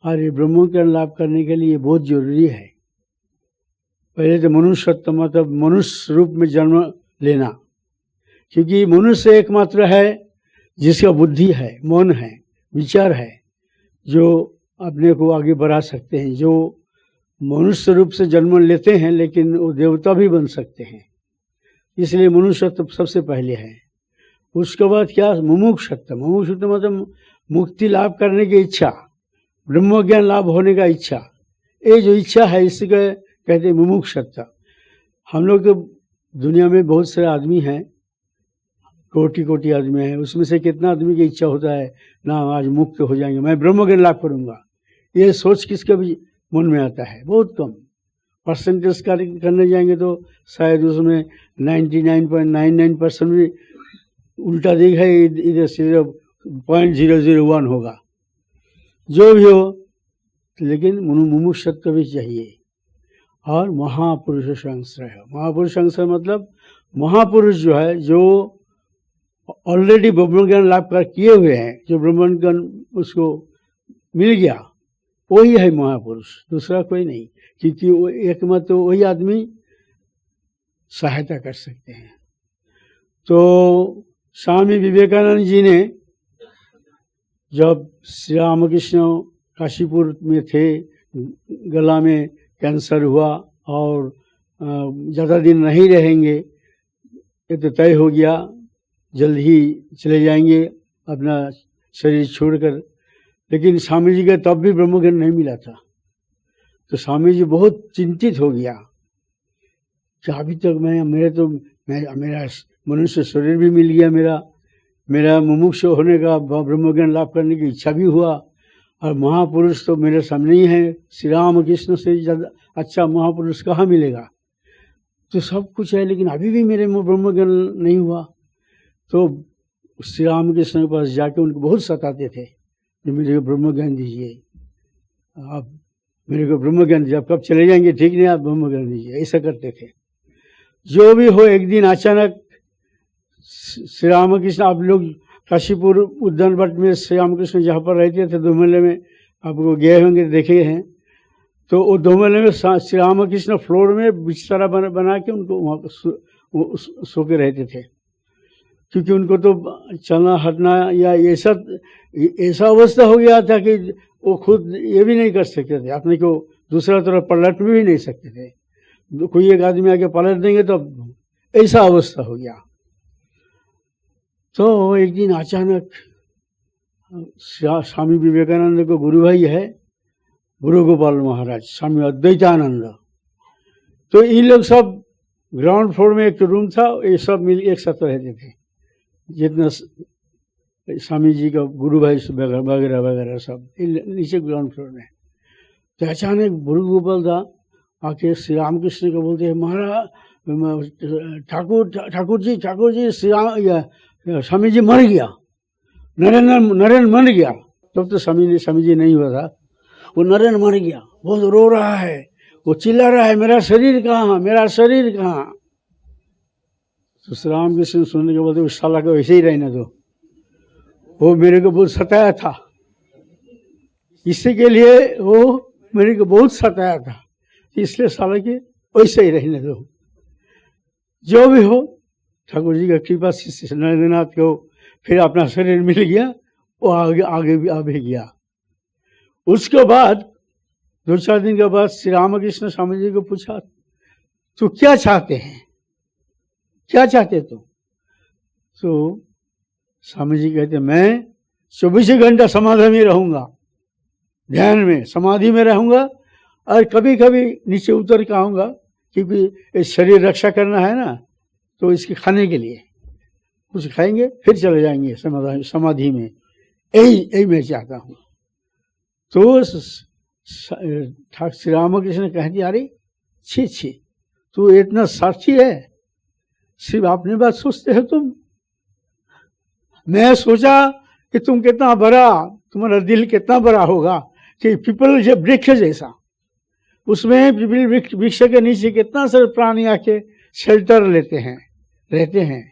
और ये ब्रह्म ज्ञान लाभ करने के लिए बहुत जरूरी है। पहले तो मनुष्यत्व मतलब मनुष्य रूप में जन्म लेना, क्योंकि मनुष्य एकमात्र है जिसका बुद्धि है, मन है, विचार है, जो अपने को आगे बढ़ा सकते हैं। जो मनुष्य रूप से जन्म लेते हैं लेकिन वो देवता भी बन सकते हैं, इसलिए मनुष्यत्व सबसे पहले है। उसके बाद क्या, मुमुक्षुत्व। मुमुक्षुत्व मतलब मुक्ति लाभ करने की इच्छा, ब्रह्म ज्ञान लाभ होने का इच्छा। ये जो इच्छा है इसको कहते हैं मुमुक्षुत्व। हम लोग तो दुनिया में बहुत सारे आदमी हैं, कोटि कोटि आदमी हैं, उसमें से कितना आदमी की इच्छा होता है ना आज मुक्त हो जाएंगे, मैं ब्रह्म ज्ञान लाभ करूंगा। ये सोच किसका भी मन में आता है? बहुत कम। परसेंटेज करने जाएंगे तो शायद उसमें 99.99% भी उल्टा देखा, इधर सिर्फ 0.001 होगा। जो भी हो, लेकिन मुमुक्षुत्व भी चाहिए। और महापुरुष संश्रय। महापुरुष संश्रय मतलब महापुरुष जो है, जो ऑलरेडी ब्रह्म ज्ञान लाभ कर किए हुए हैं, जो ब्रह्म ज्ञान उसको मिल गया, वही है महापुरुष, दूसरा कोई नहीं। क्योंकि वो एकमात्र वही आदमी सहायता कर सकते हैं। तो स्वामी विवेकानंद जी ने जब श्री रामकृष्ण काशीपुर में थे, गला में कैंसर हुआ और ज़्यादा दिन नहीं रहेंगे, ये तो तय हो गया, जल्द ही चले जाएंगे अपना शरीर छोड़कर। लेकिन स्वामी जी का तब भी ब्रह्म ज्ञान नहीं मिला था। तो स्वामी जी बहुत चिंतित हो गया कि अभी तक मेरा मनुष्य शरीर भी मिल गया, मेरा मुमुक्ष होने का, ब्रह्म ज्ञान लाभ करने की इच्छा भी हुआ, और महापुरुष तो मेरे सामने ही है, श्री राम कृष्ण से ज़्यादा अच्छा महापुरुष कहाँ मिलेगा। तो सब कुछ है, लेकिन अभी भी मेरे में ब्रह्म ज्ञान नहीं हुआ। तो श्री राम कृष्ण के पास जाके उनको बहुत सताते थे कि मेरे को ब्रह्म ज्ञान दीजिए, आप मेरे को ब्रह्म ज्ञान दीजिए, आप कब चले जाएंगे, ठीक नहीं, आप ब्रह्म ज्ञान दीजिए, ऐसा करते थे। जो भी हो, एक दिन अचानक श्री रामकृष्ण, आप लोग काशीपुर उद्यान वट में श्री रामकृष्ण जहाँ पर रहते थे दोमहल्ले में, आपको गए होंगे, देखे हैं। तो वो दोमहल्ले में श्री रामकृष्ण फ्लोर में बिस्तर बना के उनको वहाँ सो के रहते थे, क्योंकि उनको तो चलना हटना या ऐसा अवस्था हो गया था कि वो खुद ये भी नहीं कर सकते थे, अपने को दूसरा तरफ पलट भी नहीं सकते थे। कोई एक आदमी आके पलट देंगे तो ऐसा अवस्था हो गया। तो एक दिन अचानक स्वामी विवेकानंद को गुरु भाई है, गुरु गोपाल महाराज, स्वामी अद्वैतानंद, तो इन लोग सब ग्राउंड फ्लोर में एक रूम था, ये सब मिल एक साथ रहते थे, जितना स्वामी जी का गुरु भाई वगैरह वगैरह सब नीचे ग्राउंड फ्लोर में। तो अचानक गुरु गोपाल था आके श्री रामकृष्ण को बोलते हैं, महाराज ठाकुर जी श्री राम स्वामी जी मर गया, नरेंद्र मर गया। तब तो स्वामी जी नहीं हुआ था। वो नरेंद्र मर गया, बहुत रो रहा है, वो चिल्ला रहा है, मेरा शरीर कहाँ, मेरा शरीर कहाँ। तो श्री रामकृष्ण सुनने के बाद उस साला को वैसे ही रहने दो, वो मेरे को बहुत सताया था, इसी के लिए वो मेरे को बहुत सताया था, इसलिए साला के वैसे ही रहने दो। जो भी हो, ठाकुर जी का कृपा से नरेंद्रनाथ को फिर अपना शरीर मिल गया, वो आगे भी आ भी गया। उसके बाद 2-4 दिन के बाद श्री रामकृष्ण स्वामी जी को पूछा, तो क्या चाहते हैं, क्या चाहते तो स्वामी जी कहते, मैं 24 घंटा समाधि में रहूंगा, ध्यान में समाधि में रहूंगा, और कभी कभी नीचे उतर के आऊँगा, क्योंकि शरीर रक्षा करना है ना, तो इसके खाने के लिए कुछ खाएंगे, फिर चले जाएंगे समाधि में, यही मैं चाहता हूँ। तो श्री रामकृष्ण कहते, अरे छी तू इतना स्वार्थी है, सिर्फ अपनी बात सोचते हो तुम। मैं सोचा कि तुम कितना बड़ा, तुम्हारा दिल कितना बड़ा होगा कि पीपल जब वृक्ष जैसा, उसमें पिपल वृक्ष के नीचे कितना सारे प्राणी आके शेल्टर लेते हैं, रहते हैं।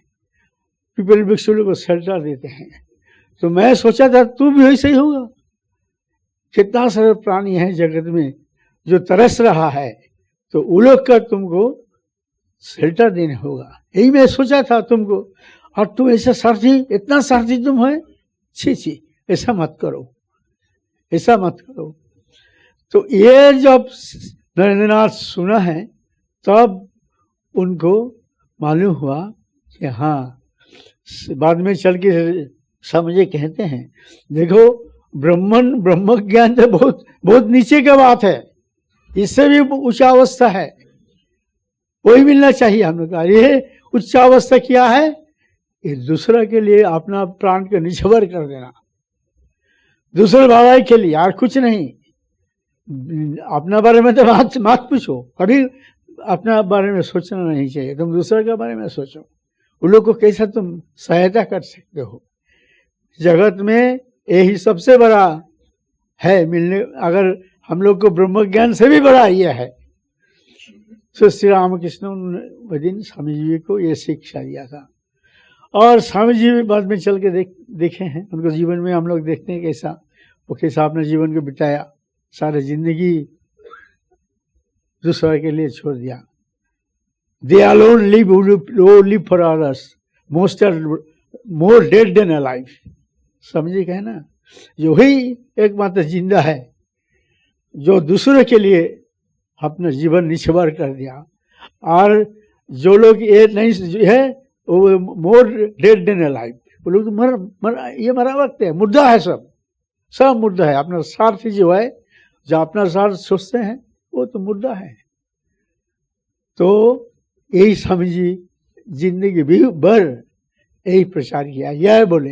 पिपल वृक्ष को शेल्टर देते हैं। तो मैं सोचा था तू भी वैसे ही होगा। कितना सारे प्राणी हैं जगत में जो तरस रहा है, तो वो लोग का तुमको शेल्टर देने होगा। यही मैं सोचा था तुमको, और तुम ऐसा स्वार्थी, इतना स्वार्थी तुम है। छी छी, ऐसा मत करो, ऐसा मत करो। तो ये जब नरेंद्रनाथ सुना है तब उनको मालूम हुआ कि हाँ, बाद में चल के समझे, कहते हैं देखो ब्रह्म ज्ञान तो बहुत बहुत नीचे का बात है, इससे भी ऊंचा अवस्था है, वही मिलना चाहिए हम लोग का। ये उच्च अवस्था क्या है? ये दूसरा के लिए अपना प्राण को निछावर कर देना, दूसरे भलाई के लिए, यार कुछ नहीं। अपना बारे में तो मत पूछो, कभी अपना बारे में सोचना नहीं चाहिए, तुम दूसरे के बारे में सोचो। उन लोग को कैसा तुम सहायता कर सकते हो। जगत में यही सबसे बड़ा है मिलने, अगर हम लोग को ब्रह्म ज्ञान से भी बड़ा ये है। तो श्री रामकृष्ण उस दिन स्वामी जी को ये शिक्षा दिया था, और स्वामी जी भी बाद में चल के देखे हैं, उनको जीवन में हम लोग देखते हैं कैसा वो कैसा अपने जीवन को बिताया, सारे जिंदगी दूसरा के लिए छोड़ दिया। They alone live who live for others. Most are more dead than alive. समझे कहे ना, जो ही एकमात्र जिंदा है जो दूसरे के लिए अपना जीवन निछावर कर दिया, और जो लोग ये नहीं है वो मोर डेड देन अलाइव, वो लोग ये मरा वक्त है, मुर्दा है, सब मुर्दा है। अपना स्वार्थ जो है, जो अपना स्वार्थ सोचते हैं, वो तो मुर्दा है। तो यही स्वामी जी जिंदगी भी भर यही प्रचार किया, यह बोले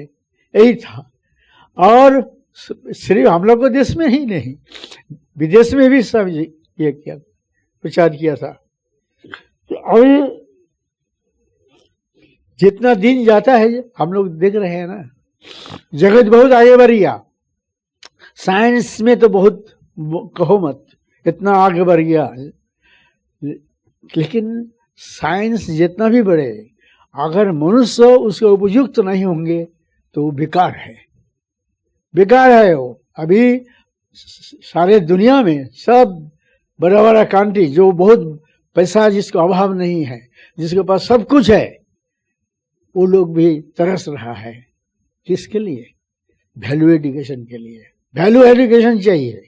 यही था। और सिर्फ हम लोग को देश में ही नहीं, विदेश में भी स्वामी जी ये किया, प्रचार किया था। तो अभी जितना दिन जाता है हम लोग देख रहे हैं ना, जगत बहुत आगे बढ़ गया। साइंस में तो बहुत कहो मत, इतना आगे बढ़ गया, लेकिन साइंस जितना भी बढ़े, अगर मनुष्य उसके उपयुक्त नहीं होंगे तो वो बेकार है, बेकार है वो। अभी सारे दुनिया में सब बड़ा बड़ा कंट्री जो बहुत पैसा, जिसका अभाव नहीं है, जिसके पास सब कुछ है, वो लोग भी तरस रहा है। किसके लिए? वैल्यू एजुकेशन के लिए। वैल्यू एजुकेशन चाहिए।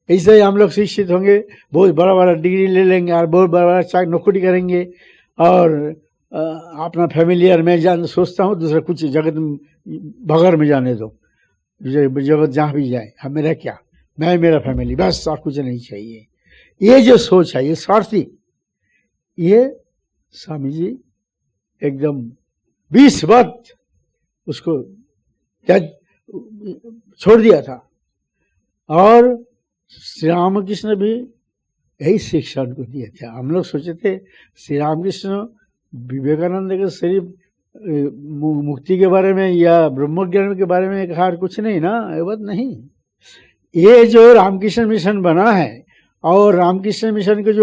ऐसे ही हम लोग शिक्षित होंगे, बहुत बड़ा बड़ा डिग्री ले लेंगे और बहुत बड़ा बड़ा नौकरी करेंगे, और अपना फैमिलियर में जान सोचता हूँ दूसरा कुछ जगत बगैर में जाने दो, जगत जहाँ भी जाए, हम मेरा क्या, मैं मेरा फैमिली बस, और कुछ नहीं चाहिए। ये जो सोच है, ये स्वार्थी, ये स्वामी जी एकदम 20 वक्त उसको छोड़ दिया था। और श्री रामकृष्ण भी यही शिक्षा उनको दिए थे। हम लोग सोचे थे श्री रामकृष्ण विवेकानंद के सिर्फ मुक्ति के बारे में या ब्रह्म ज्ञान के बारे में कहा, कुछ नहीं ना, ये बात नहीं। ये जो रामकृष्ण मिशन बना है और रामकृष्ण मिशन के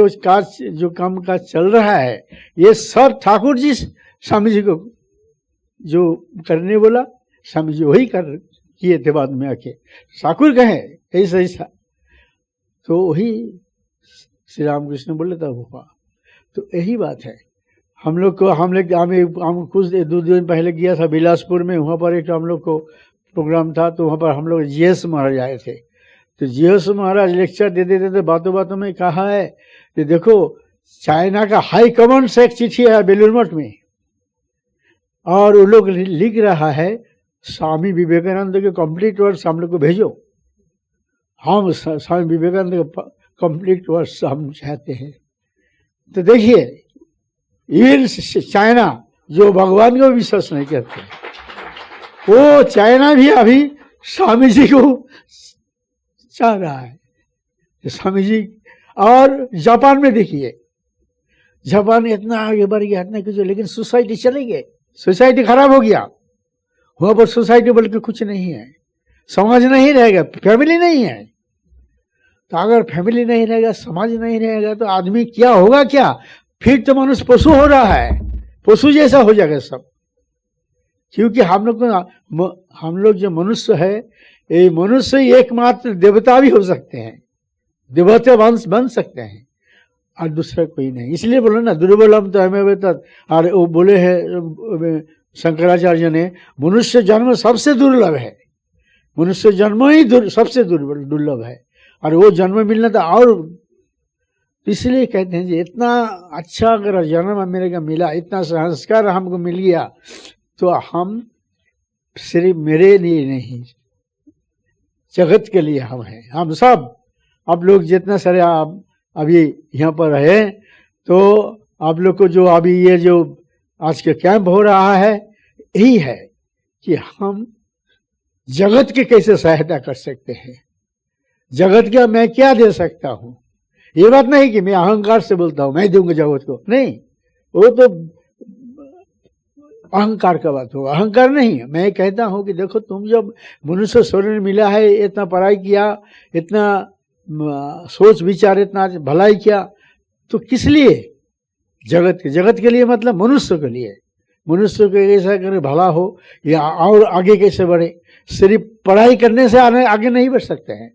जो काम काज चल रहा है, ये सब ठाकुर जी स्वामी जी को जो करने बोला, स्वामी जी वही किए थे बाद में आके। ठाकुर कहे ऐसा ऐसा, तो वही श्री रामकृष्ण बोले तब हुआ। तो यही बात है। हम लोग कुछ 2 दिन पहले गया था बिलासपुर में, वहाँ पर एक हम लोग को प्रोग्राम था, तो वहाँ पर हम लोग GS महाराज आए थे। तो GS महाराज लेक्चर दे देते थे, बातों बातों में कहा है कि देखो चाइना का हाई कमांड से एक चिट्ठी है बेलूर मठ में, और वो लोग लिख रहा है स्वामी विवेकानंद के कंप्लीट वर्ड्स हम लोग को भेजो। हम स्वामी विवेकानंद का कंप्लीट वर्ड्स हम चाहते हैं। तो देखिए, इवन चाइना जो भगवान को विश्वास नहीं करते, वो चाइना भी अभी स्वामी जी को चाह रहा है, स्वामी जी। और जापान में देखिए, जापान इतना आगे बढ़ गया, इतना कुछ, लेकिन सोसाइटी चले गए, सोसाइटी खराब हो गया। वहाँ पर सोसाइटी बोल के कुछ नहीं है, समाज नहीं रहेगा, फैमिली नहीं है। तो अगर फैमिली नहीं रहेगा, समाज नहीं रहेगा, तो आदमी क्या होगा क्या? फिर तो मनुष्य पशु हो रहा है, पशु जैसा हो जाएगा सब। क्योंकि हम लोग जो मनुष्य है, ये मनुष्य ही एकमात्र देवता भी हो सकते हैं, देवता वंश बन सकते हैं, और दूसरा कोई नहीं। इसलिए बोलो ना, दुर्बलम तो हमें तत्, और वो बोले हैं शंकराचार्य ने, मनुष्य जन्म सबसे दुर्लभ है, मनुष्य जन्म ही सबसे दुर्लभ है, और वो जन्म मिलना था। और इसलिए कहते हैं जी, इतना अच्छा अगर जन्म मेरे को मिला, इतना संस्कार हमको मिल गया, तो हम सिर्फ मेरे लिए नहीं, जगत के लिए हम हैं, हम सब। आप लोग जितना सारे आप अभी यहाँ पर है, तो आप लोग को जो अभी ये जो आज के कैंप हो रहा है, यही है कि हम जगत के कैसे सहायता कर सकते हैं, जगत का मैं क्या दे सकता हूँ। ये बात नहीं कि मैं अहंकार से बोलता हूँ मैं दूंगा जगत को, नहीं, वो तो अहंकार का बात हो, अहंकार नहीं। मैं कहता हूँ कि देखो, तुम जब मनुष्य शरीर मिला है, इतना पढ़ाई किया, इतना सोच विचार, इतना भलाई किया, तो किस लिए? जगत के लिए, मतलब मनुष्य के लिए। मनुष्य को ऐसा करे भला हो, या और आगे कैसे बढ़े। सिर्फ पढ़ाई करने से आगे नहीं बढ़ सकते हैं।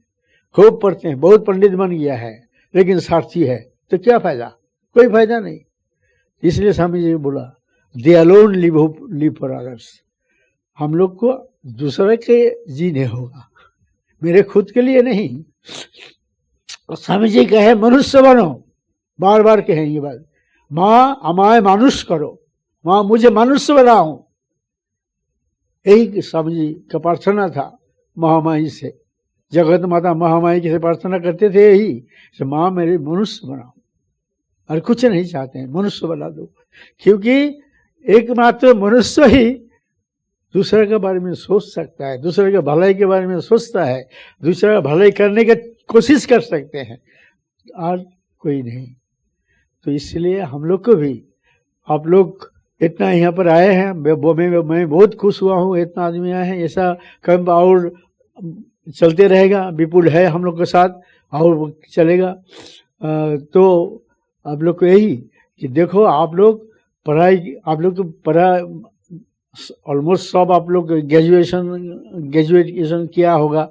खूब पढ़ते हैं, बहुत पंडित बन गया है, लेकिन स्वार्थी है, तो क्या फायदा? कोई फायदा नहीं। इसलिए स्वामी जी बोला, दे अलोन लिव फॉर अदर्स। हम लोग को दूसरे के जीने होगा, मेरे खुद के लिए नहीं। स्वामी जी कहे मनुष्य बनो, बार बार कहें ये बात, माँ हमारे मानुष करो, माँ मुझे मनुष्य बनाओ। यही स्वामी जी का प्रार्थना था महामाई से, जगत माता महामाई से प्रार्थना करते थे यही, कि माँ मेरे मनुष्य बनाओ, और कुछ नहीं चाहते हैं, मनुष्य बना दो। क्योंकि एकमात्र मनुष्य ही दूसरे के बारे में सोच सकता है, दूसरे के भलाई के बारे में सोचता है, दूसरे का भलाई करने की कोशिश कर सकते हैं, और कोई नहीं। तो इसलिए हम लोग को भी, आप लोग इतना यहाँ पर आए हैं, मैं बहुत खुश हुआ हूँ, इतना आदमी आए हैं। ऐसा कैंप और चलते रहेगा, विपुल है हम लोग के साथ और चलेगा। तो आप लोग को यही कि देखो, आप लोग पढ़ाई, आप लोग तो पढ़ाई ऑलमोस्ट सब आप लोग ग्रेजुएशन किया होगा,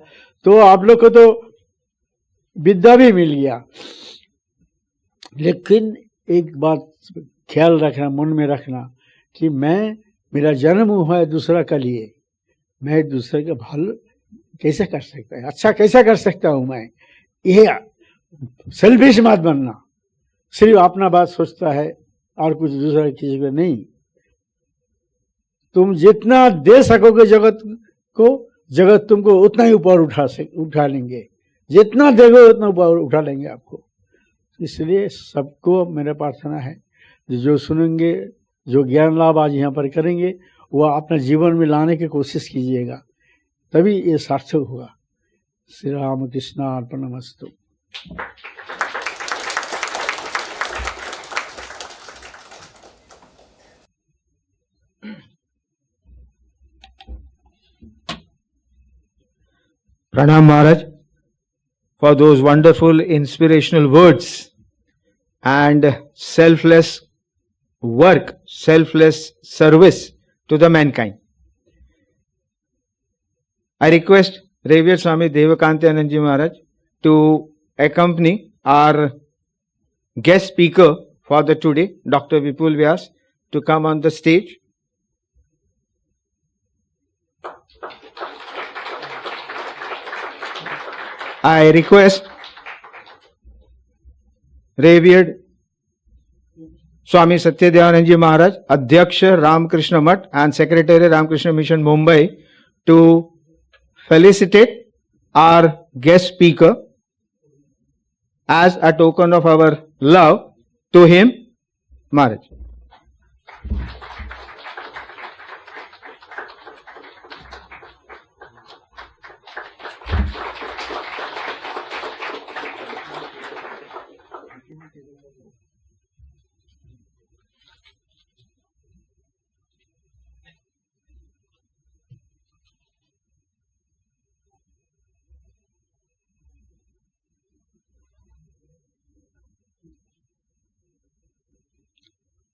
तो आप लोग को तो विद्या भी मिल गया। लेकिन एक बात ख्याल रखना, मन में रखना, कि मेरा जन्म हुआ है दूसरा के लिए, मैं दूसरे का भला कैसे कर सकता है, अच्छा कैसे कर सकता हूँ मैं। ये सेल्फिश मत बनना, सिर्फ अपना बात सोचता है और कुछ दूसरा किसी को नहीं। तुम जितना दे सकोगे जगत को, जगत तुमको उतना ही ऊपर उठा लेंगे, जितना देगो उतना ऊपर उठा लेंगे आपको। इसलिए सबको मेरा प्रार्थना है, जो सुनेंगे, जो ज्ञान लाभ आज यहाँ पर करेंगे, वह अपने जीवन में लाने की कोशिश कीजिएगा, तभी ये सार्थक होगा। Shri Ram Krishna अर्पणमस्तु। Pranam Maharaj for those wonderful inspirational words and selfless work, selfless service to the mankind. I request Revered Swami Devakanti Anandji Maharaj to accompany our guest speaker for the today, Dr. Vipul Vyas, to come on the stage. I request Revered Swami Satyadevanandji Maharaj, Adhyaksha Ramakrishna Math and Secretary Ramakrishna Mission Mumbai, to felicitate our guest speaker as a token of our love to him. Maharaj.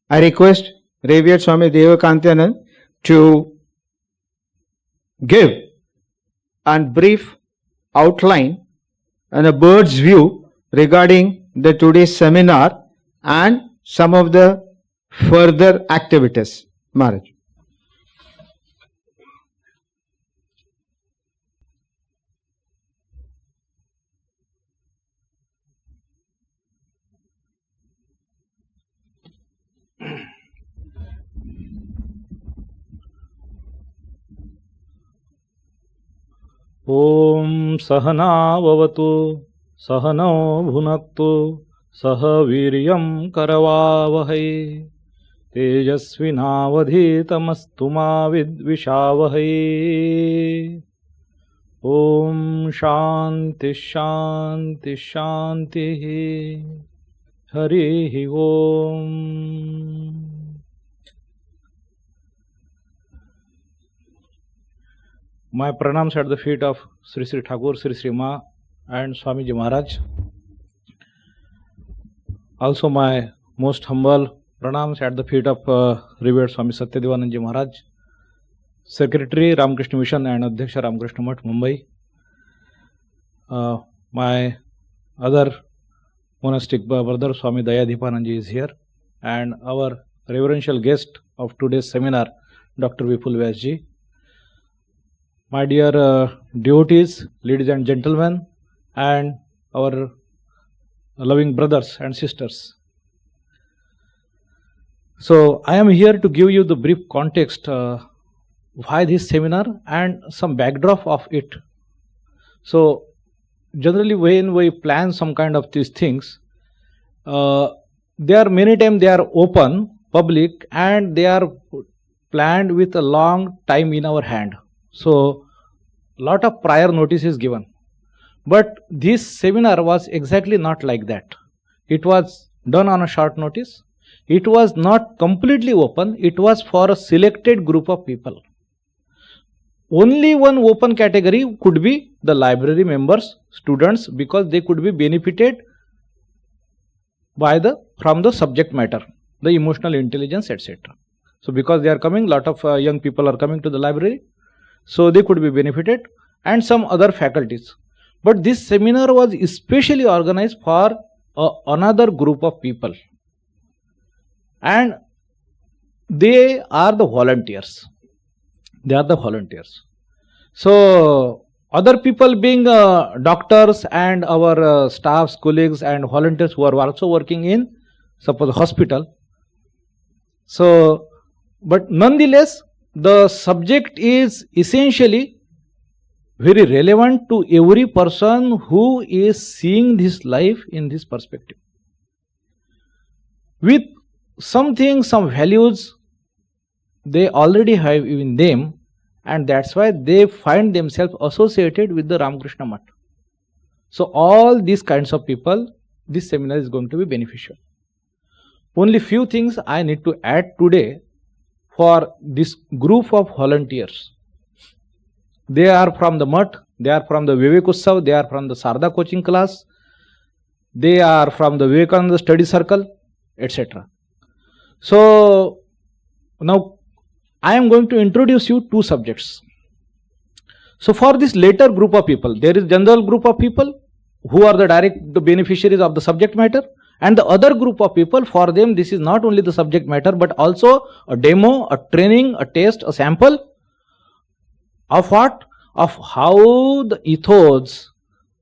I request Revered Swami Devakantanand to give a brief outline and a bird's view regarding the today's seminar and some of the further activities. Maharaj. ॐ सहनाववतु सहनौ भुनक्तु सह वीर्यं करवावहै तेजस्विनावधीतमस्तु मा विद्विषावहै ॐ शान्ति शान्ति शान्तिः हरिः ॐ. My pranams at the feet of Sri Sri Thakur, Sri Sri Ma and Swamiji Maharaj. Also my most humble pranams at the feet of Revered Swami Satyadevanandji Maharaj, Secretary Ramakrishna Mission and Adhyaksha Ramakrishna Math, Mumbai. My other monastic brother Swami Dayadhipanandji is here, and our reverential guest of today's seminar, Dr. Vipul Vyas ji. My dear devotees, ladies and gentlemen, and our loving brothers and sisters. So, I am here to give you the brief context why this seminar and some backdrop of it. So, generally when we plan some kind of these things, they are many times they are open, public, and they are planned with a long time in our hand. So, lot of prior notice is given. But this seminar was exactly not like that. It was done on a short notice. It was not completely open. It was for a selected group of people. Only one open category could be the library members, students, because they could be benefited by from the subject matter, the emotional intelligence, etc. So, because they are coming, lot of young people are coming to the library. So, they could be benefited, and some other faculties. But this seminar was especially organized for another group of people, and they are the volunteers. They are the volunteers. So, other people being doctors and our staffs, colleagues and volunteers who are also working in, suppose, hospital. So, but nonetheless, the subject is essentially very relevant to every person who is seeing this life in this perspective. With something, some values they already have in them, and that's why they find themselves associated with the Ramakrishna Math. So all these kinds of people, this seminar is going to be beneficial. Only few things I need to add today for this group of volunteers. They are from the Math, they are from the Vivek Utsav, they are from the Sarda coaching class, they are from the Vivekananda study circle, etc. So, now I am going to introduce you two subjects. So, for this later group of people, there is general group of people who are the direct beneficiaries of the subject matter, and the other group of people, for them this is not only the subject matter but also a demo, a training, a test, a sample of what? Of how the ethos,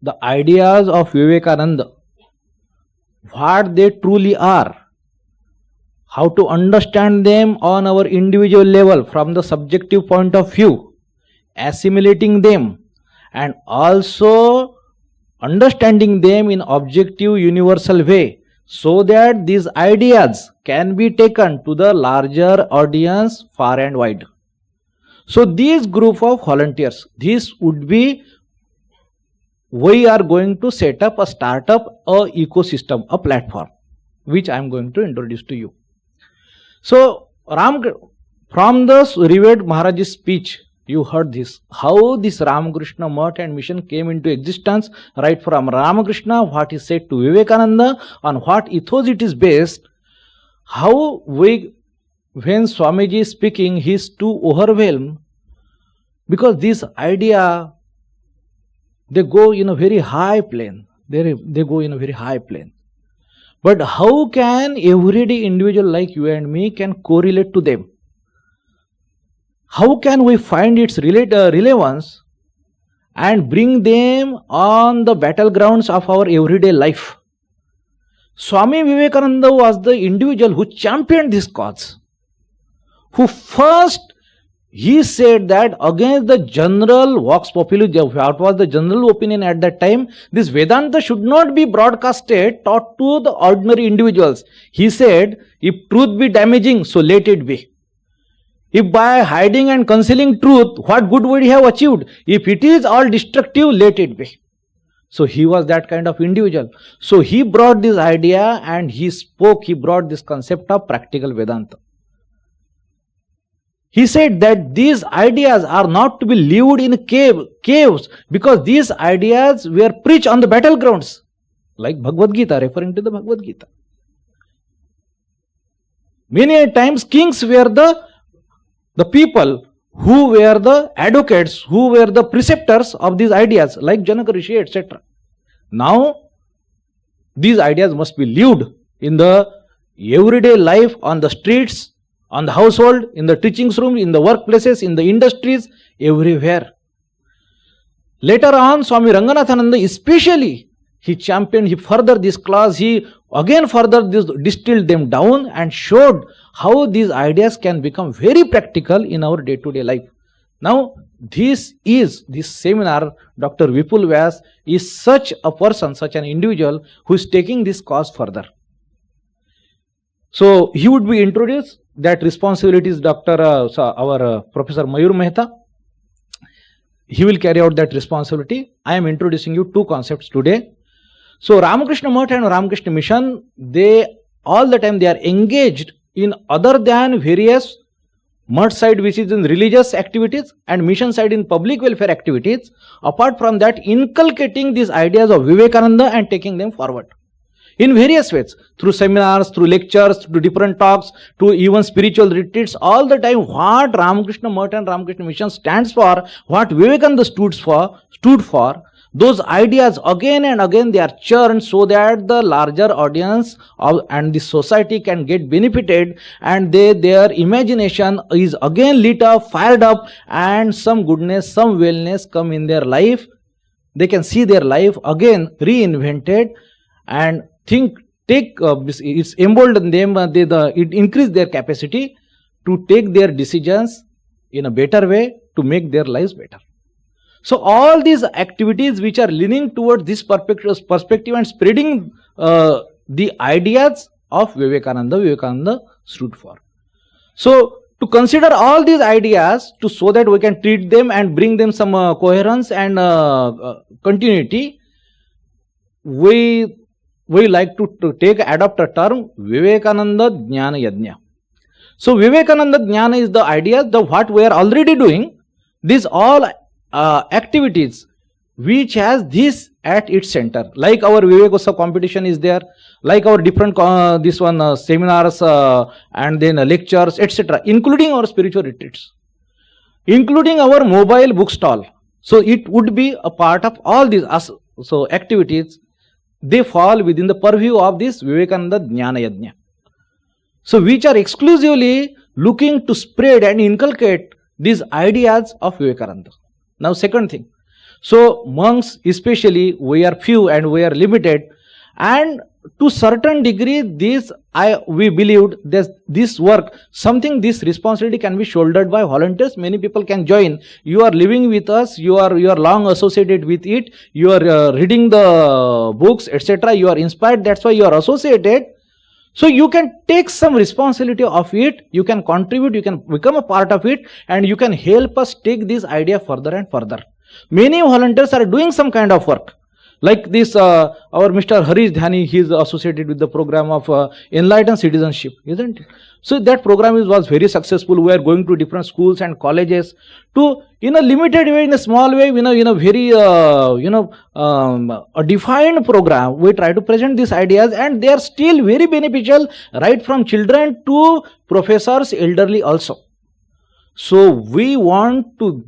the ideas of Vivekananda, what they truly are, how to understand them on our individual level from the subjective point of view, assimilating them, and also understanding them in objective universal way, so that these ideas can be taken to the larger audience far and wide. So these group of volunteers, this would be, we are going to set up a startup, a ecosystem, a platform, which I am going to introduce to you. So from the revered Maharaj's speech, you heard this, how this Ramakrishna Math and mission came into existence, right from Ramakrishna, what is said to Vivekananda, on what ethos it is based, how when Swamiji is speaking, he is too overwhelmed, because this idea, they go in a very high plane. They go in a very high plane. But how can everyday individual like you and me can correlate to them? How can we find its relevance and bring them on the battlegrounds of our everyday life? Swami Vivekananda was the individual who championed this cause, who first he said that against the general vox populi, what was the general opinion at that time, this Vedanta should not be broadcasted, taught to the ordinary individuals. He said, if truth be damaging, so let it be. If by hiding and concealing truth, what good would he have achieved? If it is all destructive, let it be. So he was that kind of individual. So he brought this idea and he brought this concept of practical Vedanta. He said that these ideas are not to be lived in caves, because these ideas were preached on the battlegrounds, like Bhagavad Gita, referring to the Bhagavad Gita. Many times kings were the people who were the advocates, who were the preceptors of these ideas, like Janaka Rishi, etc. Now, these ideas must be lived in the everyday life, on the streets, on the household, in the teaching room, in the workplaces, in the industries, everywhere. Later on, Swami Ranganathananda especially, he championed, he furthered this class, he again further distilled them down and showed how these ideas can become very practical in our day-to-day life. Now, this seminar, Dr. Vipul Vyas is such a person, such an individual who is taking this cause further. So, he would be introduced. That responsibility is our Professor Mayur Mehta. He will carry out that responsibility. I am introducing you two concepts today. So Ramakrishna Math and Ramakrishna Mission, they all the time they are engaged in other than various Math side which is in religious activities and mission side in public welfare activities. Apart from that, inculcating these ideas of Vivekananda and taking them forward in various ways, through seminars, through lectures, through different talks, to even spiritual retreats. All the time what Ramakrishna Math and Ramakrishna Mission stands for, what Vivekananda stood for, those ideas again and again they are churned so that the larger audience and the society can get benefited, and their imagination is again lit up, fired up, and some goodness, some wellness come in their life. They can see their life again reinvented and it's emboldened them, it increase their capacity to take their decisions in a better way to make their lives better. So all these activities which are leaning towards this perspective and spreading the ideas of Vivekananda stood for. So to consider all these ideas so that we can treat them and bring them some coherence and continuity, we like to adopt a term Vivekananda Jnana Yajna. So Vivekananda Jnana is the idea, what we are already doing, these all activities which has this at its center, like our Vivekotsav competition is there, like our different seminars and then lectures, etc., including our spiritual retreats, including our mobile book stall. So it would be a part of all these activities. They fall within the purview of this Vivekananda Jnana Yajna. So which are exclusively looking to spread and inculcate these ideas of Vivekananda. Now second thing, so monks especially, we are few and we are limited, and to certain degree we believed that this work, this responsibility can be shouldered by volunteers. Many people can join. You are living with us, you are long associated with it, you are reading the books, etc. You are inspired, that's why you are associated. So you can take some responsibility of it, you can contribute, you can become a part of it, and you can help us take this idea further and further. Many volunteers are doing some kind of work. Like this, our Mr. Harish Dhani, he is associated with the program of Enlightened Citizenship, isn't it? So that program was very successful. We are going to different schools and colleges to, in a limited way, in a small way, in a very, a defined program. We try to present these ideas, and they are still very beneficial, right from children to professors, elderly also. So we want to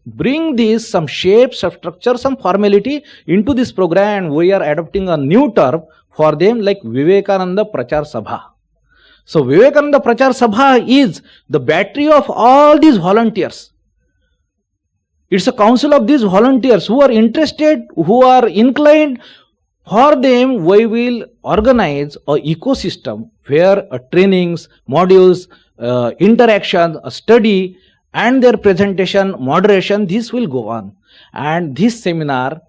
bring this some shape, some structure, some formality into this program, and we are adopting a new term for them like Vivekananda Prachar Sabha. So Vivekananda Prachar Sabha is the battery of all these volunteers. It's a council of these volunteers who are interested, who are inclined. For them, we will organize a ecosystem where trainings, modules, interaction, study, and their presentation, moderation, this will go on. And this seminar,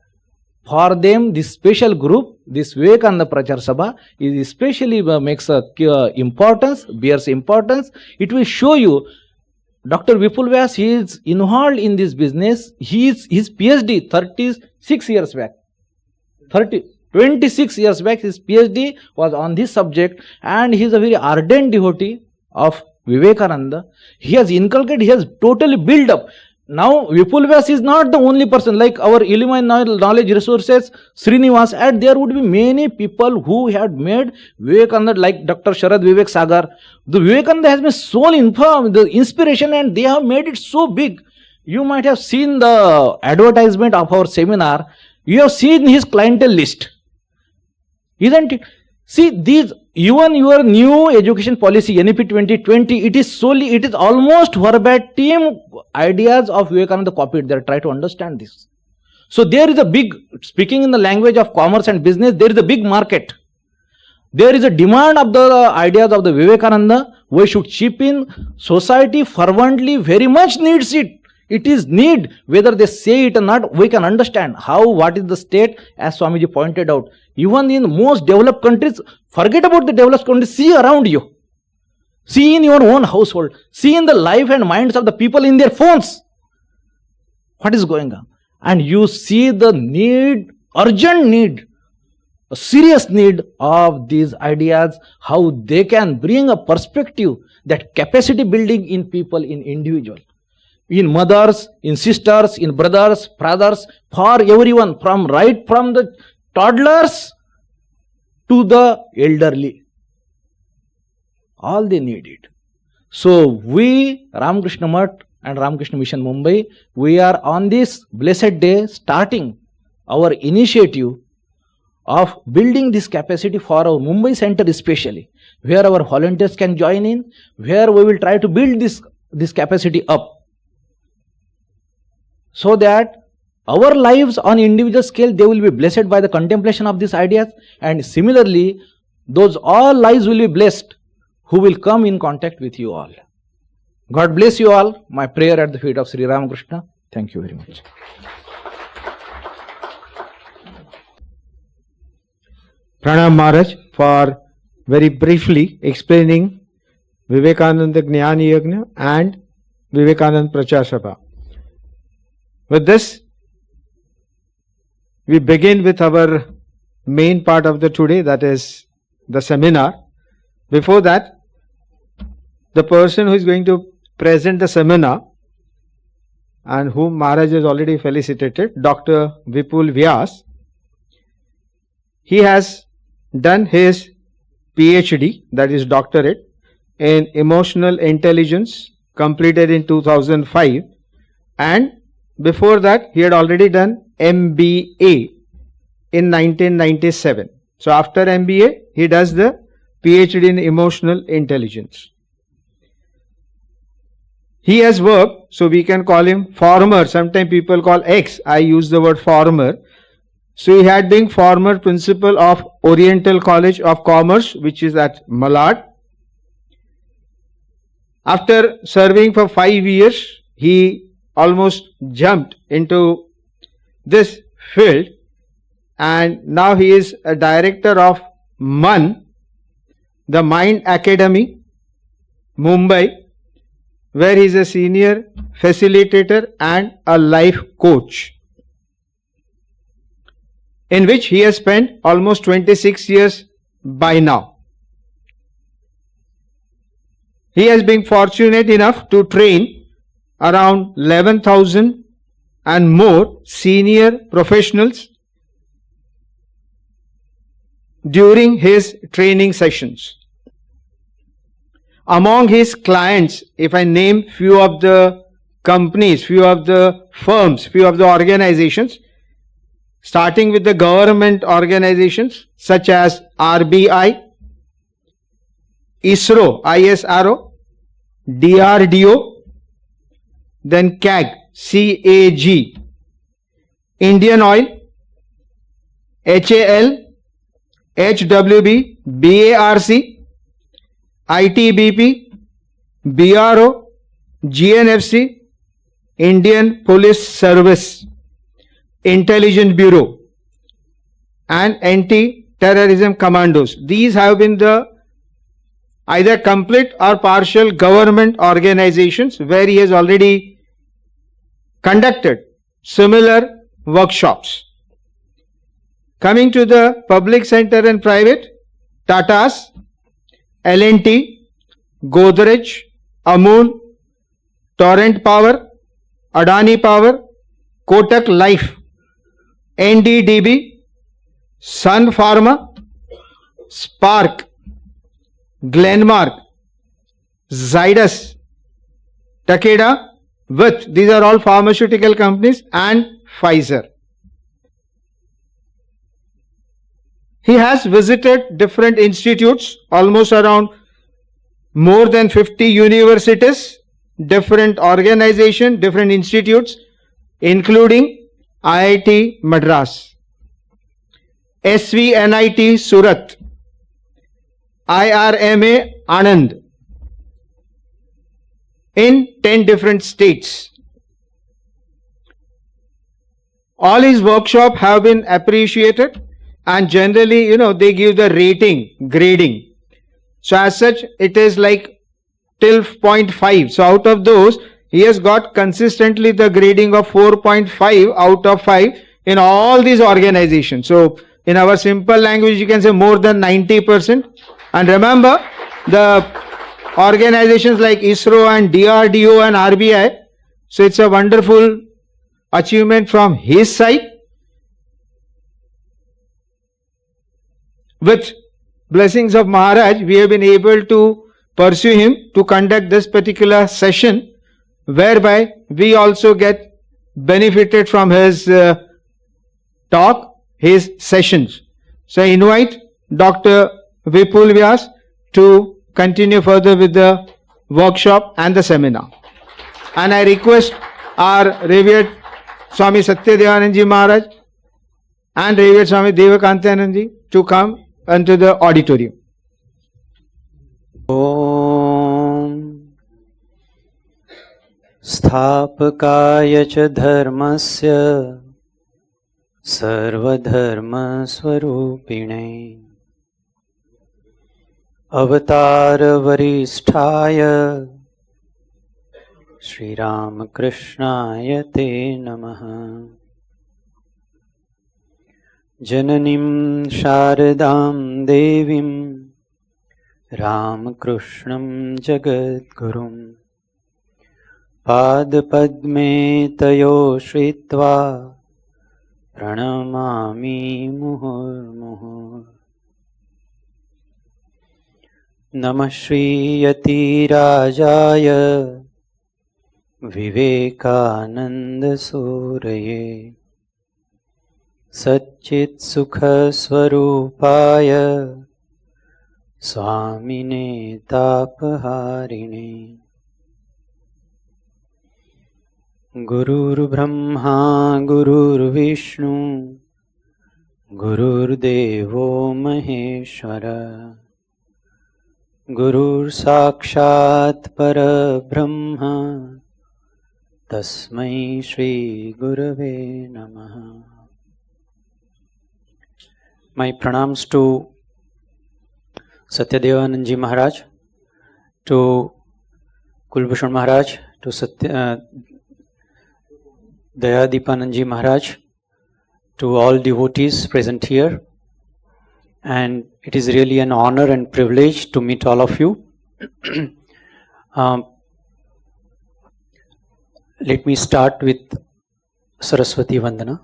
for them, this special group, this Vivekananda Prachar Sabha, is especially makes a bears importance. It will show you Dr. Vipul Vyas, he is involved in this business. His PhD 26 years back. 26 years back, his PhD was on this subject, and he is a very ardent devotee of Vivekananda. He has inculcated, he has totally built up. Now, Vipul Vyas is not the only person, like our IIM Knowledge Resources, Srinivas, and there would be many people who had made Vivekananda, like Dr. Sharad Vivek Sagar. The Vivekananda has been so informed, the inspiration, and they have made it so big. You might have seen the advertisement of our seminar. You have seen his clientele list. Isn't it? See, these, even your new education policy, NEP 2020, it is almost verbatim ideas of Vivekananda copied there. Try to understand this. So there is a big, speaking in the language of commerce and business, there is a big market. There is a demand of the ideas of the Vivekananda. We should chip in. Society fervently very much needs it. It is need, whether they say it or not, we can understand what is the state, as Swamiji pointed out. Even in most developed countries, forget about the developed countries, see around you. See in your own household. See in the life and minds of the people in their phones. What is going on? And you see the need, urgent need, a serious need of these ideas, how they can bring a perspective, that capacity building in people, in individual. In mothers, in sisters, in brothers, for everyone, from the toddlers to the elderly. All they need it. So we, Ramakrishna Math and Ramakrishna Mission Mumbai, we are on this blessed day starting our initiative of building this capacity for our Mumbai center especially, where our volunteers can join in, where we will try to build this capacity up, so that our lives on individual scale, they will be blessed by the contemplation of these ideas, and similarly, those all lives will be blessed who will come in contact with you all. God bless you all. My prayer at the feet of Sri Ramakrishna. Thank you very much. Pranam Maharaj for very briefly explaining Vivekananda Jnana Yagna and Vivekananda Prachar Sabha. With this, we begin with our main part of the today, that is the seminar. Before that, the person who is going to present the seminar and whom Maharaj has already felicitated, Dr. Vipul Vyas, he has done his PhD, that is doctorate, in Emotional Intelligence, completed in 2005, and before that he had already done MBA in 1997. So after MBA he does the PhD in Emotional Intelligence. He has worked, so we can call him former, sometimes people call X, I use the word former. So he had been former principal of Oriental College of Commerce, which is at Malad. After serving for 5 years, he almost jumped into this field, and now he is a director of Mann, the Mind Academy, Mumbai, where he is a senior facilitator and a life coach. in which he has spent almost 26 years by now. He has been fortunate enough to train around 11,000 and more senior professionals during his training sessions. Among his clients, if I name few of the companies, few of the firms, few of the organizations, starting with the government organizations such as RBI, ISRO, DRDO, then CAG, Indian Oil, HAL, HWB, BARC, ITBP, BRO, GNFC, Indian Police Service, Intelligence Bureau, and Anti-Terrorism Commandos. These have been the either complete or partial government organizations where he has already conducted similar workshops. Coming to the public sector and private, Tatas, L&T, GODREJ, AMUL, TORRENT POWER, ADANI POWER, KOTAK LIFE, NDDB, Sun Pharma, SPARC, GLENMARK, Zydus, Takeda, with these are all pharmaceutical companies, and PFIZER. He has visited different institutes, almost around more than 50 universities, different organizations, different institutes, including IIT Madras, SVNIT Surat, IRMA Anand, in 10 different states. All his workshops have been appreciated, and generally, they give the rating, grading. So as such, it is like till 0.5. So out of those, he has got consistently the grading of 4.5 out of 5 in all these organizations. So in our simple language, you can say more than 90%. And remember, the organizations like ISRO and DRDO and RBI, so it's a wonderful achievement from his side. With blessings of Maharaj, we have been able to pursue him to conduct this particular session, whereby we also get benefited from his talk, his sessions. So I invite Dr. Vipul Vyas to continue further with the workshop and the seminar. And I request our revered Swami Satyadevanand Ji Maharaj and revered Swami Devakantanand Ji to come into the auditorium. Om Sthapakaya cha dharmasya sarvadharma swarupine Avatar Varisthaya Shri Ramakrishnaya Te Namaha Jananim Sharadam Devim Ramakrishnam Jagadgurum Padpadme Tayo Shritva Pranamami Muhur Namah Shri Yati Rajaya Vivekananda Suraye Satchit Sukha Swarupaya Swamine Tapaharine Gurur Brahma Gurur Vishnu Gurur Devo Maheshwara Gurur Sakshat Para Brahma Tasmai Shri Gurave Namaha. My pranams to Satyadevanand Ji Maharaj, to Kulbhushan Maharaj, to Dayadipanand Ji Maharaj, to all devotees present here. And it is really an honor and privilege to meet all of you. Let me start with Saraswati Vandana.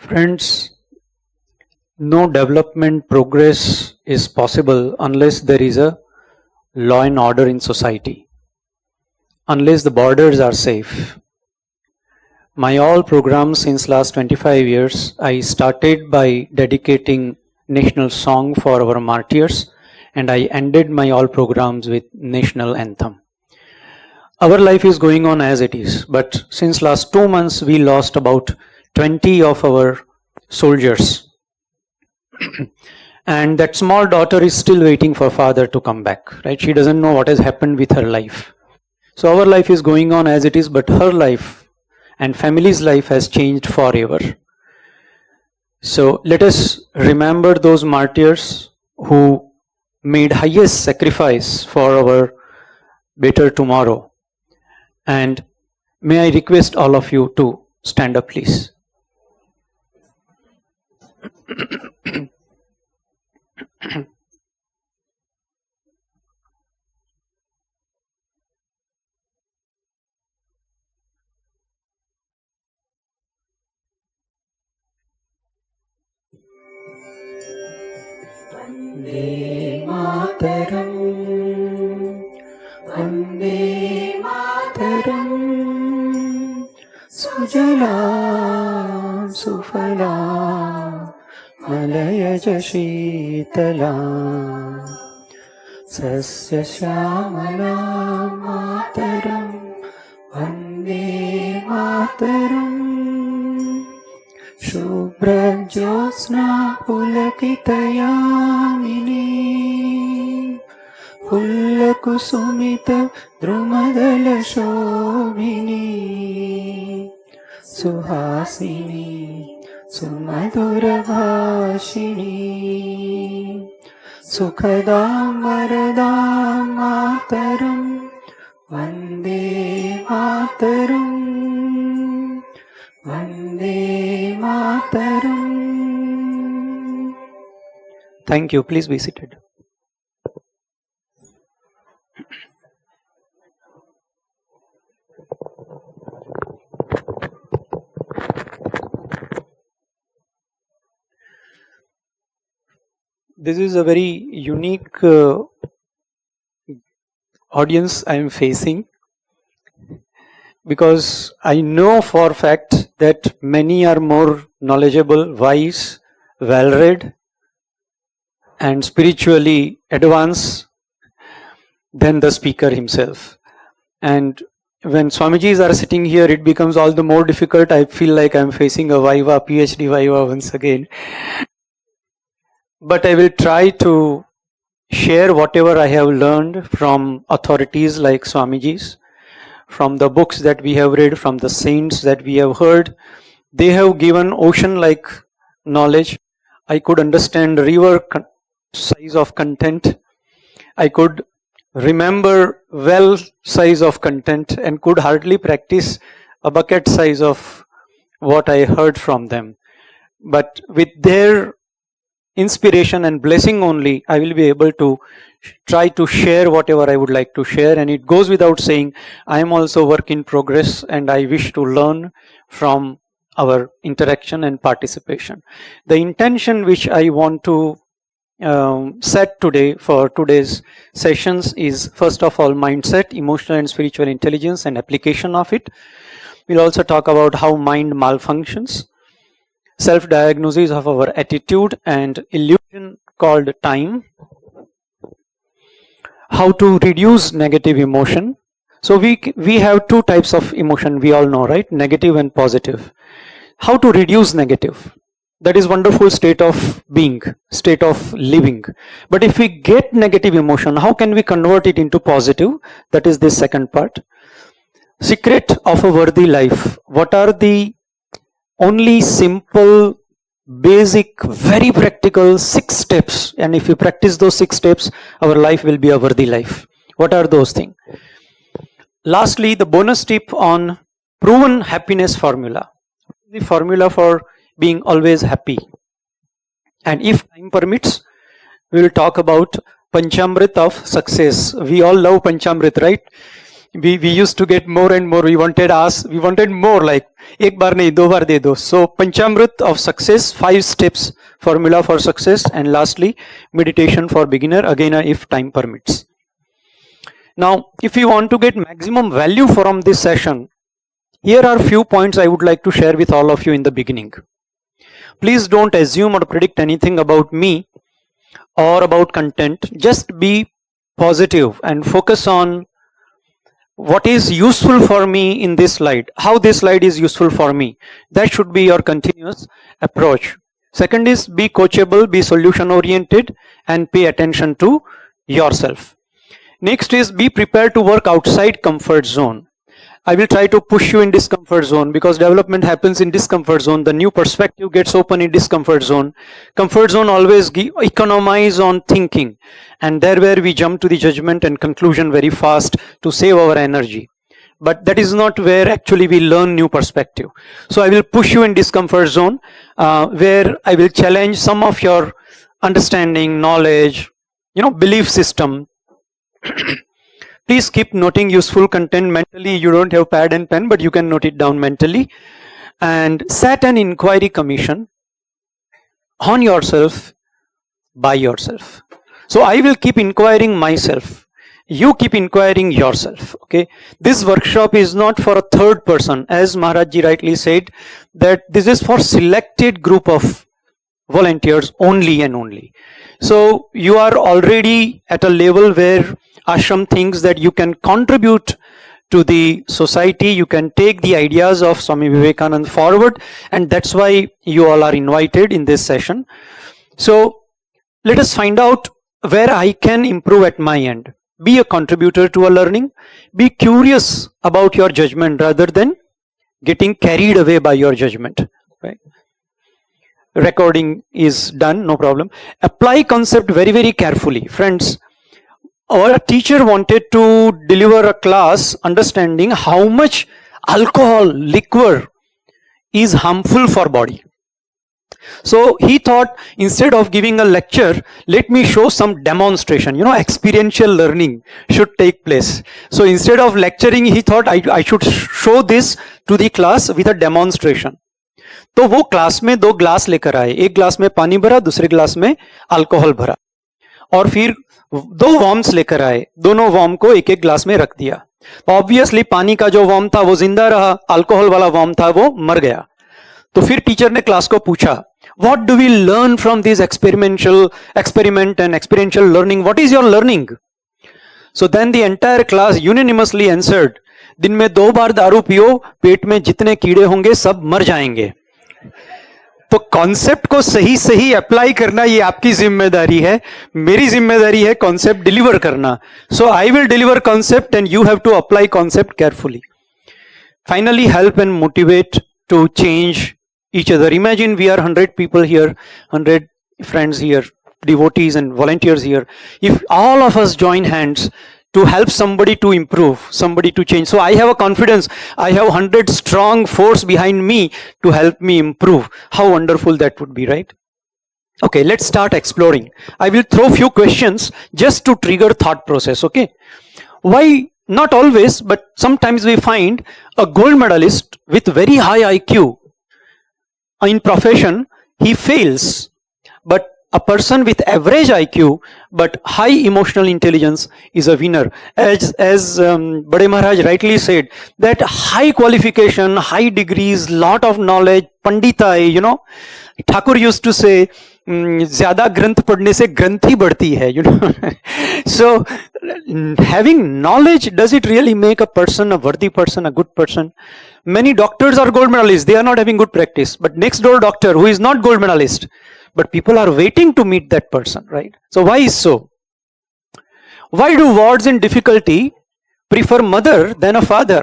Friends, no development progress is possible unless there is a law and order in society, unless the borders are safe. My all programs since last 25 years, I started by dedicating national song for our martyrs, and I ended my all programs with national anthem. Our life is going on as it is, but since last 2 months we lost about 20 of our soldiers. And that small daughter is still waiting for father to come back, right? She doesn't know what has happened with her life. So our life is going on as it is, but her life and family's life has changed forever. So let us remember those martyrs who made highest sacrifice for our better tomorrow. And may I request all of you to stand up, please. Vande Mataram, Vande Mataram, Sujalam Sufalam, Malayaj Sheetalam, Sasya Syamalam Mataram, Vande Mataram, Shubhrajyosna Pulakitayamini, Pullakusumita Drumadala Shobhini, Suhasini Sumadura Bhashini, Sukhadam Varadam Mataram, Vande Mataram, Vande Mataram. Tarum. Thank you. Please be seated. This is a very unique audience I am facing, because I know for a fact that many are more knowledgeable, wise, well-read, and spiritually advanced than the speaker himself. And when Swamijis are sitting here, it becomes all the more difficult. I feel like I'm facing a Viva, PhD Viva once again. But I will try to share whatever I have learned from authorities like Swamijis, from the books that we have read, from the saints that we have heard. They have given ocean-like knowledge. I could understand river size of content. I could remember well size of content and could hardly practice a bucket size of what I heard from them. But with their inspiration and blessing only, I will be able to try to share whatever I would like to share. And it goes without saying, I am also work in progress and I wish to learn from our interaction and participation. The intention which I want to set today for today's sessions is, first of all, mindset, emotional and spiritual intelligence and application of it. We'll also talk about how mind malfunctions, self-diagnosis of our attitude and illusion called time, how to reduce negative emotion. So we have two types of emotion, we all know, right? Negative and positive. How to reduce negative? That is wonderful state of being, state of living. But if we get negative emotion, how can we convert it into positive? That is the second part. Secret of a worthy life. What are the only simple, basic, very practical 6 steps, and if you practice those 6 steps, our life will be a worthy life. What are those things? Lastly, the bonus tip on proven happiness formula. The formula for being always happy. And if time permits, we will talk about Panchamrit of success. We all love Panchamrit, right? We used to get more and more. We wanted more, like ek baar nahi, do baar de do. So Panchamrit of success, 5 steps formula for success, and lastly meditation for beginner, again if time permits. Now if you want to get maximum value from this session, here are few points I would like to share with all of you in the beginning. Please don't assume or predict anything about me or about content. Just be positive and focus on what is useful for me in this slide, how this slide is useful for me. That should be your continuous approach. Second is be coachable, be solution oriented, and pay attention to yourself. Next is be prepared to work outside comfort zone. I will try to push you in discomfort zone, because development happens in discomfort zone. The new perspective gets open in discomfort zone. Comfort zone always economize on thinking, and there where we jump to the judgment and conclusion very fast to save our energy. But that is not where actually we learn new perspective. So I will push you in discomfort zone, where I will challenge some of your understanding, knowledge, belief system. Please keep noting useful content mentally. You don't have pad and pen, but you can note it down mentally. And set an inquiry commission on yourself, by yourself. So I will keep inquiring myself. You keep inquiring yourself. Okay. This workshop is not for a third person, as Maharaj Ji rightly said, that this is for selected group of volunteers only and only. So you are already at a level where ashram thinks that you can contribute to the society, you can take the ideas of Swami Vivekananda forward, and that's why you all are invited in this session. So let us find out where I can improve at my end. Be a contributor to a learning. Be curious about your judgment rather than getting carried away by your judgment. Right? Recording is done, no problem. Apply concept very, very carefully. Friends, our teacher wanted to deliver a class understanding how much alcohol, liquor is harmful for body. So he thought, instead of giving a lecture, let me show some demonstration. Experiential learning should take place. So instead of lecturing, he thought I should show this to the class with a demonstration. तो वो class में 2 glass लेकर आए, एक glass में पानी भरा, दूसरे ग्लास में अल्कोहल भरा, और फिर 2 वॉर्म्स लेकर आए, दोनों वॉर्म को एक एक ग्लास में रख दिया. ऑब्वियसली पानी का जो वॉर्म था वो जिंदा रहा, अल्कोहल वाला वॉर्म था वो मर गया. तो फिर टीचर ने क्लास को पूछा, what do we learn from this experiment and experiential learning? What is your learning? So then the entire class unanimously answered, दिन में 2 बार दारू पियो, पेट में जितने कीड़े होंगे सब मर जाएंगे. तो कॉन्सेप्ट को सही सही अप्लाई करना ये आपकी जिम्मेदारी है, मेरी जिम्मेदारी है कॉन्सेप्ट डिलीवर करना. So I will deliver concept and you have to apply concept carefully. Finally help and motivate to change each other. Imagine we are 100 people here, 100 friends here, devotees and volunteers here. If all of us join hands to help somebody to improve, somebody to change. So I have a confidence, I have 100 strong force behind me to help me improve. How wonderful that would be, right? Okay, let's start exploring. I will throw few questions just to trigger thought process, okay? Why? Not always, but sometimes we find a gold medalist with very high IQ in profession, he fails, but a person with average IQ but high emotional intelligence is a winner. As Bade Maharaj rightly said, that high qualification, high degrees, lot of knowledge, पंडिताई, Thakur used to say, ज़्यादा ग्रंथ पढ़ने से ग्रंथि बढ़ती है, So having knowledge, does it really make a person a worthy person, a good person? Many doctors are gold medalists, they are not having good practice. But next door doctor who is not gold medalist, but people are waiting to meet that person, right? So why is so? Why do wards in difficulty prefer mother than a father?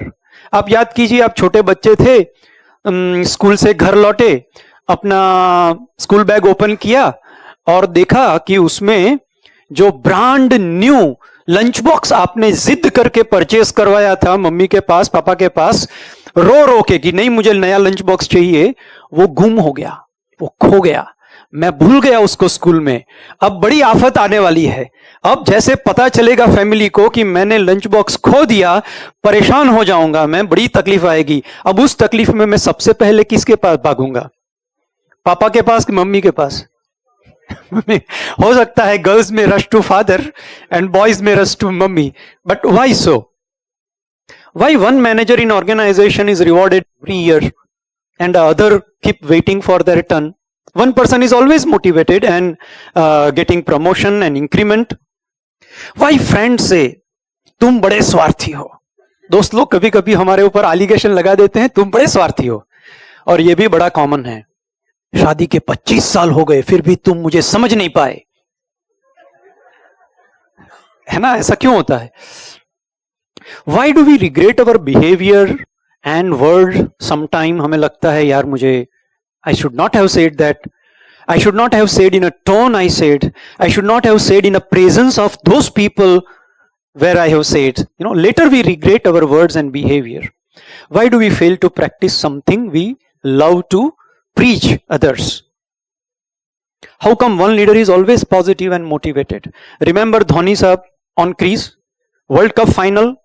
आप याद कीजिए, आप छोटे बच्चे थे, school से घर लौटे, अपना स्कूल बैग ओपन किया और देखा कि उसमें जो ब्रांड न्यू लंच बॉक्स आपने जिद करके परचेस करवाया था मम्मी के पास, पापा के पास, रो रो के कि नहीं मुझे नया लंच बॉक्स चाहिए, वो गुम हो गया, वो खो गया, मैं भूल गया उसको स्कूल में. अब बड़ी आफत आने वाली है. अब जैसे पता चलेगा फैमिली को कि मैंने लंच बॉक्स खो दिया, परेशान हो जाऊंगा मैं, बड़ी तकलीफ आएगी. अब उस तकलीफ में मैं सबसे पहले किसके पास भागूंगा? पापा के पास कि मम्मी के पास? हो सकता है गर्ल्स में rush to father and boys में rush to mummy. But why so? Why one manager in organization is rewarded every year and the other keep waiting for their turn? One person is always motivated and getting promotion and increment. Why friends say तुम बड़े स्वार्थी हो? दोस्त लोग कभी कभी हमारे ऊपर एलिगेशन लगा देते हैं, तुम बड़े स्वार्थी हो. और ये भी बड़ा कॉमन है, शादी के 25 साल हो गए फिर भी तुम मुझे समझ नहीं पाए, है ना? ऐसा क्यों होता है? Why do we regret our behavior and word? Sometime हमें लगता है यार मुझे I should not have said that. I should not have said in a tone I said. I should not have said in a presence of those people where I have said. Later we regret our words and behavior. Why do we fail to practice something we love to preach others? How come one leader is always positive and motivated? Remember Dhoni sahab on crease, World Cup final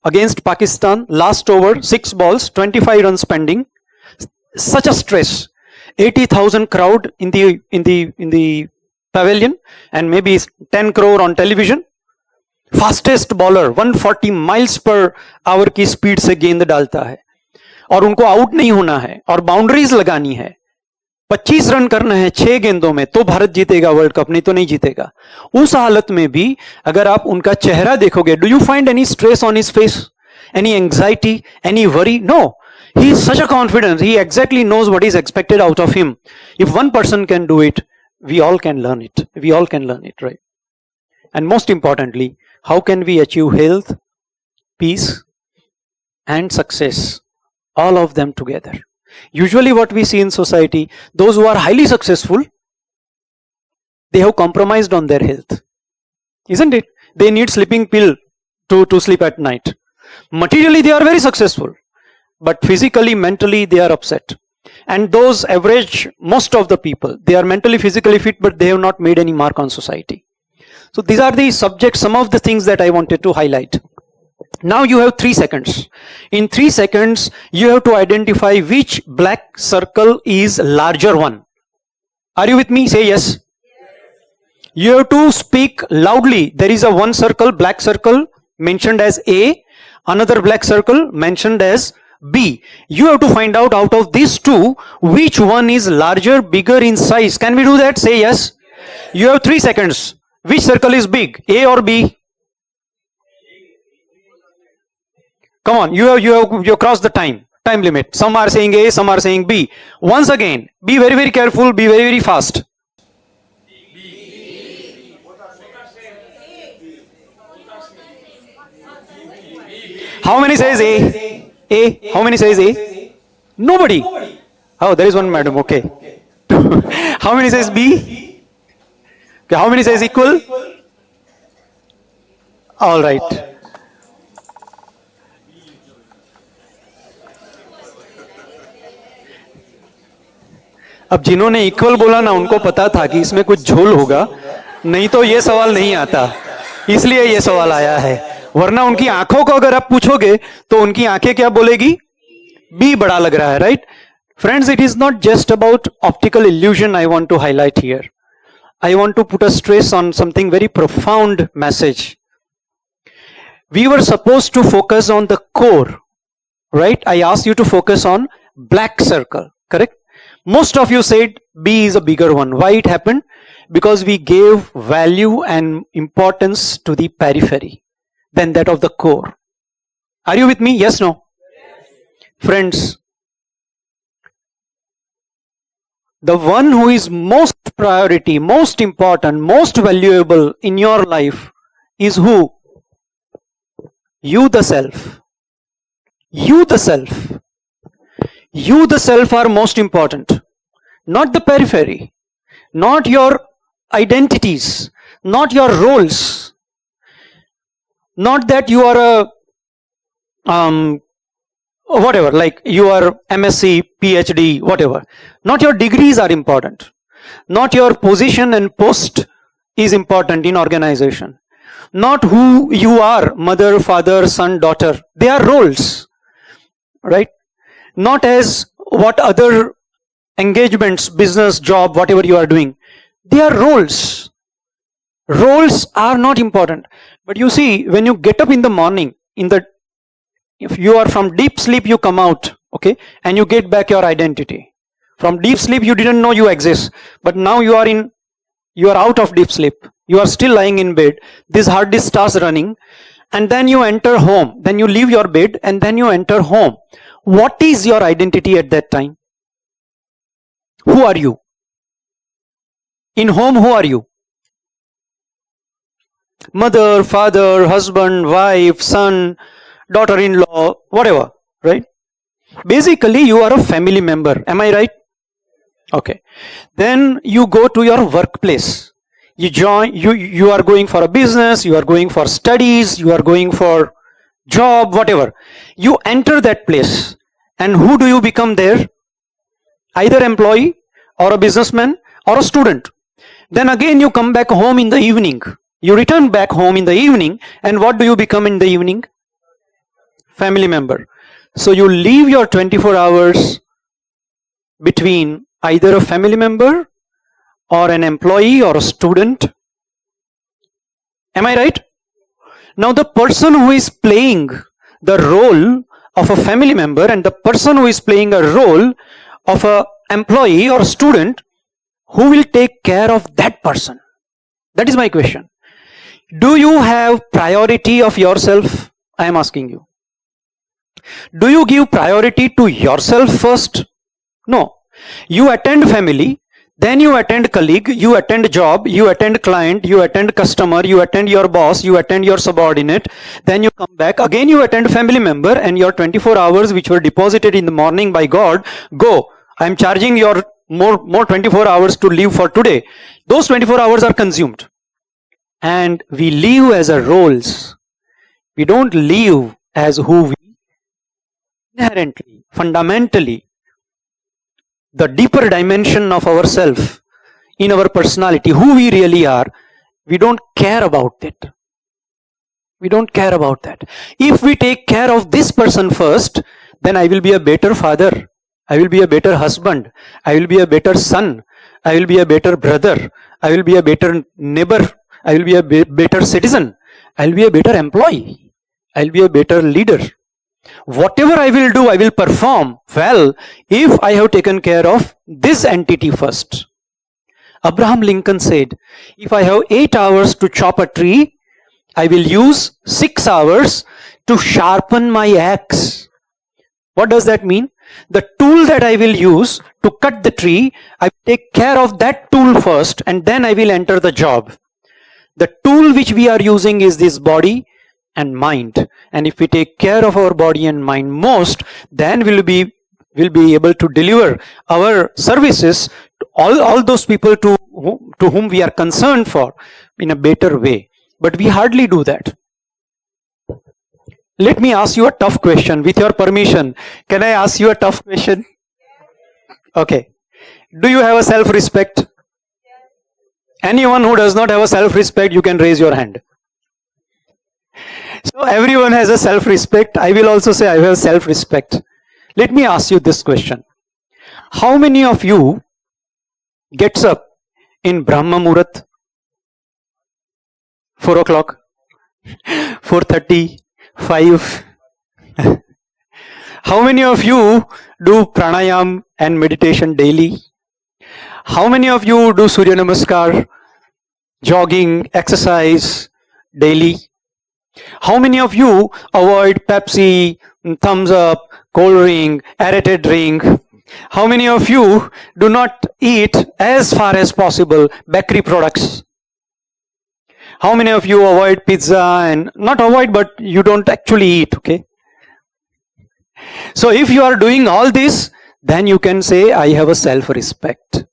against Pakistan, last over, 6 balls, 25 runs pending. Such a stress. 80,000 crowd in the pavilion and maybe 10 crore on television. Fastest bowler 140 miles per hour की speed से गेंद डालता है और उनको out नहीं होना है और बाउंड्रीज लगानी है. 25 रन करना है 6 गेंदों में तो भारत जीतेगा वर्ल्ड कप, नहीं तो नहीं जीतेगा. उस हालत में भी अगर आप उनका चेहरा देखोगे, do you find any stress on his face, any anxiety, any worry? No. He is such a confidence. He exactly knows what is expected out of him. If one person can do it, we all can learn it. We all can learn it, right? And most importantly, how can we achieve health, peace, and success? All of them together. Usually what we see in society, those who are highly successful, they have compromised on their health. Isn't it? They need sleeping pill to sleep at night. Materially, they are very successful. But physically, mentally, they are upset. And those average, most of the people, they are mentally, physically fit, but they have not made any mark on society. So these are the subjects, some of the things that I wanted to highlight. Now you have 3 seconds. In 3 seconds, you have to identify which black circle is larger one. Are you with me? Say yes. You have to speak loudly. There is a one circle, black circle mentioned as A, another black circle mentioned as B. You have to find out of these two, which one is larger, bigger in size. Can we do that? Say yes. You have 3 seconds. Which circle is big? A or B? Come on, you have crossed the time limit. Some are saying A, some are saying B. Once again, be very, very careful, be very, very fast. How many says A? A. How many says A? Nobody. Oh, there is one madam. Okay. How many says B? Okay. How many says equal? All right. अब जिन्होंने equal बोला ना, उनको पता था कि इसमें कुछ झोल होगा, नहीं तो ये सवाल नहीं आता, इसलिए ये सवाल आया है. वरना उनकी आंखों को अगर आप पूछोगे तो उनकी आंखें क्या बोलेगी? बी बड़ा लग रहा है, right? Friends, it is not just about optical illusion. I want to highlight here. I want to put a stress on something very profound message. We were supposed to focus on the core, right? I asked you to focus on black circle, correct? Most of you said B is a bigger one. Why it happened? Because we gave value and importance to the periphery than that of the core. Are you with me? Yes, no? Friends, the one who is most priority, most important, most valuable in your life is who? You the self. You the self. You the self are most important. Not the periphery. Not your identities. Not your roles. Not that you are a whatever, like you are MSc, PhD, whatever. Not your degrees are important. Not your position and post is important in organization. Not who you are, mother, father, son, daughter. They are roles, right? Not as what other engagements, business, job, whatever you are doing. They are roles. Roles are not important. But you see, when you get up in the morning, if you are from deep sleep, you come out, okay, and you get back your identity. From deep sleep, you didn't know you exist, but now you are out of deep sleep. You are still lying in bed. This hard disk starts running, and then you enter home. Then you leave your bed, and then you enter home. What is your identity at that time? Who are you? In home, who are you? Mother, father, husband, wife, son, daughter-in-law, whatever, right? Basically, you are a family member. Am I right? Okay. Then you go to your workplace. You are going for a business, you are going for studies, you are going for job, whatever. You enter that place. And who do you become there? Either employee or a businessman or a student. Then again you come back home in the evening. You return back home in the evening, and what do you become in the evening? Family member. So you leave your 24 hours between either a family member or an employee or a student. Am I right? Now the person who is playing the role of a family member and the person who is playing a role of an employee or a student, who will take care of that person? That is my question. Do you have priority of yourself? I am asking you. Do you give priority to yourself first? No. You attend family, then you attend colleague, you attend job, you attend client, you attend customer, you attend your boss, you attend your subordinate, then you come back, again you attend family member, and your 24 hours which were deposited in the morning by God, go. I am charging your more 24 hours to live for today. Those 24 hours are consumed. And we live as a roles. We don't live as who we inherently, fundamentally. the deeper dimension of ourself, in our personality, who we really are, we don't care about it. We don't care about that. If we take care of this person first, then I will be a better father. I will be a better husband. I will be a better son. I will be a better brother. I will be a better neighbor. I will be a better citizen. I will be a better employee. I will be a better leader. Whatever I will do, I will perform well if I have taken care of this entity first. Abraham Lincoln said, if I have 8 hours to chop a tree, I will use 6 hours to sharpen my axe. What does that mean? The tool that I will use to cut the tree, I will take care of that tool first and then I will enter the job. The tool which we are using is this body and mind. And if we take care of our body and mind most, then we'll be able to deliver our services to all those people to whom we are concerned for in a better way. But we hardly do that. Let me ask you a tough question. With your permission, can I ask you a tough question? Okay. Do you have a self-respect? Anyone who does not have a self-respect, you can raise your hand. So everyone has a self-respect. I will also say I have self-respect. Let me ask you this question. How many of you gets up in Brahma Muhurat? 4 o'clock? 4:30? 5? How many of you do pranayam and meditation daily? How many of you do Surya Namaskar, jogging, exercise daily? How many of you avoid Pepsi, thumbs up, cold drink, aerated drink? How many of you do not eat as far as possible bakery products? How many of you avoid pizza and not avoid, but you don't actually eat, okay? So if you are doing all this, then you can say, I have a self-respect.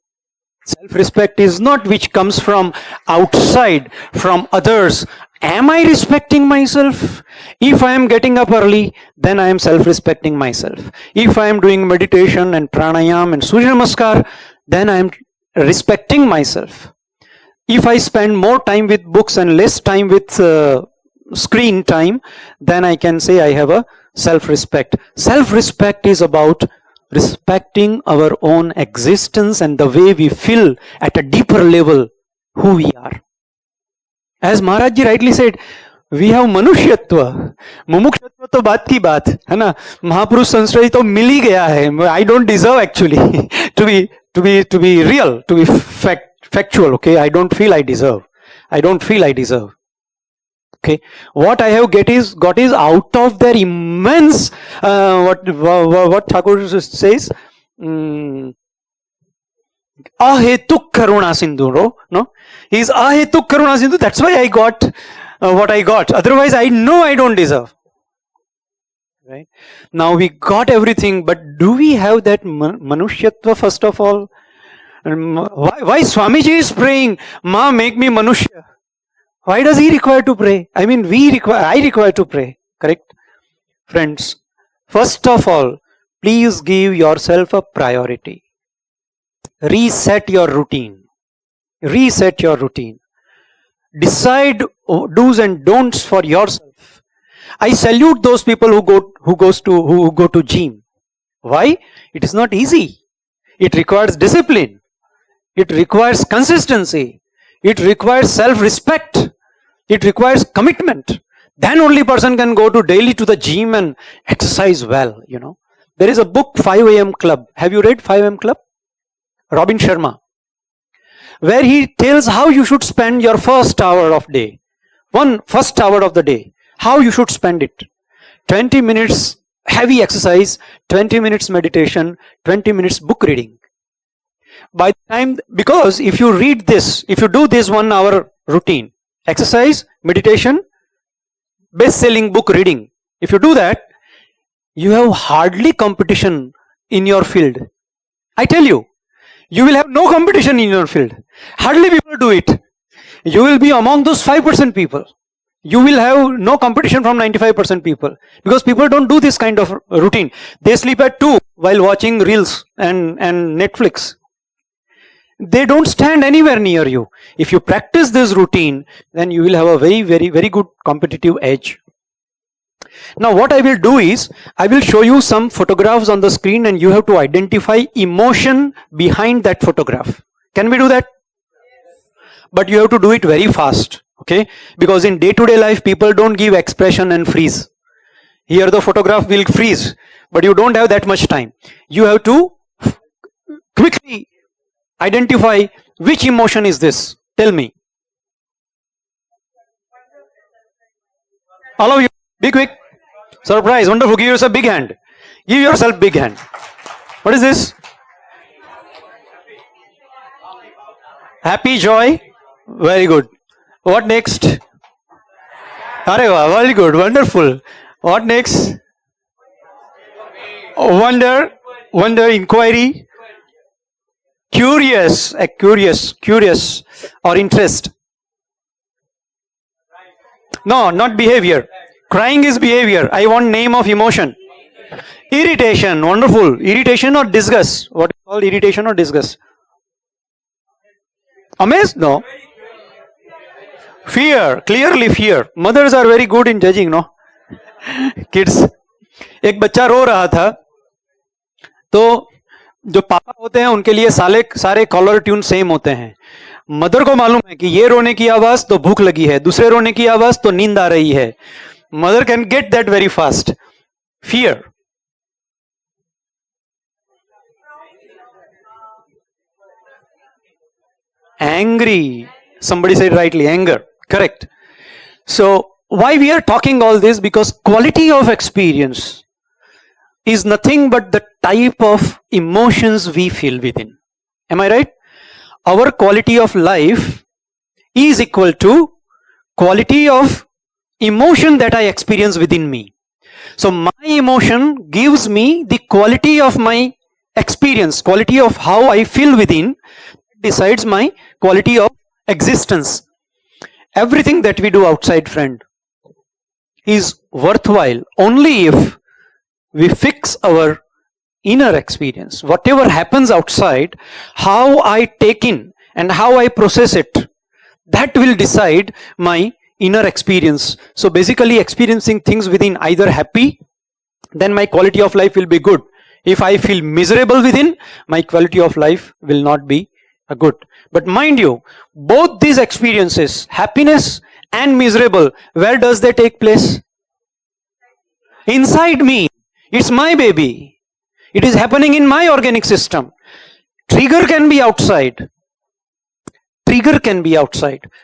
Self-respect is not which comes from outside, from others. Am I respecting myself? If I am getting up early, then I am self-respecting myself. If I am doing meditation and pranayam and Surya Namaskar, then I am respecting myself. If I spend more time with books and less time with screen time, then I can say I have a self-respect. Self-respect is about respecting our own existence and the way we feel at a deeper level who we are. As Maharaj ji rightly said, we have manushyatva. Mumukshvatva to baat ki baat, है ना? Mahapurush संश्रय तो मिल ही गया है. I don't deserve actually to be real, to be factual. Okay, I don't feel I deserve. I don't feel I deserve. Okay, what I have got is out of their immense what Thakur says. Ahetuk karuna sindhu, no? He's ahetuk karuna sindhu. That's why I got what I got. Otherwise, I know I don't deserve. Right? Now we got everything, but do we have that manushyatva first of all? Why Swamiji is praying, Ma, make me manushya? Why does he require to pray? I mean, I require to pray. Correct? Friends, first of all, please give yourself a priority. Reset your routine. Reset your routine. Decide do's and don'ts for yourself. I salute those people who go to gym. Why? It is not easy. It requires discipline. It requires consistency. It requires self-respect. It requires commitment. Then only person can go daily to the gym and exercise well, you know. There is a book, 5 AM Club. Have you read 5 AM Club? Robin Sharma. Where he tells how you should spend your first hour of day. First hour of the day. How you should spend it. 20 minutes heavy exercise, 20 minutes meditation, 20 minutes book reading. By the time, because if you read this, if you do this 1 hour routine, exercise, meditation, best-selling book reading, if you do that, you have hardly competition in your field. I tell you, you will have no competition in your field. Hardly people do it. You will be among those 5% people. You will have no competition from 95% people, because people don't do this kind of routine. They sleep at 2 while watching reels and Netflix. They don't stand anywhere near you. If you practice this routine, then you will have a very good competitive edge. Now what I will do is, I will show you some photographs on the screen and you have to identify emotion behind that photograph. Can we do that? But you have to do it very fast, okay? Because in day-to-day life, people don't give expression and freeze. Here the photograph will freeze, but you don't have that much time. You have to quickly identify which emotion is this. Tell me. All of you, be quick. Surprise, wonderful. Give yourself a big hand. Give yourself big hand. What is this? Happy, joy. Very good. What next? Areva, very good, wonderful. What next? Wonder, inquiry. Curious or interest. No, not behavior. Crying is behavior. I want name of emotion. Irritation, wonderful. Irritation or disgust? What is called irritation or disgust? Amazed? No. Fear, clearly fear. Mothers are very good in judging, no? Kids. एक बच्चा रो रहा था, तो जो पापा होते हैं उनके लिए सारे कॉलर ट्यून सेम होते हैं. मदर को मालूम है कि ये रोने की आवाज तो भूख लगी है, दूसरे रोने की आवाज तो नींद आ रही है. Mother can get that very fast. Fear. Angry. Somebody said rightly, anger. Correct. So why we are talking all this? Because quality of experience is nothing but the type of emotions we feel within. Am I right? Our quality of life is equal to quality of emotion that I experience within me. So my emotion gives me the quality of my experience, quality of how I feel within, decides my quality of existence. Everything that we do outside, friend, is worthwhile only if we fix our inner experience. Whatever happens outside, how I take in and how I process it, that will decide my inner experience. So basically experiencing things within, either happy, then my quality of life will be good. If I feel miserable within, my quality of life will not be good. But mind you, both these experiences, happiness and miserable, where does they take place? Inside me. It's my baby. It is happening in my organic system. Trigger can be outside.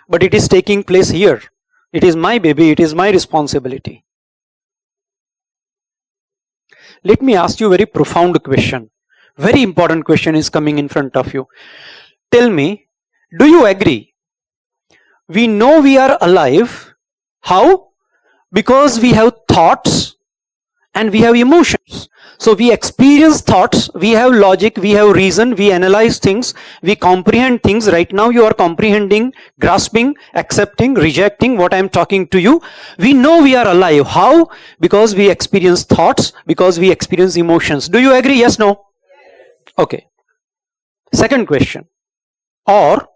But it is taking place here. It is my baby. It is my responsibility. Let me ask you a very profound question. Very important question is coming in front of you. Tell me, do you agree? We know we are alive. How? Because we have thoughts and we have emotions. So we experience thoughts, we have logic, we have reason, we analyze things, we comprehend things. Right now you are comprehending, grasping, accepting, rejecting what I am talking to you. We know we are alive. How? Because we experience thoughts, because we experience emotions. Do you agree? Yes, no? Okay. Second question. Or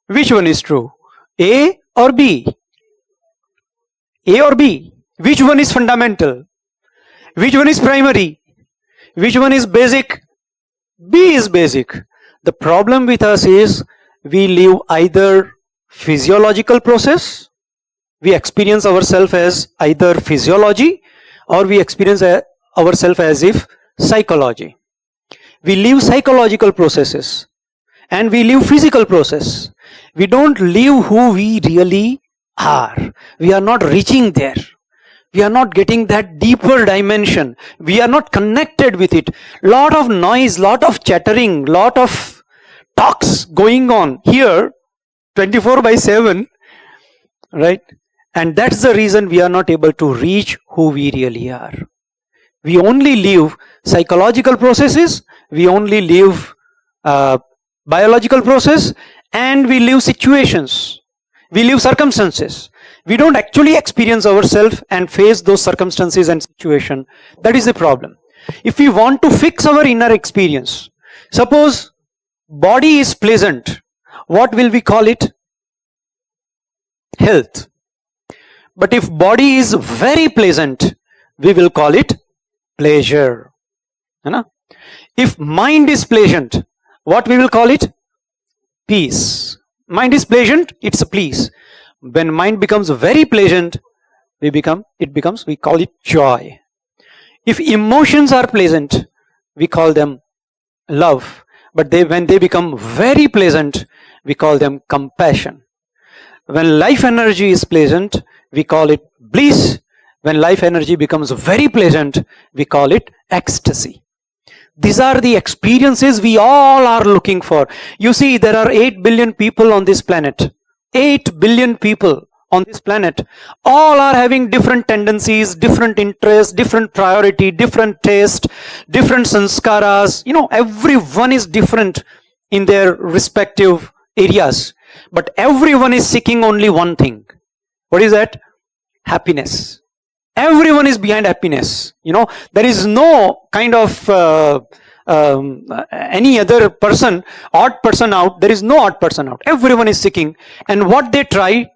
which one is true? A or B? A or B? Which one is fundamental? Which one is primary? Which one is basic? B is basic. The problem with us is we live either physiological process, we experience ourselves as either physiology, or we experience ourselves as if psychology. We live psychological processes and we live physical process. We don't live who we really are. We are not reaching there. We are not getting that deeper dimension. We are not connected with it. Lot of noise, lot of chattering, lot of talks going on here 24/7, right? And that's the reason we are not able to reach who we really are. We only leave psychological processes, we only leave biological process, and we leave situations, we leave circumstances. We don't actually experience ourselves and face those circumstances and situation. That is the problem. If we want to fix our inner experience, suppose body is pleasant, what will we call it? Health. But if body is very pleasant, we will call it pleasure. If mind is pleasant, what we will call it? Peace. Mind is pleasant, it's a peace. When mind becomes very pleasant, we call it joy. If emotions are pleasant, we call them love. But when they become very pleasant, we call them compassion. When life energy is pleasant, we call it bliss. When life energy becomes very pleasant, we call it ecstasy. These are the experiences we all are looking for. You see, there are 8 billion people on this planet. 8 billion people on this planet. All are having different tendencies, different interests, different priority, different taste, different sanskaras. Everyone is different in their respective areas. But everyone is seeking only one thing. What is that? Happiness. Everyone is behind happiness. There is no kind of any other person, odd person out. There is no odd person out. Everyone is seeking. And what they try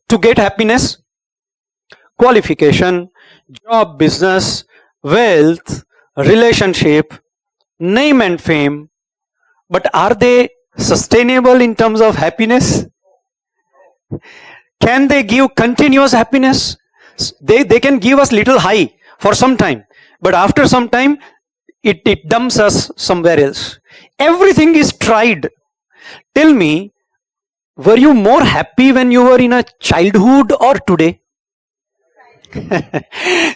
to get happiness? Qualification, job, business, wealth, relationship, name and fame. But are they sustainable in terms of happiness? Can they give continuous happiness? They can give us little high for some time, but after some time it dumps us somewhere else. Everything is tried. Tell me, were you more happy when you were in a childhood or today?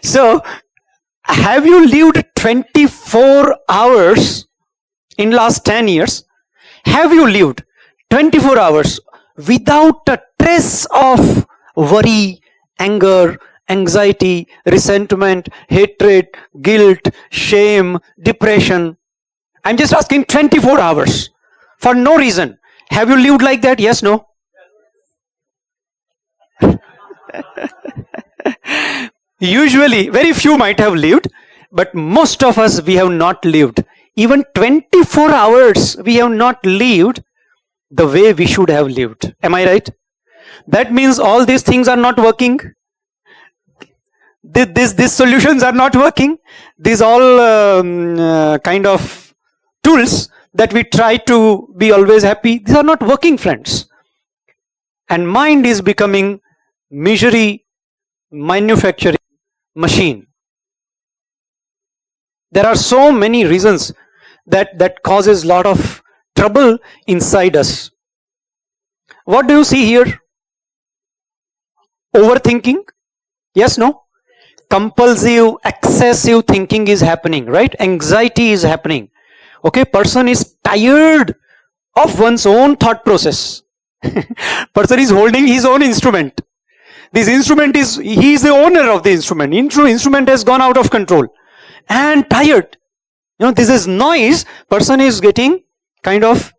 So, have you lived 24 hours in last 10 years? Have you lived 24 hours without a trace of worry, anger, anxiety, resentment, hatred, guilt, shame, depression? I'm just asking 24 hours for no reason. Have you lived like that? Yes, no? Usually, very few might have lived, but most of us, we have not lived. Even 24 hours, we have not lived the way we should have lived. Am I right? That means all these things are not working. These solutions are not working. These all kind of tools that we try to be always happy, these are not working, friends. And mind is becoming misery manufacturing machine. There are so many reasons that causes lot of trouble inside us. What do you see here? Overthinking? Yes, no? Compulsive, excessive thinking is happening, right? Anxiety is happening. Okay, person is tired of one's own thought process. Person is holding his own instrument. This instrument is, he is the owner of the instrument. Instrument has gone out of control and tired. This is noise. Person is getting kind of,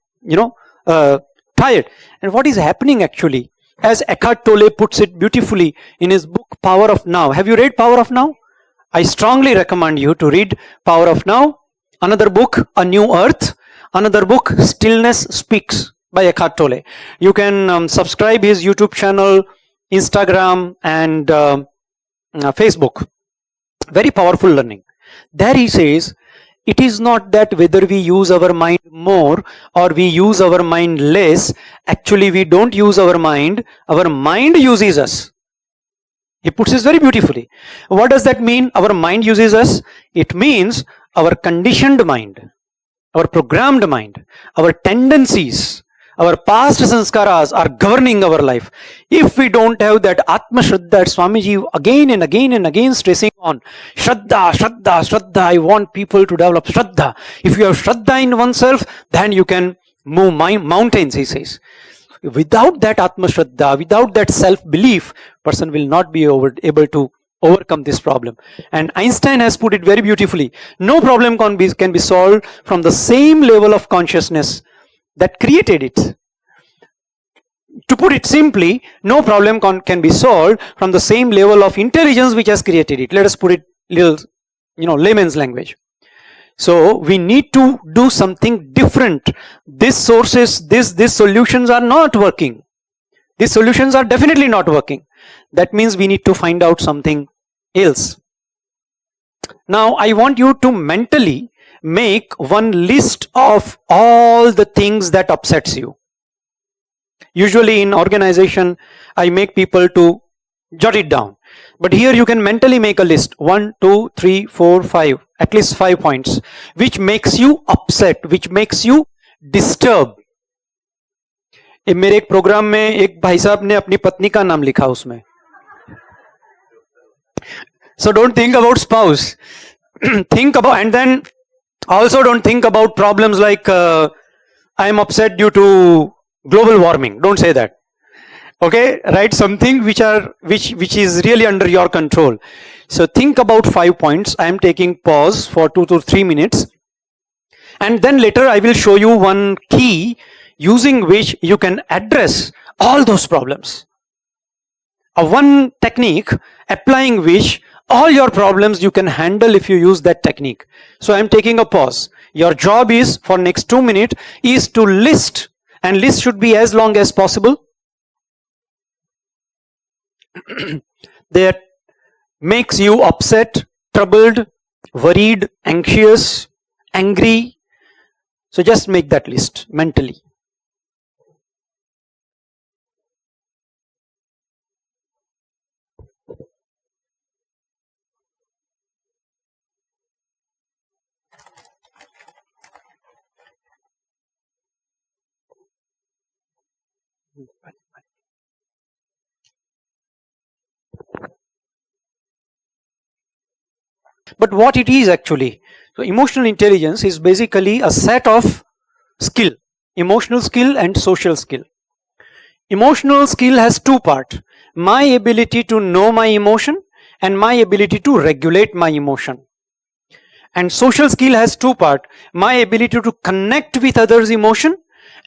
tired. And what is happening actually? As Eckhart Tolle puts it beautifully in his book, Power of Now. Have you read Power of Now? I strongly recommend you to read Power of Now. Another book, A New Earth. Another book, Stillness Speaks by Eckhart Tolle. You can subscribe his YouTube channel, Instagram and Facebook. Very powerful learning. There he says, it is not that whether we use our mind more or we use our mind less. Actually, we don't use our mind uses us. He puts this very beautifully. What does that mean? Our mind uses us. It means our conditioned mind, our programmed mind, our tendencies, our past sanskaras are governing our life. If we don't have that Atma Shraddha that Swamiji again and again and again stressing on, Shraddha, Shraddha, Shraddha, I want people to develop Shraddha. If you have Shraddha in oneself, then you can move mountains, he says. Without that Atma Shraddha, without that self-belief, person will not be able to overcome this problem. And Einstein has put it very beautifully. No problem can be solved from the same level of consciousness that created it. To put it simply, no problem can be solved from the same level of intelligence which has created it. Let us put it little, layman's language. So we need to do something different. These sources, these solutions are not working. These solutions are definitely not working. That means we need to find out something else. Now I want you to mentally make one list of all the things that upsets you. Usually in organization, I make people to jot it down. But here you can mentally make a list. 1, 2, 3, 4, 5. At least 5 points. Which makes you upset. Which makes you disturbed. मेरे एक programme में एक भाई साहब ने अपनी पत्नी का नाम लिखा उसमें. So don't think about spouse. Think about, and then also don't think about problems like I am upset due to global warming. Don't say that. Okay, write something which is really under your control. So think about 5 points. I am taking pause for 2 to 3 minutes, and then later I will show you one key using which you can address all those problems. One technique applying which all your problems you can handle if you use that technique. So I am taking a pause. Your job is for next 2 minutes is to list, and list should be as long as possible. That makes you upset, troubled, worried, anxious, angry. So just make that list mentally. But what it is actually? So emotional intelligence is basically a set of skill, emotional skill and social skill. Emotional skill has 2 parts. My ability to know my emotion and my ability to regulate my emotion. And social skill has 2 parts. My ability to connect with others' emotion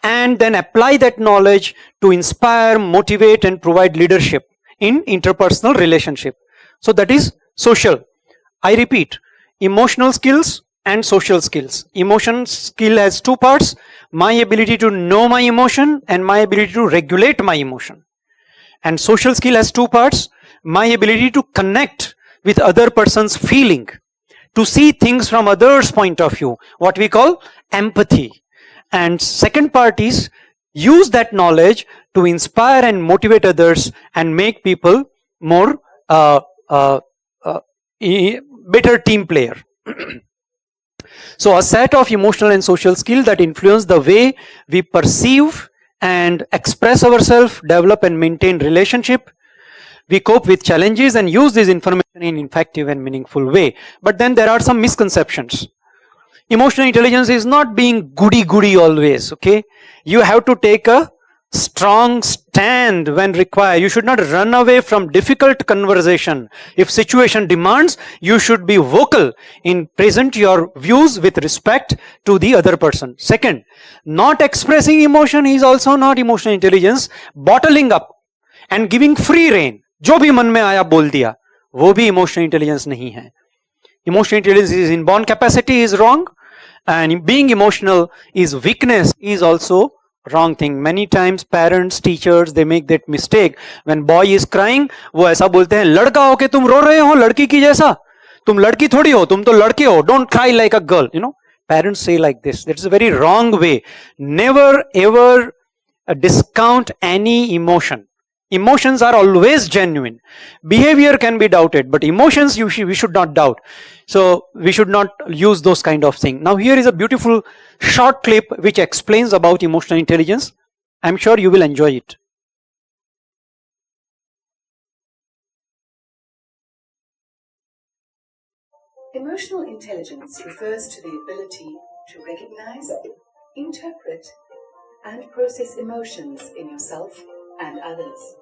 and then apply that knowledge to inspire, motivate and provide leadership in interpersonal relationship. So that is social. I repeat, emotional skills and social skills. Emotion skill has 2 parts. My ability to know my emotion and my ability to regulate my emotion. And social skill has 2 parts. My ability to connect with other person's feeling, to see things from others' point of view, what we call empathy. And second part is use that knowledge to inspire and motivate others and make people more better team player. So a set of emotional and social skills that influence the way we perceive and express ourselves, develop and maintain relationship. We cope with challenges and use this information in effective and meaningful way. But then there are some misconceptions. Emotional intelligence is not being goody-goody always, okay? You have to take a strong stand when required. You should not run away from difficult conversation. If situation demands, you should be vocal in present your views with respect to the other person. Second, not expressing emotion is also not emotional intelligence. Bottling up and giving free rein, जो भी मन में आया बोल दिया, वो भी emotional intelligence नहीं है. Emotional intelligence is inborn capacity is wrong, and being emotional is weakness is also wrong thing. Many times parents, teachers, they make that mistake. When boy is crying, वो ऐसा बोलते हैं, लड़का हो के तुम रो रहे हो लड़की की जैसा, तुम लड़की थोड़ी हो, तुम तो लड़के हो, don't cry like a girl. You know, parents say like this. That's a very wrong way. Never ever discount any emotion. Emotions are always genuine. Behavior can be doubted, but emotions we should not doubt. So we should not use those kind of things. Now here is a beautiful short clip which explains about emotional intelligence. I'm sure you will enjoy it. Emotional intelligence refers to the ability to recognize, interpret, and process emotions in yourself and others.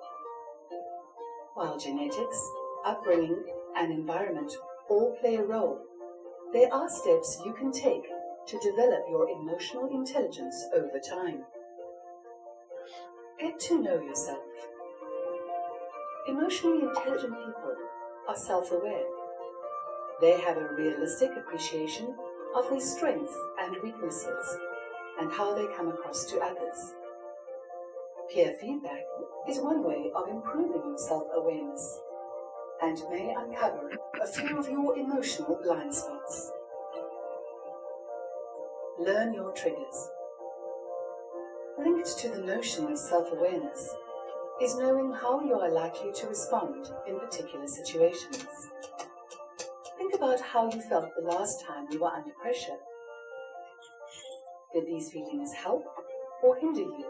While genetics, upbringing, and environment all play a role, there are steps you can take to develop your emotional intelligence over time. Get to know yourself. Emotionally intelligent people are self-aware. They have a realistic appreciation of their strengths and weaknesses and how they come across to others. Peer feedback is one way of improving your self-awareness and may uncover a few of your emotional blind spots. Learn your triggers. Linked to the notion of self-awareness is knowing how you are likely to respond in particular situations. Think about how you felt the last time you were under pressure. Did these feelings help or hinder you?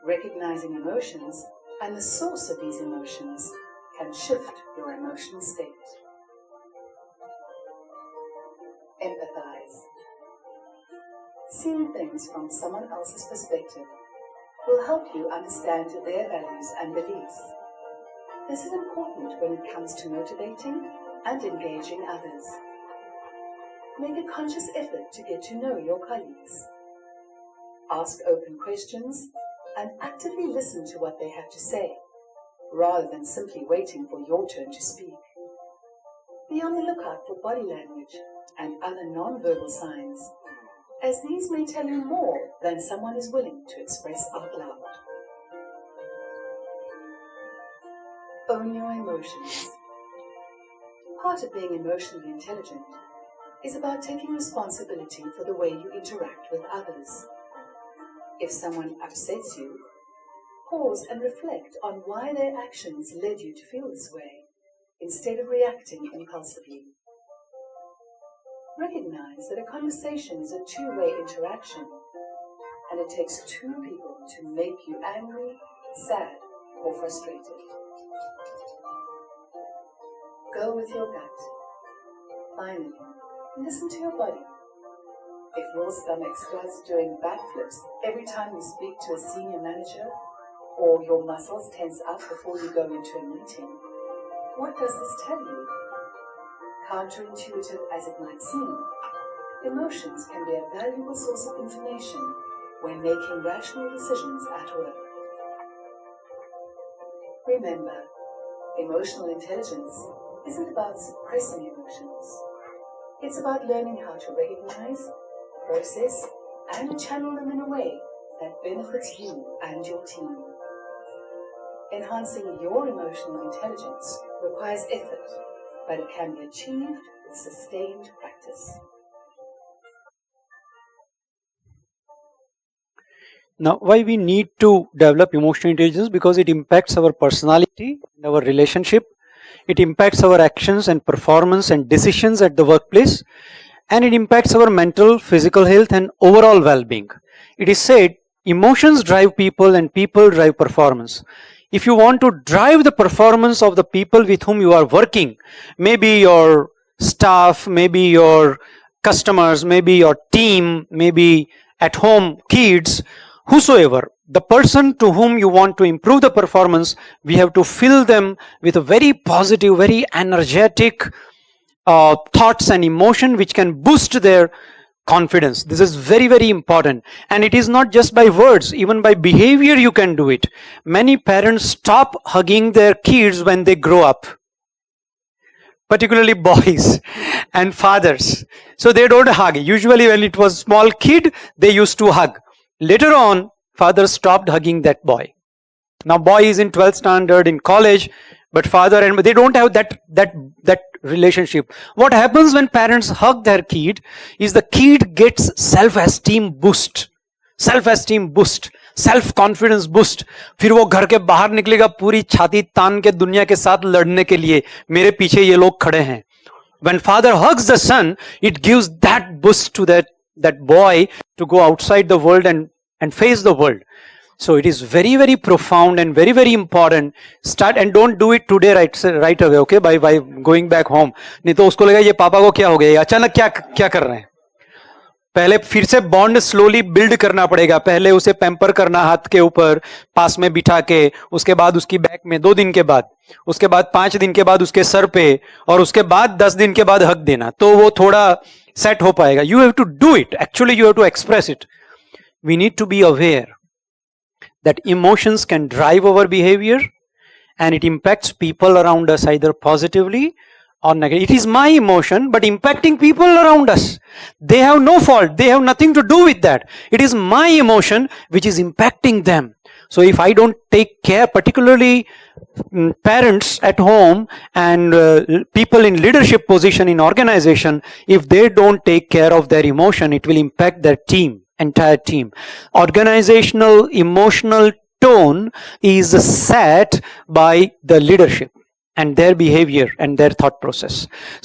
Recognizing emotions and the source of these emotions can shift your emotional state. Empathize. Seeing things from someone else's perspective will help you understand their values and beliefs. This is important when it comes to motivating and engaging others. Make a conscious effort to get to know your colleagues. Ask open questions and actively listen to what they have to say, rather than simply waiting for your turn to speak. Be on the lookout for body language and other non-verbal signs, as these may tell you more than someone is willing to express out loud. Own your emotions. Part of being emotionally intelligent is about taking responsibility for the way you interact with others. If someone upsets you, pause and reflect on why their actions led you to feel this way, instead of reacting impulsively. Recognize that a conversation is a two-way interaction, and it takes two people to make you angry, sad, or frustrated. Go with your gut. Finally, listen to your body. If your stomach starts doing backflips every time you speak to a senior manager, or your muscles tense up before you go into a meeting, what does this tell you? Counterintuitive as it might seem, emotions can be a valuable source of information when making rational decisions at work. Remember, emotional intelligence isn't about suppressing emotions. It's about learning how to recognize, process, and channel them in a way that benefits you and your team. Enhancing your emotional intelligence requires effort, but it can be achieved with sustained practice. Now, why we need to develop emotional intelligence? Because it impacts our personality and our relationship. It impacts our actions and performance and decisions at the workplace. And it impacts our mental, physical health and overall well-being. It is said, emotions drive people and people drive performance. If you want to drive the performance of the people with whom you are working, maybe your staff, maybe your customers, maybe your team, maybe at home kids, whosoever, the person to whom you want to improve the performance, we have to fill them with a very positive, very energetic thoughts and emotion which can boost their confidence. This is very, very important. And it is not just by words, even by behavior you can do it. Many parents stop hugging their kids when they grow up, particularly boys and fathers. So they don't hug. Usually when it was small kid, they used to hug. Later on, father stopped hugging that boy. Now boy is in 12th standard, in college, but father and they don't have that relationship. What happens when parents hug their kid is the kid gets self-esteem boost, self-confidence boost. फिर वो घर के बाहर निकलेगा पूरी छाती तान के दुनिया के साथ लड़ने के लिए, मेरे पीछे ये लोग खड़े हैं. When father hugs the son, it gives that boost to that boy to go outside the world and face the world. So it is very, very profound and very, very important. Start and don't do it today right away, okay? By going back home. नहीं तो उसको लगेगा ये पापा को क्या हो गया, ये अचानक क्या कर रहे हैं. पहले फिर से बॉन्ड स्लोली बिल्ड करना पड़ेगा, पहले उसे पैम्पर करना हाथ के ऊपर पास में बिठा के, उसके बाद उसकी बैक में 2 दिन के बाद, उसके बाद 5 दिन के बाद उसके सर पे, और उसके बाद 10 दिन के बाद हक देना, तो वो थोड़ा सेट हो पाएगा. You have to do it, actually you have to express it. We need to be aware that emotions can drive our behavior and it impacts people around us either positively or negative. It is my emotion but impacting people around us. They have no fault. They have nothing to do with that. It is my emotion which is impacting them. So if I don't take care, particularly parents at home and people in leadership position in organization, if they don't take care of their emotion, it will impact their team. Entire team. Organizational emotional tone is set by the leadership and their behavior and their thought process.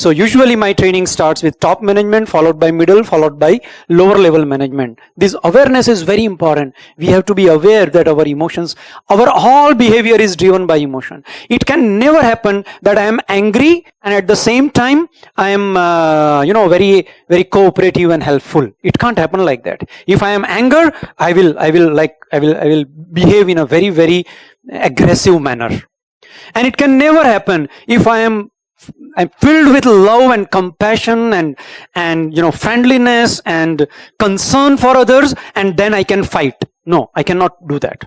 So usually my training starts with top management, followed by middle, followed by lower level management. This awareness is very important. We have to be aware that our emotions, our all behavior is driven by emotion. It can never happen that I am angry and at the same time I am very cooperative and helpful. It can't happen like that. If I am anger, I will behave in a very aggressive manner. And it can never happen if I'm filled with love and compassion and friendliness and concern for others, and then I can fight. No, I cannot do that.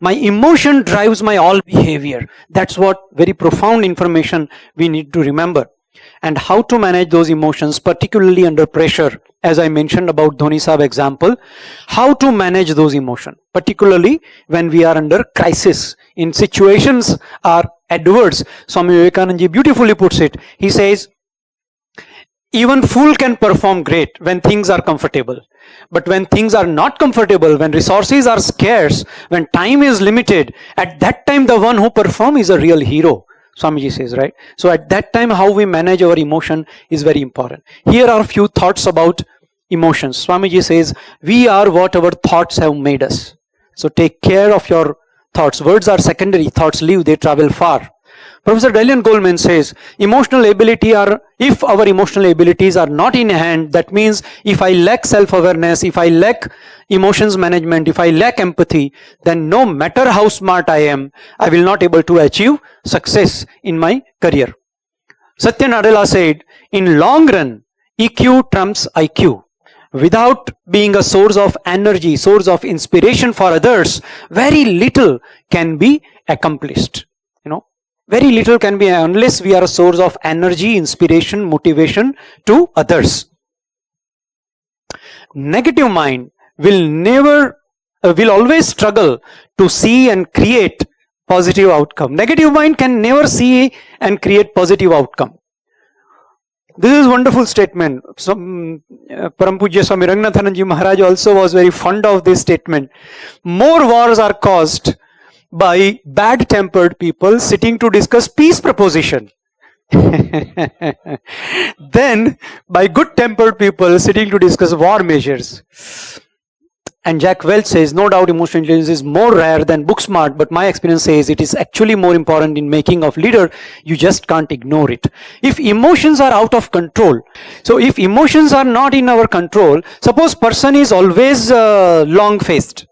My emotion drives my all behavior. That's what very profound information we need to remember. And how to manage those emotions, particularly under pressure, as I mentioned about Dhoni Saab example, how to manage those emotions, particularly when we are under crisis, in situations are adverse. Swami Vivekananda ji beautifully puts it. He says, even fool can perform great when things are comfortable. But when things are not comfortable, when resources are scarce, when time is limited, at that time the one who performs is a real hero. Swamiji says, right? So at that time, how we manage our emotion is very important. Here are a few thoughts about emotions. Swamiji says, we are what our thoughts have made us. So take care of your thoughts. Words are secondary. Thoughts live, they travel far. Professor Dalian Goleman says, if our emotional abilities are not in hand, that means if I lack self-awareness, if I lack emotions management, if I lack empathy, then no matter how smart I am, I will not able to achieve success in my career. Satya Nadella said, in long run, EQ trumps IQ. Without being a source of energy, source of inspiration for others, very little can be accomplished. Very little can be unless we are a source of energy, inspiration, motivation to others. Negative mind will always struggle to see and create positive outcome. Negative mind can never see and create positive outcome. This is a wonderful statement. Param Pujya Swami Ranganathananji Maharaj also was very fond of this statement. More wars are caused by bad-tempered people sitting to discuss peace proposition than by good-tempered people sitting to discuss war measures. And Jack Welch says, no doubt emotional intelligence is more rare than book smart, but my experience says it is actually more important in making of leader. You just can't ignore it. If emotions are out of control, so if emotions are not in our control, suppose person is always long-faced,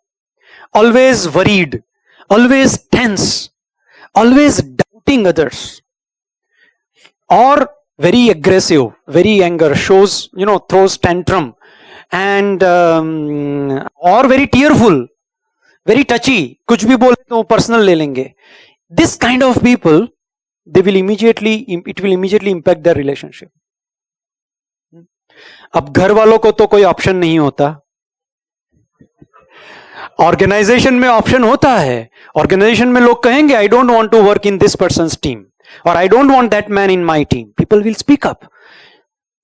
always worried, always tense, always doubting others, or very aggressive, very anger, shows, throws tantrum, and or very tearful, very touchy, kuch bhi bole to personal le lenge. This kind of people, it will immediately impact their relationship. अब घर वालों को तो कोई option नहीं होता, organisation में option होता है. ऑर्गेनाइजेशन में लोग कहेंगे I don't want to work in this person's team और I don't want that man in my team. People will speak up.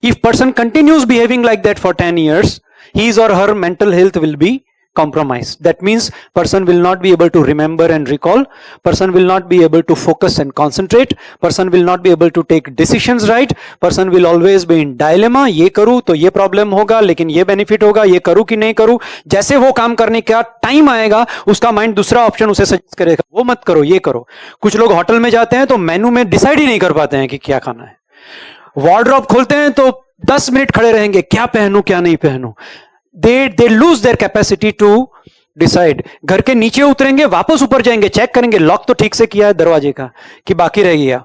If person continues behaving like that for 10 years, his or her mental health will be compromised. That means person will not be able to remember and recall, person will not be able to focus and concentrate, person will not be able to take decisions right, person will always be in dilemma, ये करूं तो ये problem होगा लेकिन ये benefit होगा, ये करूं कि नहीं करूं. जैसे वो काम करने का टाइम आएगा उसका माइंड दूसरा ऑप्शन उसे सजेस्ट करेगा, वो मत करो ये करो. कुछ लोग होटल में जाते हैं तो मेनू में डिसाइड ही नहीं कर पाते हैं कि क्या खाना है. वार्डरोब खोलते हैं तो 10 मिनट खड़े रहेंगे, क्या पहनूं क्या नहीं पहनूं. They lose their capacity to decide. घर के नीचे उतरेंगे, वापस ऊपर जाएंगे, चेक करेंगे लॉक तो ठीक से किया है दरवाजे का कि बाकी रह गया.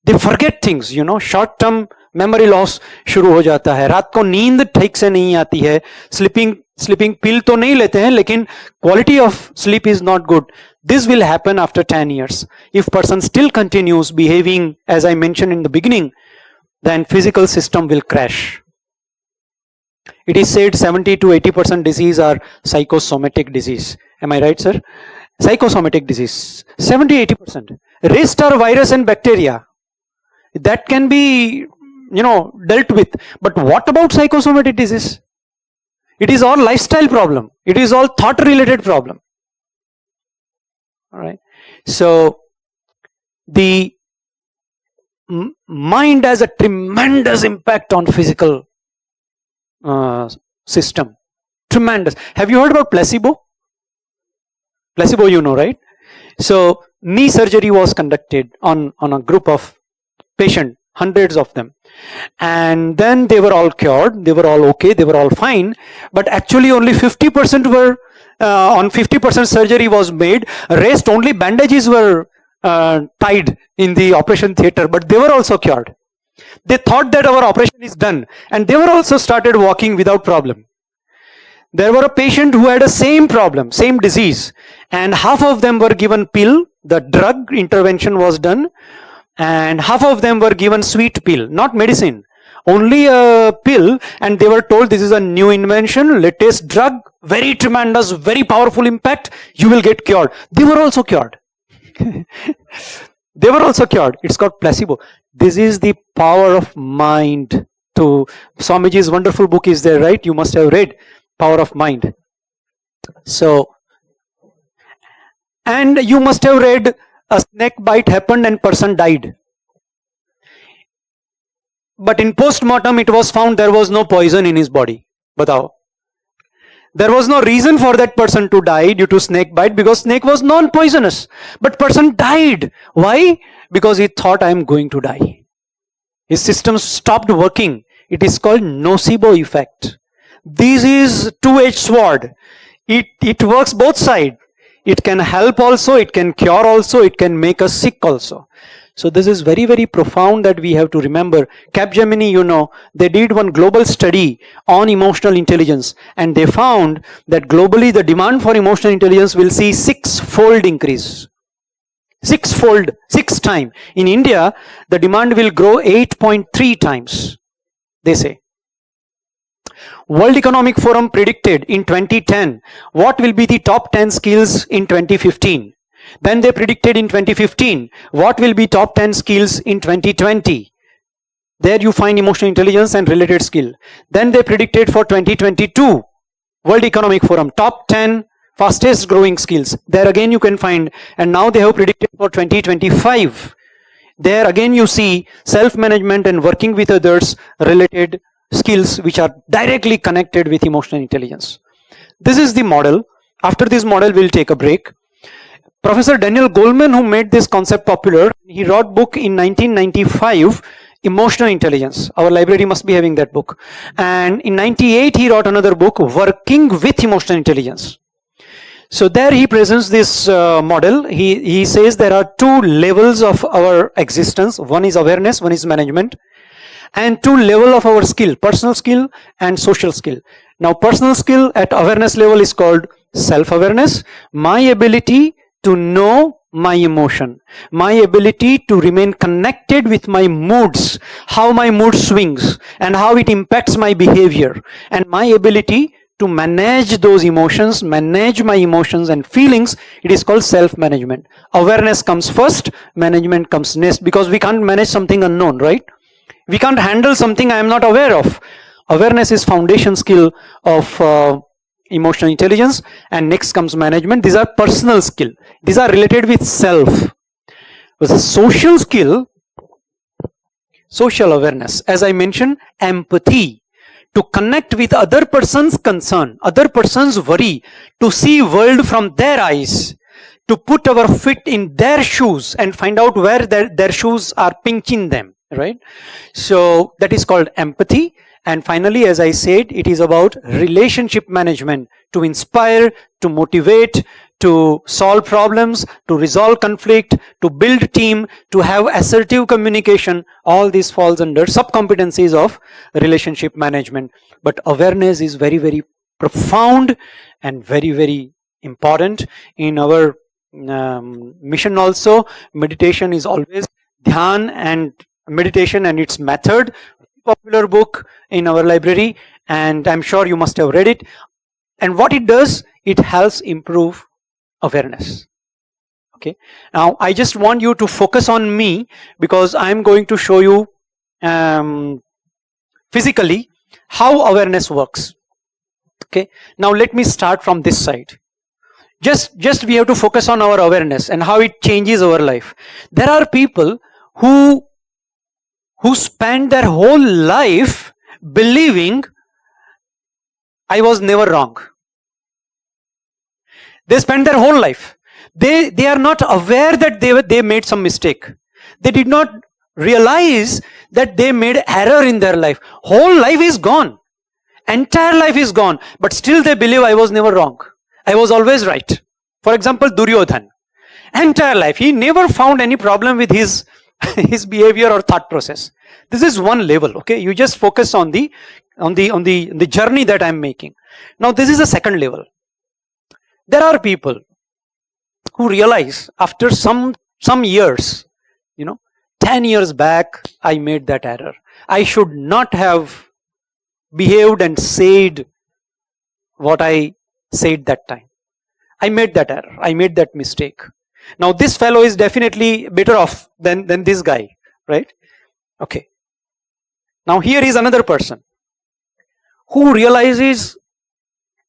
They forget things, you know, short term memory loss शुरू हो जाता है. रात को नींद ठीक से नहीं आती है. Sleeping pill तो नहीं लेते हैं, लेकिन quality of sleep is not good. This will happen after 10 years. If person still continues behaving as I mentioned in the beginning, then physical system will crash. It is said 70 to 80% disease are psychosomatic disease. Am I right, sir? Psychosomatic disease. 70-80%. Rest are virus and bacteria. That can be, you know, dealt with. But what about psychosomatic disease? It is all lifestyle problem. It is all thought related problem. All right. So the mind has a tremendous impact on physical system. Tremendous. Have you heard about placebo? Placebo, you know, right? So knee surgery was conducted on a group of patients, hundreds of them, and then they were all cured. They were all okay. They were all fine. But actually, only 50% were on 50% surgery was made. Rest only bandages were tied in the operation theater, but they were also cured. They thought that our operation is done, and they were also started walking without problem. There were a patient who had a same problem, same disease, and half of them were given pill, the drug intervention was done, and half of them were given sweet pill, not medicine, only a pill, and they were told this is a new invention, latest drug, very tremendous, very powerful impact, you will get cured. They were also cured. They were also cured. It's called placebo. This is the power of mind. To Swamiji's wonderful book is there, right? You must have read Power of Mind. So, and you must have read a snake bite happened and person died. But in post-mortem it was found there was no poison in his body. Batao. There was no reason for that person to die due to snake bite because snake was non-poisonous. But person died. Why? Because he thought I am going to die. His system stopped working. It is called nocebo effect. This is two-edged sword. It works both sides. It can help also, it can cure also, it can make us sick also. So this is very, very profound that we have to remember. Capgemini, you know, they did one global study on emotional intelligence, and they found that globally the demand for emotional intelligence will see 6-fold increase. 6-fold, 6 times. In India, the demand will grow 8.3 times, they say. World Economic Forum predicted in 2010 what will be the top 10 skills in 2015. Then they predicted in 2015 what will be top 10 skills in 2020. There you find emotional intelligence and related skill. Then they predicted for 2022 World Economic Forum top 10 fastest growing skills. There again you can find, and now they have predicted for 2025. There again you see self-management and working with others related skills which are directly connected with emotional intelligence. This is the model. After this model we'll take a break. Professor Daniel Goleman, who made this concept popular, he wrote book in 1995, Emotional Intelligence. Our library must be having that book. And in 98 he wrote another book, Working with Emotional Intelligence. So there he presents this model. He says there are 2 levels of our existence. One is awareness, one is management. And 2 levels of our skill, personal skill and social skill. Now personal skill at awareness level is called self-awareness. My ability to know my emotion, my ability to remain connected with my moods, how my mood swings and how it impacts my behavior, and my ability to manage those emotions, manage my emotions and feelings. It is called self-management. Awareness comes first, management comes next, because we can't manage something unknown, right? We can't handle something I am not aware of. Awareness is foundation skill of emotional intelligence, and next comes management. These are personal skill. These are related with self. But the social skill, social awareness, as I mentioned, empathy, to connect with other person's concern, other person's worry, to see world from their eyes, to put our feet in their shoes and find out where their shoes are pinching them, right? So that is called empathy. And finally, as I said, it is about relationship management to inspire, to motivate, to solve problems, to resolve conflict, to build team, to have assertive communication. All this falls under sub-competencies of relationship management. But awareness is very, very profound and very, very important in our mission also. Meditation is always dhyan and meditation and its method. Popular book in our library, and I'm sure you must have read it. And what it does, it helps improve awareness. Okay. Now I just want you to focus on me, because I'm going to show you physically how awareness works. Okay. Now let me start from this side. Just we have to focus on our awareness and how it changes our life. There are people who spend their whole life believing I was never wrong. They spend their whole life. They are not aware that they made some mistake. They did not realize that they made error in their life. Whole life is gone. Entire life is gone. But still they believe I was never wrong. I was always right. For example, Duryodhan. Entire life. He never found any problem with his behavior or thought process. This is one level. Okay. You just focus on the journey that I'm making. Now this is the second level. There are people who realize after some years, 10 years back, I made that error. I should not have behaved and said what I said that time. I made that error. I made that mistake. Now this fellow is definitely better off than this guy, right? Okay. Now here is another person who realizes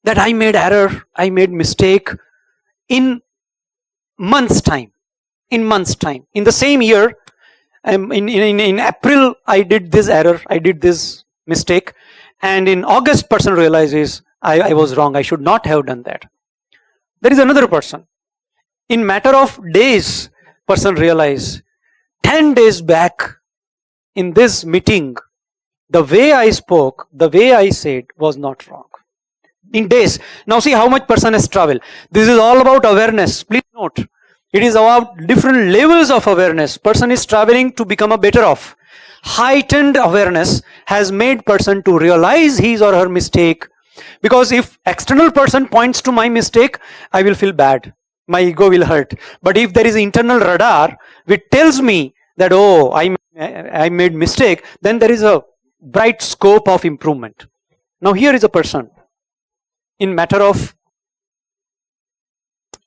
that I made error, I made mistake in months time. In the same year, in April, I did this error, I did this mistake, and in August, person realizes I was wrong, I should not have done that. There is another person. In matter of days, person realizes 10 days back in this meeting, the way I spoke, the way I said was not wrong. In days. Now see how much person has traveled. This is all about awareness. Please note. It is about different levels of awareness. Person is traveling to become a better off. Heightened awareness has made person to realize his or her mistake. Because if external person points to my mistake, I will feel bad. My ego will hurt. But if there is internal radar which tells me that, oh, I made mistake, then there is a bright scope of improvement. Now here is a person. In matter of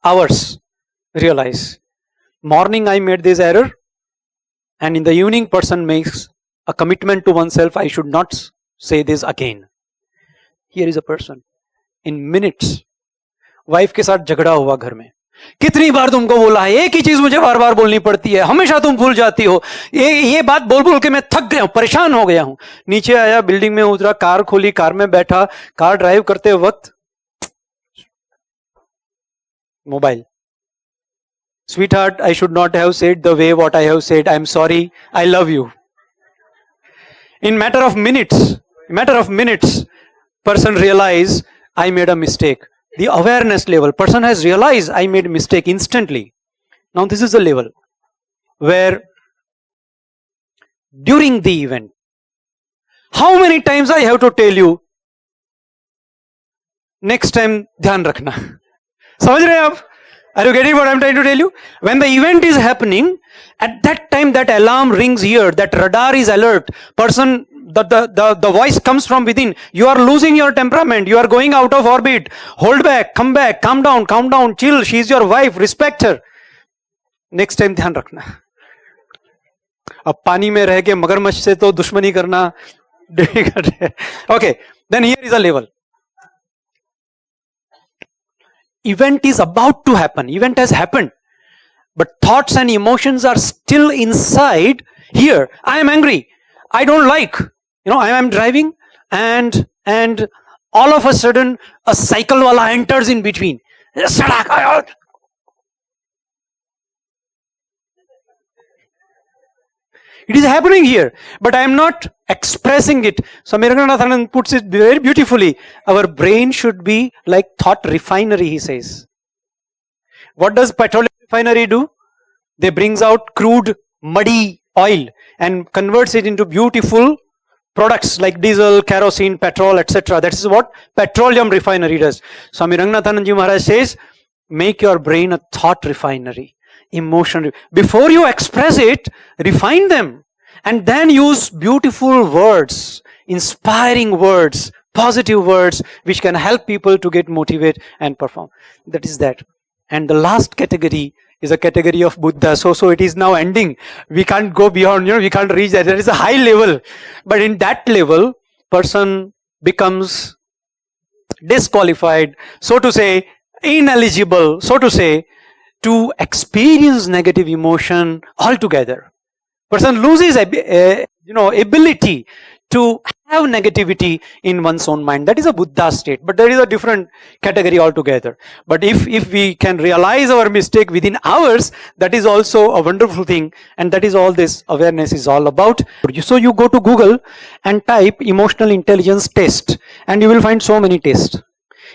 hours, realize morning I made this error, and in the evening person makes a commitment to oneself, I should not say this again. Here is a person. In minutes, wife के साथ झगड़ा हुआ घर में. कितनी बार तुमको बोला है, एक ही चीज मुझे बार बार बोलनी पड़ती है, हमेशा तुम भूल जाती हो, ये बात बोल बोल के मैं थक गया हूं, परेशान हो गया हूं. नीचे आया, बिल्डिंग में उतरा, कार खोली, कार में बैठा, कार ड्राइव करते वक्त mobile. Sweetheart, I should not have said the way what I have said. I am sorry. I love you. In matter of minutes, person realize I made a mistake. The awareness level, person has realized I made a mistake instantly. Now this is the level where during the event, how many times I have to tell you, next time ध्यान रखना. समझ रहे हैं आप? Are you getting what I am trying to tell you? When the event is happening, at that time that alarm rings here, that radar is alert, person, the voice comes from within, you are losing your temperament, you are going out of orbit, hold back, calm down, chill, she is your wife, respect her. Next time ध्यान रखना. अब पानी में रह के मगरमच्छ से तो दुश्मनी करना difficult है. Okay, then here is a level. Event is about to happen. Event has happened. But thoughts and emotions are still inside here. I am angry. I don't like. I am driving and all of a sudden a cycle wala enters in between. It is happening here, but I am not expressing it. Swami Ranganathan puts it very beautifully. Our brain should be like thought refinery, he says. What does petroleum refinery do? They brings out crude, muddy oil and converts it into beautiful products like diesel, kerosene, petrol, etc. That is what petroleum refinery does. Swami Ranganathanji Maharaj says, make your brain a thought refinery, emotion. Before you express it, refine them and then use beautiful words, inspiring words, positive words, which can help people to get motivated and perform. That is that. And the last category is a category of Buddha. So it is now ending. We can't go beyond, we can't reach that. There is a high level. But in that level, person becomes disqualified, so to say, ineligible, so to say, to experience negative emotion altogether. Person loses ability to have negativity in one's own mind. That is a Buddha state, but there is a different category altogether. But if we can realize our mistake within hours, that is also a wonderful thing, and that is all this awareness is all about. So you go to Google and type emotional intelligence test, and you will find so many tests.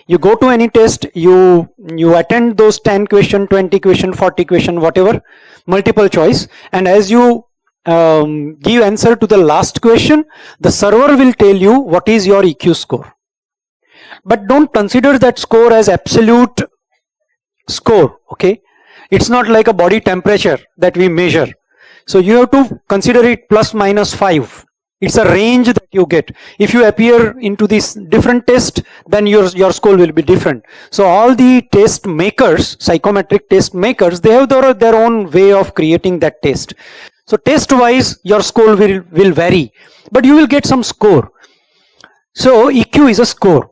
You go to any test, you attend those 10 question, 20 question, 40 question, whatever, multiple choice, and as you give answer to the last question, the server will tell you what is your EQ score. But don't consider that score as absolute score, okay? It's not like a body temperature that we measure. So you have to consider it plus minus 5. It's a range that you get. If you appear into this different test, then your score will be different. So all the test makers, psychometric test makers, they have their own way of creating that test. So test wise, your score will vary, but you will get some score. So EQ is a score.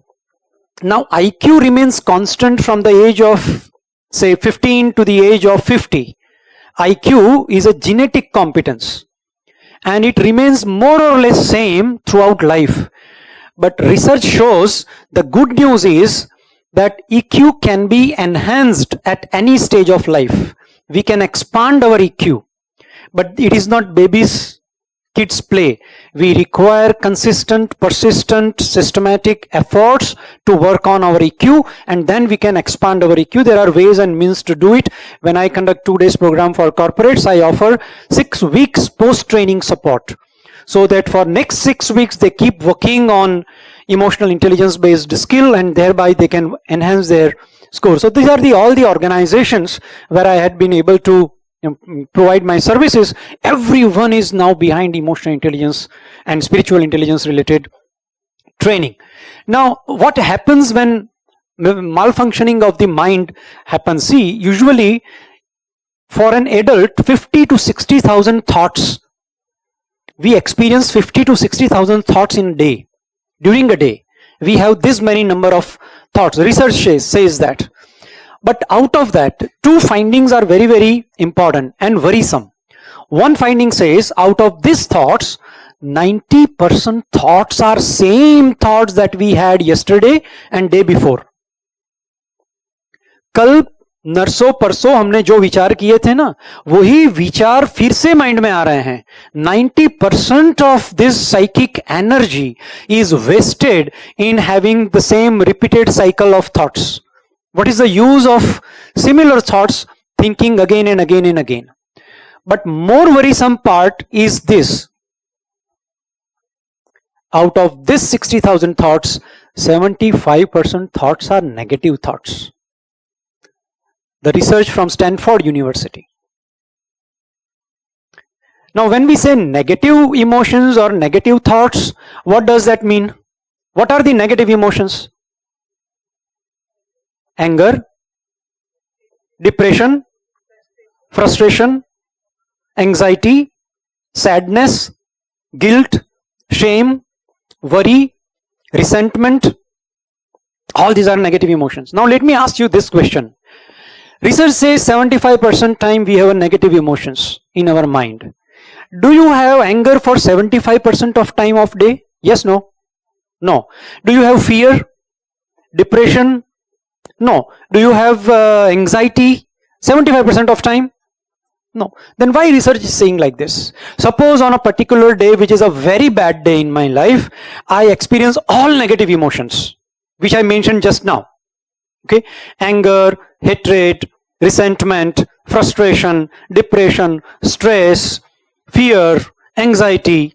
Now IQ remains constant from the age of say 15 to the age of 50. IQ is a genetic competence, and it remains more or less same throughout life. But research shows the good news is that EQ can be enhanced at any stage of life. We can expand our EQ, but it is not babies, kids play. We require consistent, persistent, systematic efforts to work on our EQ, and then we can expand our EQ. There are ways and means to do it. When I conduct 2 days program for corporates, I offer 6 weeks post-training support, so that for next 6 weeks they keep working on emotional intelligence based skill, and thereby they can enhance their score. So these are all the organizations where I had been able to provide my services. Everyone is now behind emotional intelligence and spiritual intelligence related training. Now what happens when malfunctioning of the mind happens? See, usually for an adult, 50 to 60,000 thoughts. We experience 50 to 60,000 thoughts in a day. During a day, we have this many number of thoughts. Research says that. But out of that, 2 findings are very, very important and worrisome. One finding says, out of these thoughts, 90% thoughts are same thoughts that we had yesterday and day before. कल नरसों परसों हमने जो विचार किए थे ना, वही विचार फिर से माइंड में आ रहे हैं. 90% of this psychic energy is wasted in having the same repeated cycle of thoughts. What is the use of similar thoughts thinking again and again and again? But more worrisome part is this. Out of this 60,000 thoughts, 75% thoughts are negative thoughts. The research from Stanford University. Now when we say negative emotions or negative thoughts, what does that mean? What are the negative emotions? Anger, depression, frustration, anxiety, sadness, guilt, shame, worry, resentment. All these are negative emotions. Now let me ask you this question. Research says 75% time we have a negative emotions in our mind. Do you have anger for 75% of time of day? Yes, no? No. Do you have fear, depression? No. Do you have anxiety 75% of time? No. Then why research is saying like this? Suppose on a particular day, which is a very bad day in my life, I experience all negative emotions, which I mentioned just now. Okay, anger, hatred, resentment, frustration, depression, stress, fear, anxiety,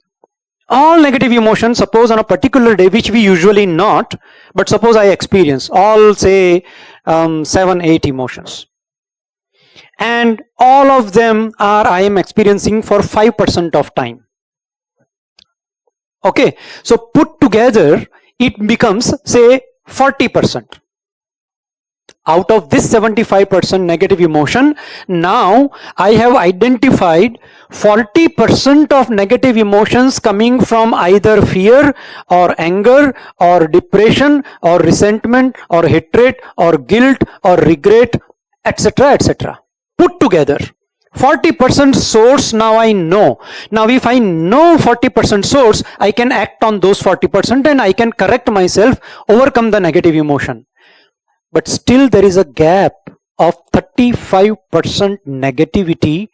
all negative emotions, suppose on a particular day, which we usually not, but suppose I experience all, say 7-8 emotions, and all of them are I am experiencing for 5% of time. Okay, so put together it becomes, say, 40%. Out of this 75% negative emotion, now I have identified 40% of negative emotions coming from either fear or anger or depression or resentment or hatred or guilt or regret, etc., etc. Put together 40% source. Now I know. Now if I know 40% source, I can act on those 40% and I can correct myself, overcome the negative emotion. But still there is a gap of 35% negativity,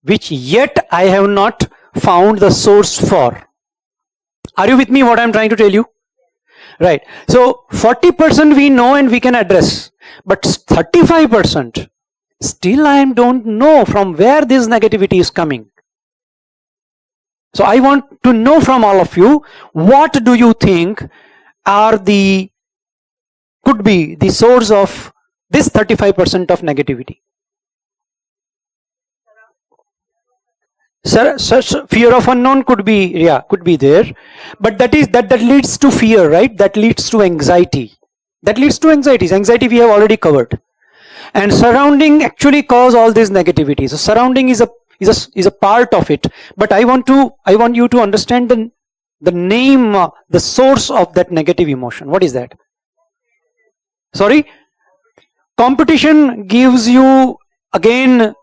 which yet I have not found the source for. Are you with me what I am trying to tell you? Right. So 40% we know and we can address, but 35% still I don't know from where this negativity is coming. So I want to know from all of you, what do you think are could be the source of this 35% of negativity? Such fear of unknown could be, could be there, but that leads to fear, right? That leads to anxiety. That leads to anxiety. Anxiety we have already covered, and surrounding actually cause all this negativity. So surrounding is a part of it. But I want you to understand the name, the source of that negative emotion. What is that? Sorry? Competition gives you, again,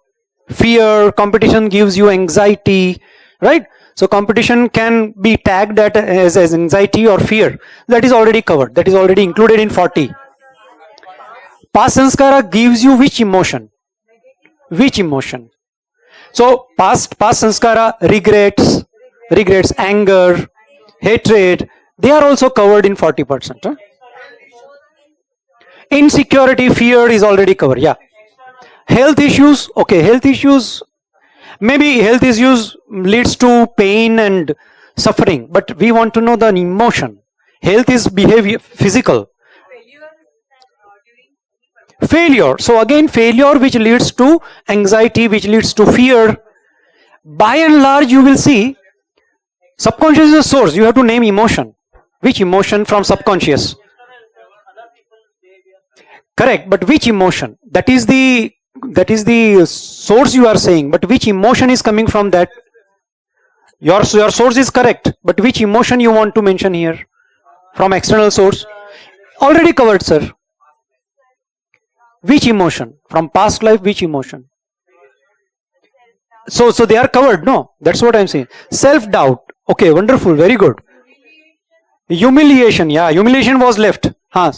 fear. Competition gives you anxiety, right? So competition can be tagged as anxiety or fear. That is already covered. That is already included in 40. Past sanskara gives you which emotion? Which emotion? So past sanskara, regrets, anger, hatred, they are also covered in 40%. Huh? Insecurity, fear is already covered. Yeah. Health issues. Okay, health issues. Maybe health issues leads to pain and suffering, but we want to know the emotion. Health is behavior, physical. Failure. So again, failure which leads to anxiety, which leads to fear. By and large, you will see subconscious is a source. You have to name emotion. Which emotion from subconscious? Correct, but which emotion? That is the source you are saying, but which emotion is coming from that? Your source is correct, but which emotion you want to mention here? From external source? Already covered, sir. Which emotion? From past life, which emotion? So they are covered, no? That's what I'm saying. Self-doubt. Okay, wonderful, very good. Humiliation, yeah, humiliation was left. Huh.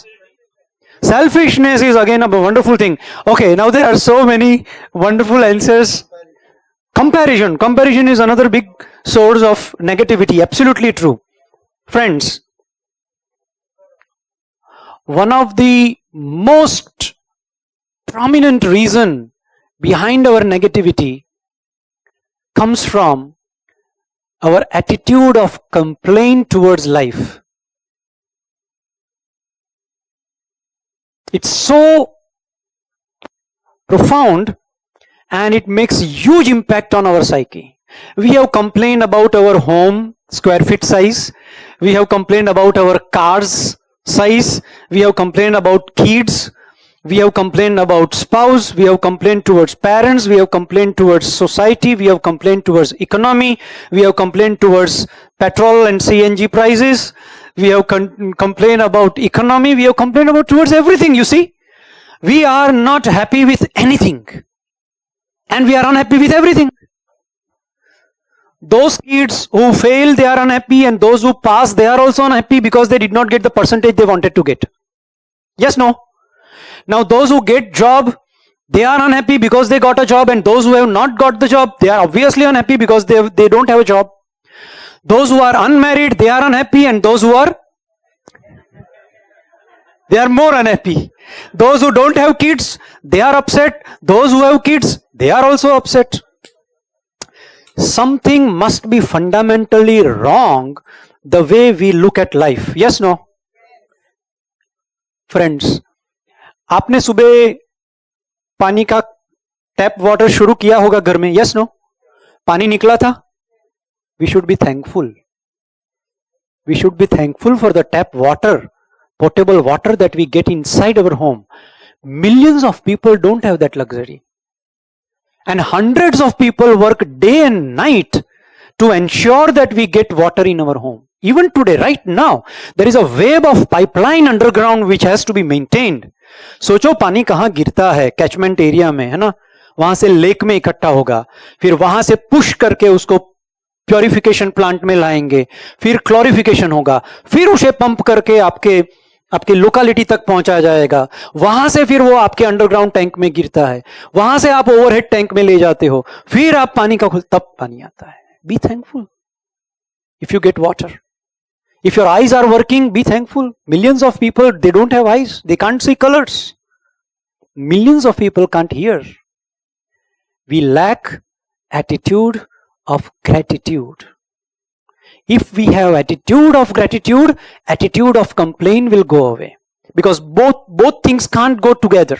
Selfishness is again a wonderful thing. Okay, now there are so many wonderful answers. Comparison is another big source of negativity. Absolutely true. Friends, one of the most prominent reason behind our negativity comes from our attitude of complaint towards life. It's so profound and it makes huge impact on our psyche. We have complained about our home square feet size. We have complained about our cars size. We have complained about kids. We have complained about spouse. We have complained towards parents. We have complained towards society. We have complained towards economy. We have complained towards petrol and CNG prices. We have complained about economy. We have complained about towards everything, you see. We are not happy with anything. And we are unhappy with everything. Those kids who fail, they are unhappy, and those who pass, they are also unhappy because they did not get the percentage they wanted to get. Yes, no? Now those who get job, They are unhappy because they got a job, and those who have not got the job, they are obviously unhappy because they don't have a job. Those who are unmarried, they are unhappy, and those who are, they are more unhappy. Those who don't have kids, they are upset. Those who have kids, they are also upset. Something must be fundamentally wrong the way we look at life. Yes, no? Friends, आपने सुबह पानी का tap water शुरू किया होगा घर में. Yes no? पानी निकला था. We should be thankful. We should be thankful for the tap water, potable water that we get inside our home. Millions of people don't have that luxury, and hundreds of people work day and night to ensure that we get water in our home. Even today, right now, there is a web of pipeline underground which has to be maintained. सोचो पानी कहां गिरता है, catchment area में, है ना, वहां से लेक में इकट्ठा होगा, फिर वहां से पुश करके उसको प्योरिफिकेशन प्लांट में लाएंगे, फिर क्लोरिफिकेशन होगा, फिर उसे पंप करके आपके लोकेलिटी तक पहुंचा जाएगा, वहां से फिर वो आपके अंडरग्राउंड टैंक में गिरता है, वहां से आप ओवरहेड टैंक में ले जाते हो, फिर आप पानी का तब पानी आता है. Be thankful if you get water. If your eyes are working, be thankful. Millions of people, they don't have eyes. They can't see colors. Millions of people can't hear. We lack attitude of gratitude. If we have attitude of gratitude, attitude of complaint will go away. Because both things can't go together.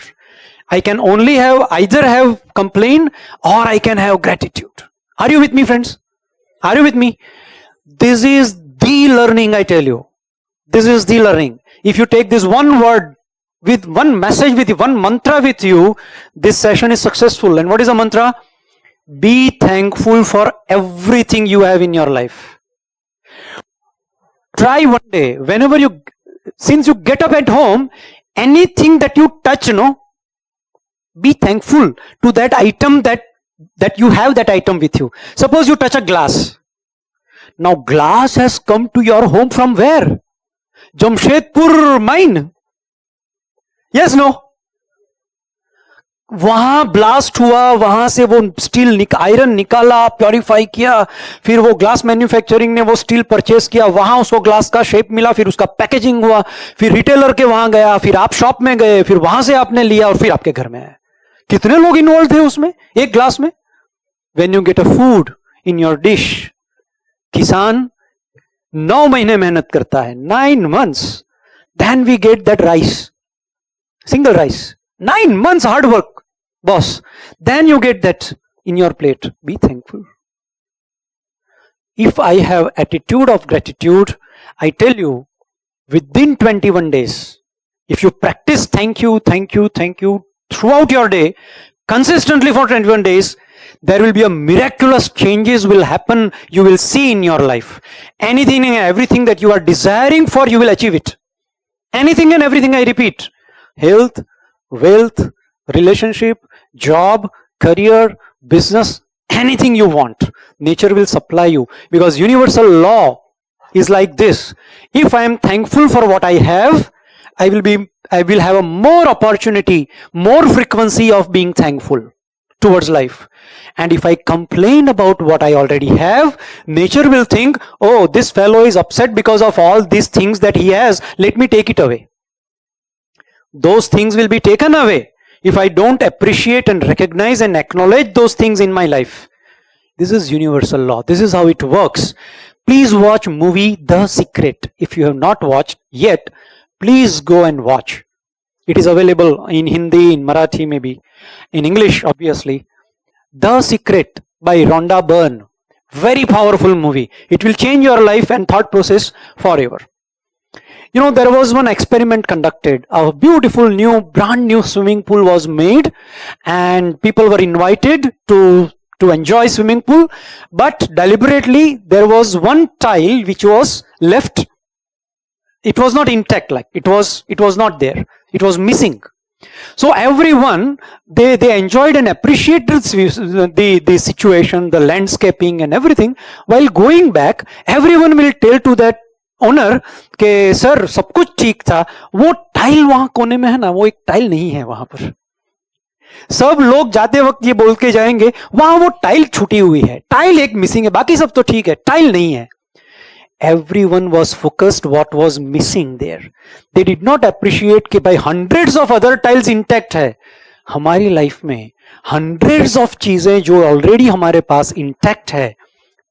I can only either have complaint or I can have gratitude. Are you with me, friends? Are you with me? This is the learning, I tell you. This is the learning. If you take this one word with one message, with one mantra with you, this session is successful. And what is the mantra? Be thankful for everything you have in your life. Try one day, whenever since you get up at home, anything that you touch, be thankful to that item that you have that item with you. Suppose you touch a glass. Now glass has come to your home from where? Jamshedpur mine. Yes, no? वहां blast हुआ, वहां से वो steel iron निकाला, purify किया, फिर वो glass manufacturing ने वो स्टील परचेस किया, वहां उसको ग्लास का शेप मिला, फिर उसका पैकेजिंग हुआ, फिर रिटेलर के वहां गया, फिर आप शॉप में गए, फिर वहां से आपने लिया और फिर आपके घर में आया. कितने लोग इन्वॉल्व थे उसमें एक ग्लास में? When you get a food in your dish, किसान 9 महीने मेहनत करता है, 9 months, then we get that rice, single rice, 9 months hard work, boss, then you get that in your plate. Be thankful. If I have attitude of gratitude, I tell you, within 21 days, if you practice thank you throughout your day, consistently for 21 days, there will be a miraculous changes will happen. You will see in your life. Anything and everything that you are desiring for, you will achieve it. Anything and everything, I repeat. Health, wealth, relationship, job, career, business, anything you want, nature will supply you. Because universal law is like this. If I am thankful for what I have, I will have a more opportunity, more frequency of being thankful towards life. And if I complain about what I already have, nature will think, oh, this fellow is upset because of all these things that he has, let me take it away. Those things will be taken away if I don't appreciate and recognize and acknowledge those things in my life. This is universal law. This is how it works. Please watch movie The Secret. If you have not watched yet, please go and watch. It is available in Hindi, in Marathi maybe, in English obviously. The Secret by Rhonda Byrne. Very powerful movie. It will change your life and thought process forever. There was one experiment conducted. A beautiful brand new swimming pool was made and people were invited to enjoy swimming pool, but deliberately there was one tile which was left. It was not intact, like it was not there. It was missing. So everyone, they enjoyed and appreciated the situation, the landscaping and everything. While going back, everyone will tell to that owner कि sir सब कुछ ठीक था, वो tile वहां कोने में है ना, वो एक टाइल नहीं है वहां पर. सब लोग जाते वक्त ये बोल के जाएंगे वहां वो टाइल छूटी हुई है, टाइल एक मिसिंग है, बाकी सब तो ठीक है, टाइल नहीं है. Everyone was focused what was missing there. They did not appreciate कि भाई hundreds of other tiles intact है. हमारी लाइफ में hundreds of चीजें जो ऑलरेडी हमारे पास इंटैक्ट है.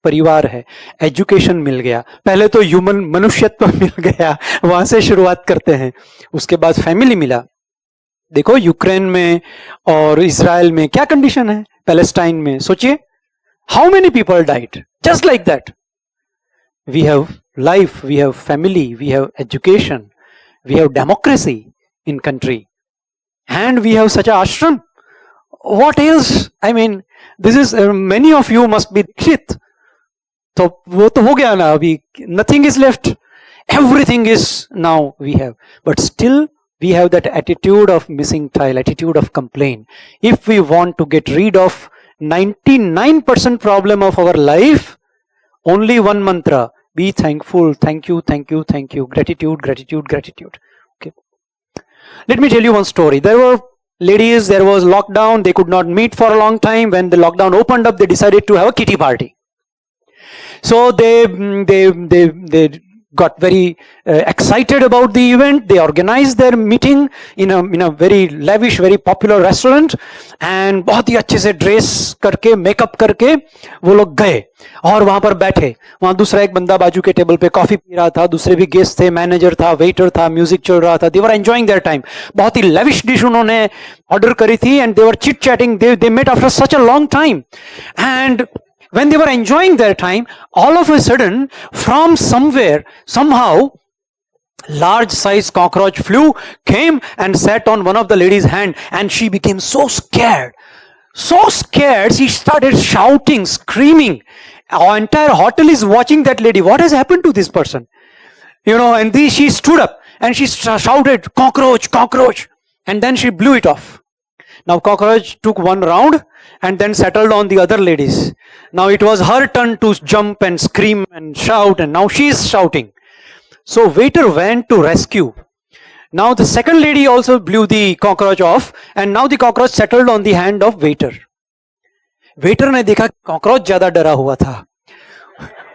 परिवार है, एजुकेशन मिल गया, पहले तो ह्यूमन मनुष्यत्व मिल गया, वहां से शुरुआत करते हैं. उसके बाद फैमिली मिला. देखो यूक्रेन में और इजराइल में क्या कंडीशन है, पैलेस्टाइन में सोचिए, how many people died just like that. We have life, we have family, we have education, we have democracy in country, and we have such a ashram. What else? I mean, this is many of you must be dikshit. So वो तो हो गया ना, अभी nothing is left. Everything is now we have, but still we have that attitude of missing tile, attitude of complaint. If we want to get rid of 99% problem of our life, only one mantra: be thankful, thank you, thank you, thank you, gratitude, gratitude, gratitude. Okay. Let me tell you one story. There were ladies, there was lockdown, they could not meet for a long time. When the lockdown opened up, they decided to have a kitty party. So they got very excited about the event. They organized their meeting in a very lavish, very popular restaurant, and बहुत ही अच्छे से dress करके, makeup करके वो लोग गए और वहां पर बैठे. वहां दूसरा एक बंदा बाजू के टेबल पे कॉफी पी रहा था, दूसरे भी गेस्ट थे, मैनेजर था, वेटर था, म्यूजिक चल रहा था. They were enjoying their time. बहुत ही लेविश डिश उन्होंने ऑर्डर करी थी, and they were chit chatting. They met after such a long time, and when they were enjoying their time, all of a sudden, from somewhere, somehow, large size cockroach flew, came and sat on one of the lady's hand, and she became so scared. So scared, she started shouting, screaming. Our entire hotel is watching that lady. What has happened to this person? You know, and she stood up and she shouted, cockroach, cockroach. And then she blew it off. Now cockroach took one round and then settled on the other ladies. Now it was her turn to jump and scream and shout, and now she is shouting. So waiter went to rescue. Now the second lady also blew the cockroach off, and now the cockroach settled on the hand of waiter. Waiter ने देखा cockroach ज्यादा डरा हुआ था.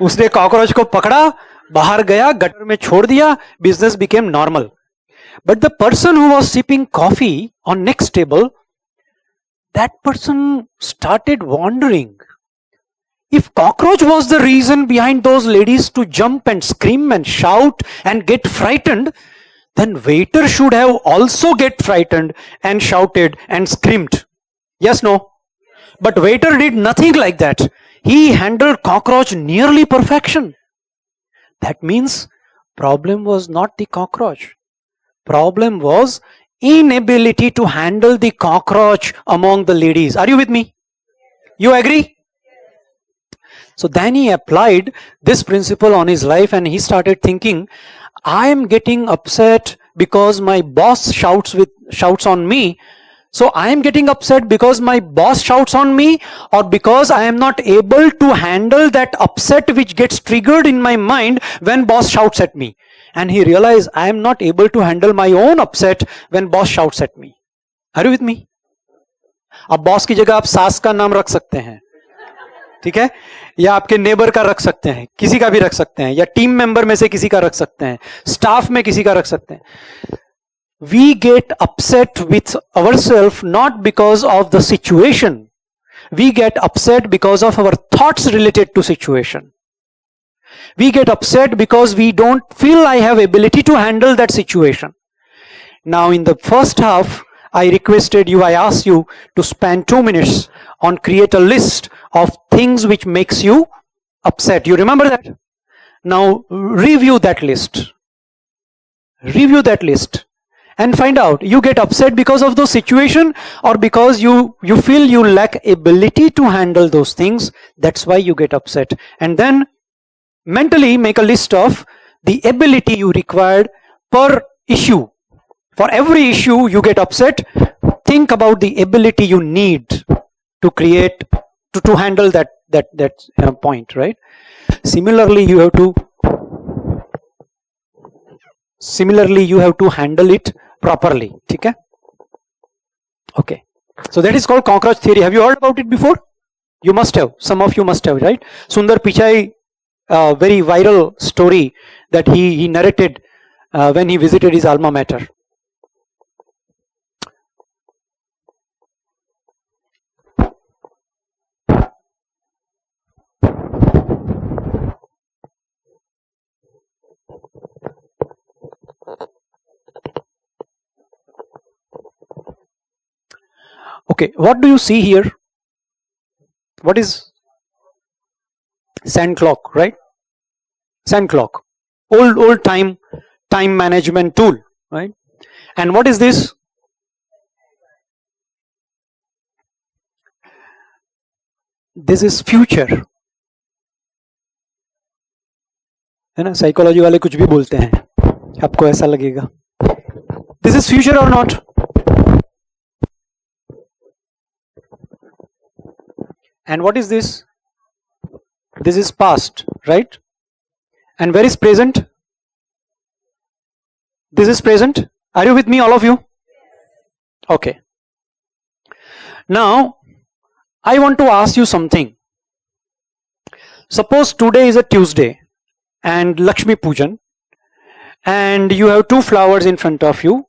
उसने cockroach को पकड़ा, बाहर गया, गटर में छोड़ दिया, business became normal. But the person who was sipping coffee on next table, that person started wondering, if cockroach was the reason behind those ladies to jump and scream and shout and get frightened, then waiter should have also get frightened and shouted and screamed. Yes, no? But waiter did nothing like that. He handled cockroach nearly perfection. That means problem was not the cockroach. Problem was inability to handle the cockroach among the ladies. Are you with me? You agree? So then he applied this principle on his life, and he started thinking, I am getting upset because my boss shouts on me. So I am getting upset because my boss shouts on me, or because I am not able to handle that upset which gets triggered in my mind when boss shouts at me. And he realized, I am not able to handle my own upset when boss shouts at me. Are you with me? अब boss की जगह आप सास का नाम रख सकते हैं, ठीक है, या आपके नेबर का रख सकते हैं, किसी का भी रख सकते हैं, या टीम मेंबर में से किसी का रख सकते हैं, स्टाफ में किसी का रख सकते हैं. We get upset with ourselves not because of the situation. We get upset because of our thoughts related to situation. We get upset because we don't feel I have ability to handle that situation. Now in the first half, I asked you to spend 2 minutes on create a list of things which makes you upset. You remember that? Now review that list. Review that list. And find out, you get upset because of those situation, or because you feel you lack ability to handle those things. That's why you get upset. And then mentally make a list of the ability you required per issue. For every issue you get upset, think about the ability you need to create, to handle that point, right? Similarly, you have to handle it properly. ठीक है? Okay. So that is called cockroach theory. Have you heard about it before? You must have. Some of you must have, right? Sundar Pichai, very viral story that he narrated when he visited his alma mater. Okay, what do you see here? What is sand clock, right? Sand clock, old time management tool, right? And what is this? This is future. है ना, psychology वाले कुछ भी बोलते हैं, आपको ऐसा लगेगा. This is future or not? And what is this? This is past, right? And where is present? This is present. Are you with me, all of you? Okay. Now, I want to ask you something. Suppose today is a Tuesday and Lakshmi Pujan, and you have two flowers in front of you.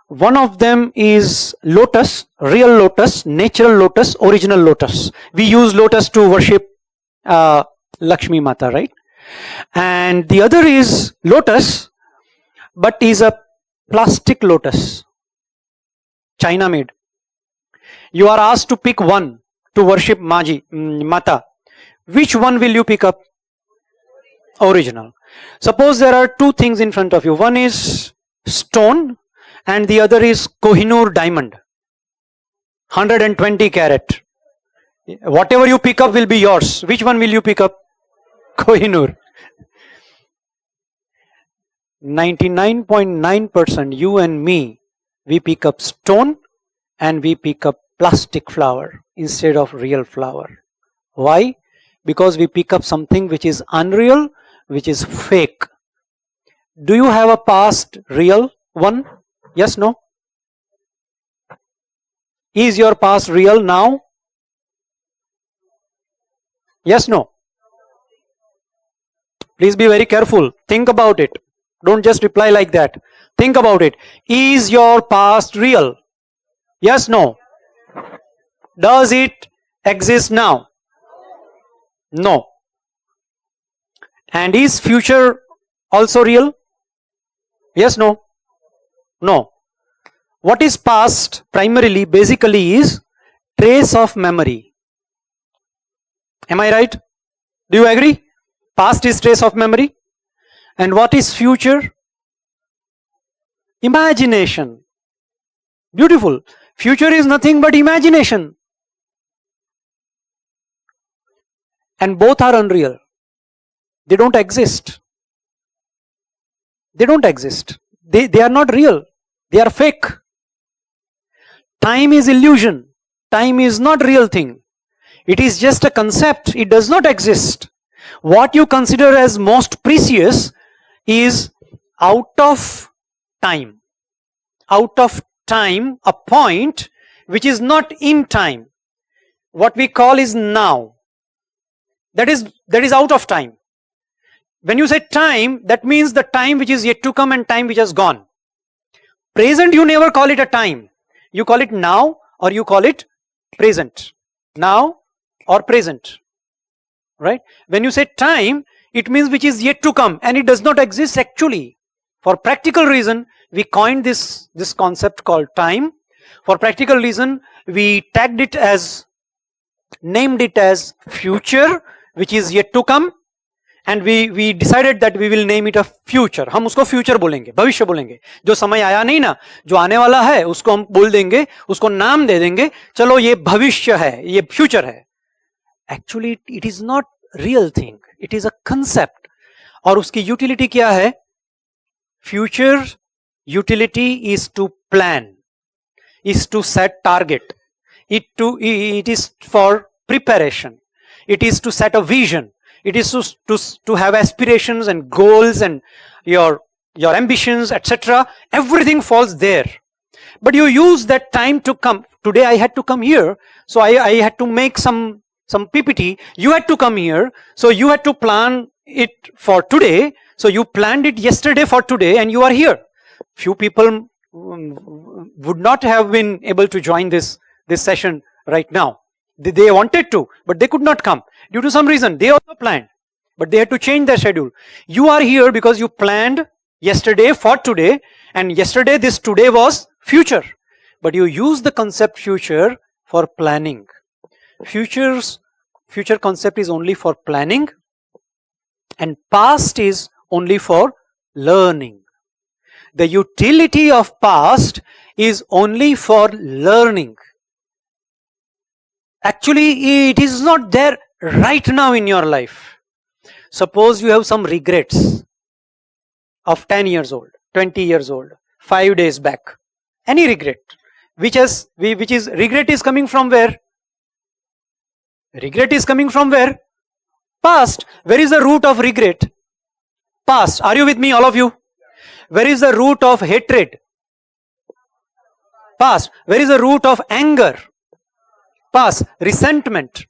One of them is lotus, real lotus, natural lotus, original lotus. We use lotus to worship Lakshmi Mata, right? And the other is lotus, but is a plastic lotus, China made. You are asked to pick one to worship Mata. Which one will you pick up? Original. Suppose there are two things in front of you. One is stone and the other is Kohinoor diamond, 120 carat. Whatever you pick up will be yours. Which one will you pick up? Kohinoor. 99.9% you and me, we pick up stone and we pick up plastic flower instead of real flower. Why? Because we pick up something which is unreal, which is fake. Do you have a past real one? Yes, no? Is your past real now? Yes, no? Please be very careful. Think about it. Don't just reply like that. Think about it. Is your past real? Yes, no? Does it exist now? No. And is future also real? Yes, no? No. What is past primarily, basically is trace of memory. Am I right? Do you agree? Past is trace of memory. And what is future? Imagination. Beautiful. Future is nothing but imagination. And both are unreal. They don't exist. They don't exist. They are not real. They are fake. Time is illusion. Time is not real thing. It is just a concept. It does not exist. What you consider as most precious is out of time. Out of time, a point which is not in time. What we call is now. That is out of time. When you say time, that means the time which is yet to come and time which has gone. Present, you never call it a time. You call it now or you call it present. Now or present. Right? When you say time, it means which is yet to come and it does not exist actually. For practical reason, we coined this concept called time. For practical reason, we tagged it as, named it as future, which is yet to come. And we decided that we will name it a future. हम उसको future बोलेंगे, भविष्य बोलेंगे. जो समय आया नहीं ना, जो आने वाला है, उसको हम बोल देंगे, उसको नाम दे देंगे. चलो ये भविष्य है, ये future है. Actually, it is not real thing. It is a concept. और उसकी utility क्या है? Future utility is to plan, is to set target. It is for preparation. It is to set a vision. It is to have aspirations and goals and your ambitions, etc. Everything falls there. But you use that time to come. Today I had to come here, so I had to make some PPT. You had to come here, so you had to plan it for today. So you planned it yesterday for today, and you are here. Few people would not have been able to join this session right now. They wanted to, but they could not come due to some reason. They also planned, but they had to change their schedule. You are here because you planned yesterday for today, and yesterday this today was future. But you use the concept future for planning. Future concept is only for planning, and past is only for learning. The utility of past is only for learning. Actually, it is not there right now in your life. Suppose you have some regrets of 10 years old, 20 years old, 5 days back. Any regret. Regret is coming from where? Regret is coming from where? Past. Where is the root of regret? Past. Are you with me, all of you? Where is the root of hatred? Past. Where is the root of anger? Past. Resentment.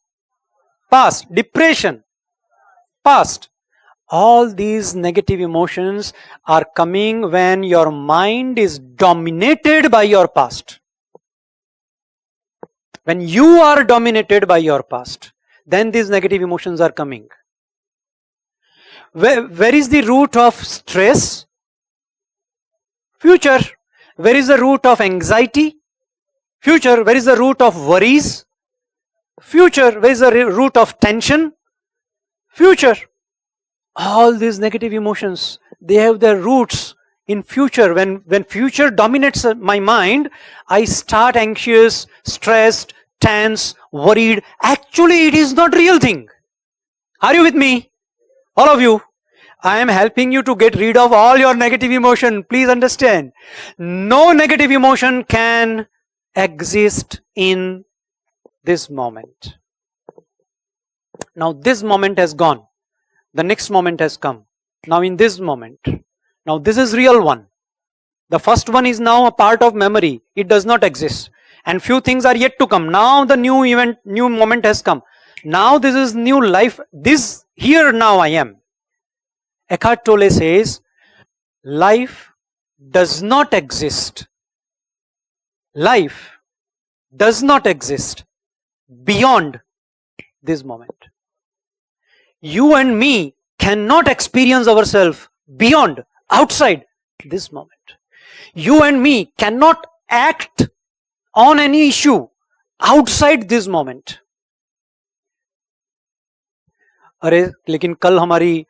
Past. Depression. Past. All these negative emotions are coming when your mind is dominated by your past. When you are dominated by your past, then these negative emotions are coming. Where is the root of stress? Future. Where is the root of anxiety? Future. Where is the root of worries? Future. Where is the root of tension? Future. All these negative emotions, they have their roots in future. When future dominates my mind, I start anxious, stressed, tense, worried. Actually, it is not real thing. Are you with me? All of you. I am helping you to get rid of all your negative emotion. Please understand. No negative emotion can exist in this moment. Now this moment has gone. The next moment has come. Now in this moment. Now this is real one. The first one is now a part of memory. It does not exist. And few things are yet to come. Now the new event, new moment has come. Now this is new life. This here now I am. Eckhart Tolle says, life does not exist. Life does not exist beyond this moment. You and me cannot experience ourselves beyond, outside this moment. You and me cannot act on any issue outside this moment. अरे लेकिन कल हमारी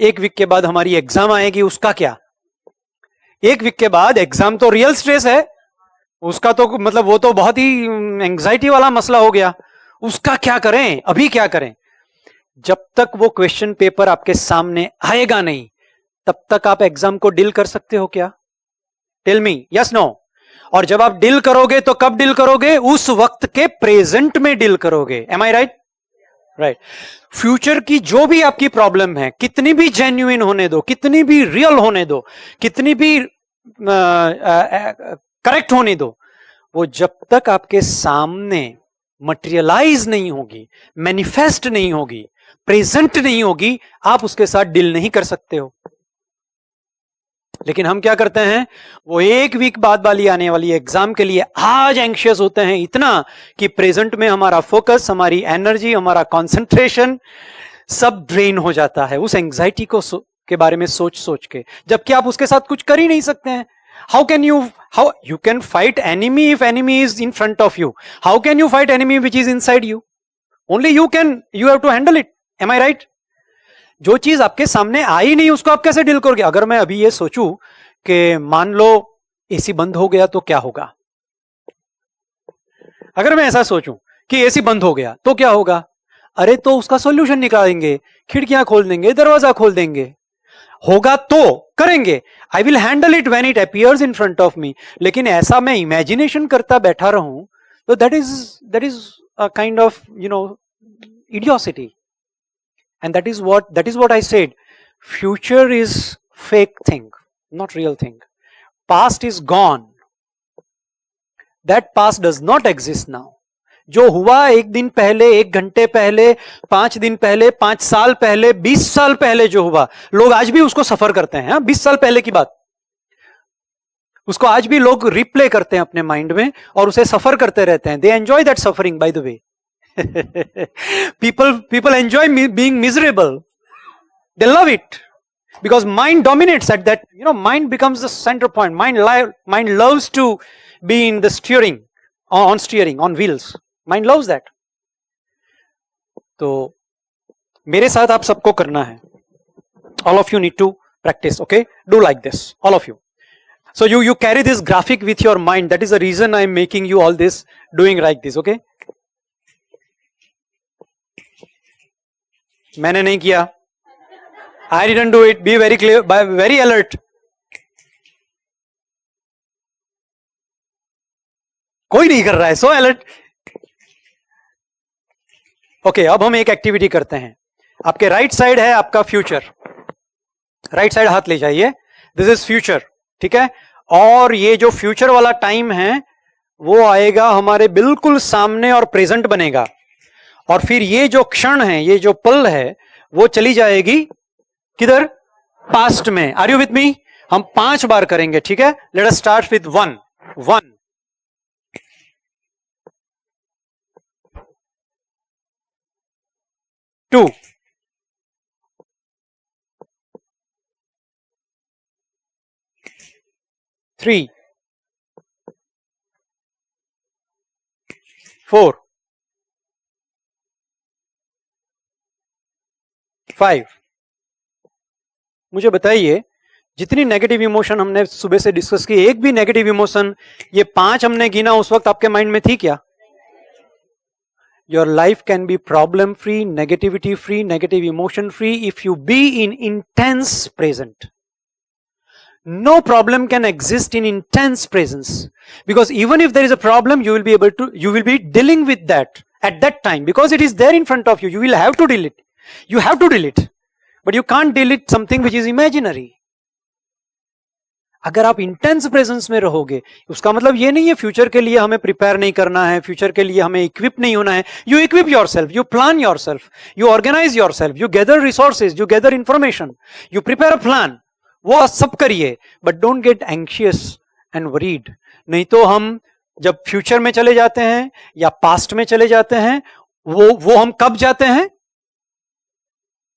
1 week के बाद हमारी exam आएगी, उसका क्या? 1 वीक के बाद एग्जाम तो रियल स्ट्रेस है, उसका तो मतलब वो तो बहुत ही एंजाइटी वाला मसला हो गया. उसका क्या करें? अभी क्या करें? जब तक वो क्वेश्चन पेपर आपके सामने आएगा नहीं, तब तक आप एग्जाम को डील कर सकते हो क्या? Tell me, yes no. और जब आप डील करोगे तो कब डील करोगे? उस वक्त के प्रेजेंट में डील करोगे. एम आई राइट? राइट. फ्यूचर की जो भी आपकी प्रॉब्लम है, कितनी भी जेन्युइन होने दो, कितनी भी रियल होने दो, कितनी भी करेक्ट होने दो, वो जब तक आपके सामने मटेरियलाइज नहीं होगी, मैनिफेस्ट नहीं होगी, प्रेजेंट नहीं होगी, आप उसके साथ डील नहीं कर सकते हो. लेकिन हम क्या करते हैं? वो 1 वीक बाद वाली आने वाली एग्जाम के लिए आज एंग्शियस होते हैं इतना कि प्रेजेंट में हमारा फोकस, हमारी एनर्जी, हमारा कंसंट्रेशन सब ड्रेन हो जाता है उस एंग्जाइटी को के बारे में सोच के, जबकि आप उसके साथ कुछ कर ही नहीं सकते हैं. How you can fight enemy if enemy is in front of you? How can you fight enemy which is inside you? Only you have to handle it. Am I right? जो चीज आपके सामने आई नहीं, उसको आप कैसे डील करोगे? अगर मैं अभी ये सोचूं कि मान लो एसी बंद हो गया तो क्या होगा? अगर मैं ऐसा सोचूं कि एसी बंद हो गया तो क्या होगा? अरे तो उसका सॉल्यूशन निकालेंगे, खिड़कियां खोल देंगे, दरवाजा खोल देंगे. होगा तो करेंगे. I will handle it when it appears in front of me. लेकिन ऐसा मैं इमेजिनेशन करता बैठा रहूं तो that is a kind of इडियोसिटी. And that is what I said. Future is fake thing, not real thing. Past is gone. That past does not exist now. जो हुआ एक दिन पहले, एक घंटे पहले, 5 दिन पहले, 5 साल पहले, 20 साल पहले जो हुआ, लोग आज भी उसको सफर करते हैं. 20 साल पहले की बात, उसको आज भी लोग रिप्ले करते हैं अपने माइंड में और उसे सफर करते रहते हैं. They enjoy that suffering, by the way. people enjoy being miserable. They love it because mind dominates at that. Mind becomes the center point. Mind loves to be in the steering, on wheels. Mind loves that. तो मेरे साथ आप सबको करना है. All of you need to practice. Okay, do like this, all of you. So you carry this graphic with your mind. That is the reason I am making you all this, doing like this. Okay. मैंने नहीं किया. I didn't do it. Be very clear, very alert. कोई नहीं कर रहा है. So alert. Okay, अब हम एक एक्टिविटी करते हैं. आपके राइट साइड है आपका फ्यूचर. राइट साइड हाथ ले जाइए. This is future. ठीक है. और ये जो फ्यूचर वाला टाइम है वो आएगा हमारे बिल्कुल सामने और प्रेजेंट बनेगा. और फिर ये जो क्षण है, ये जो पल है, वो चली जाएगी किधर? पास्ट में. Are you with me? हम 5 बार करेंगे. ठीक है. Let us start with 1. 1 2 3 4 5. मुझे बताइए, जितनी नेगेटिव इमोशन हमने सुबह से डिस्कस की, एक भी नेगेटिव इमोशन ये 5 हमने गिना उस वक्त आपके माइंड में थी क्या? Your life can be problem free, negativity free, negative emotion free if you be in intense present. No problem can exist in intense presence, because even if there is a problem, you will be dealing with that at that time, because it is there in front of you. You will have to deal it. You have to deal it, but you can't deal it something which is imaginary. अगर आप intense presence में रहोगे, उसका मतलब ये नहीं है future के लिए हमें प्रिपेयर नहीं करना है, फ्यूचर के लिए हमें इक्विप नहीं होना है. You equip yourself, you plan yourself, you organise yourself, you gather resources, you gather information, you prepare a plan. वो सब करिए, but don't get anxious and worried. नहीं तो हम जब फ्यूचर में चले जाते हैं या पास्ट में चले जाते हैं, वो हम कब जाते हैं?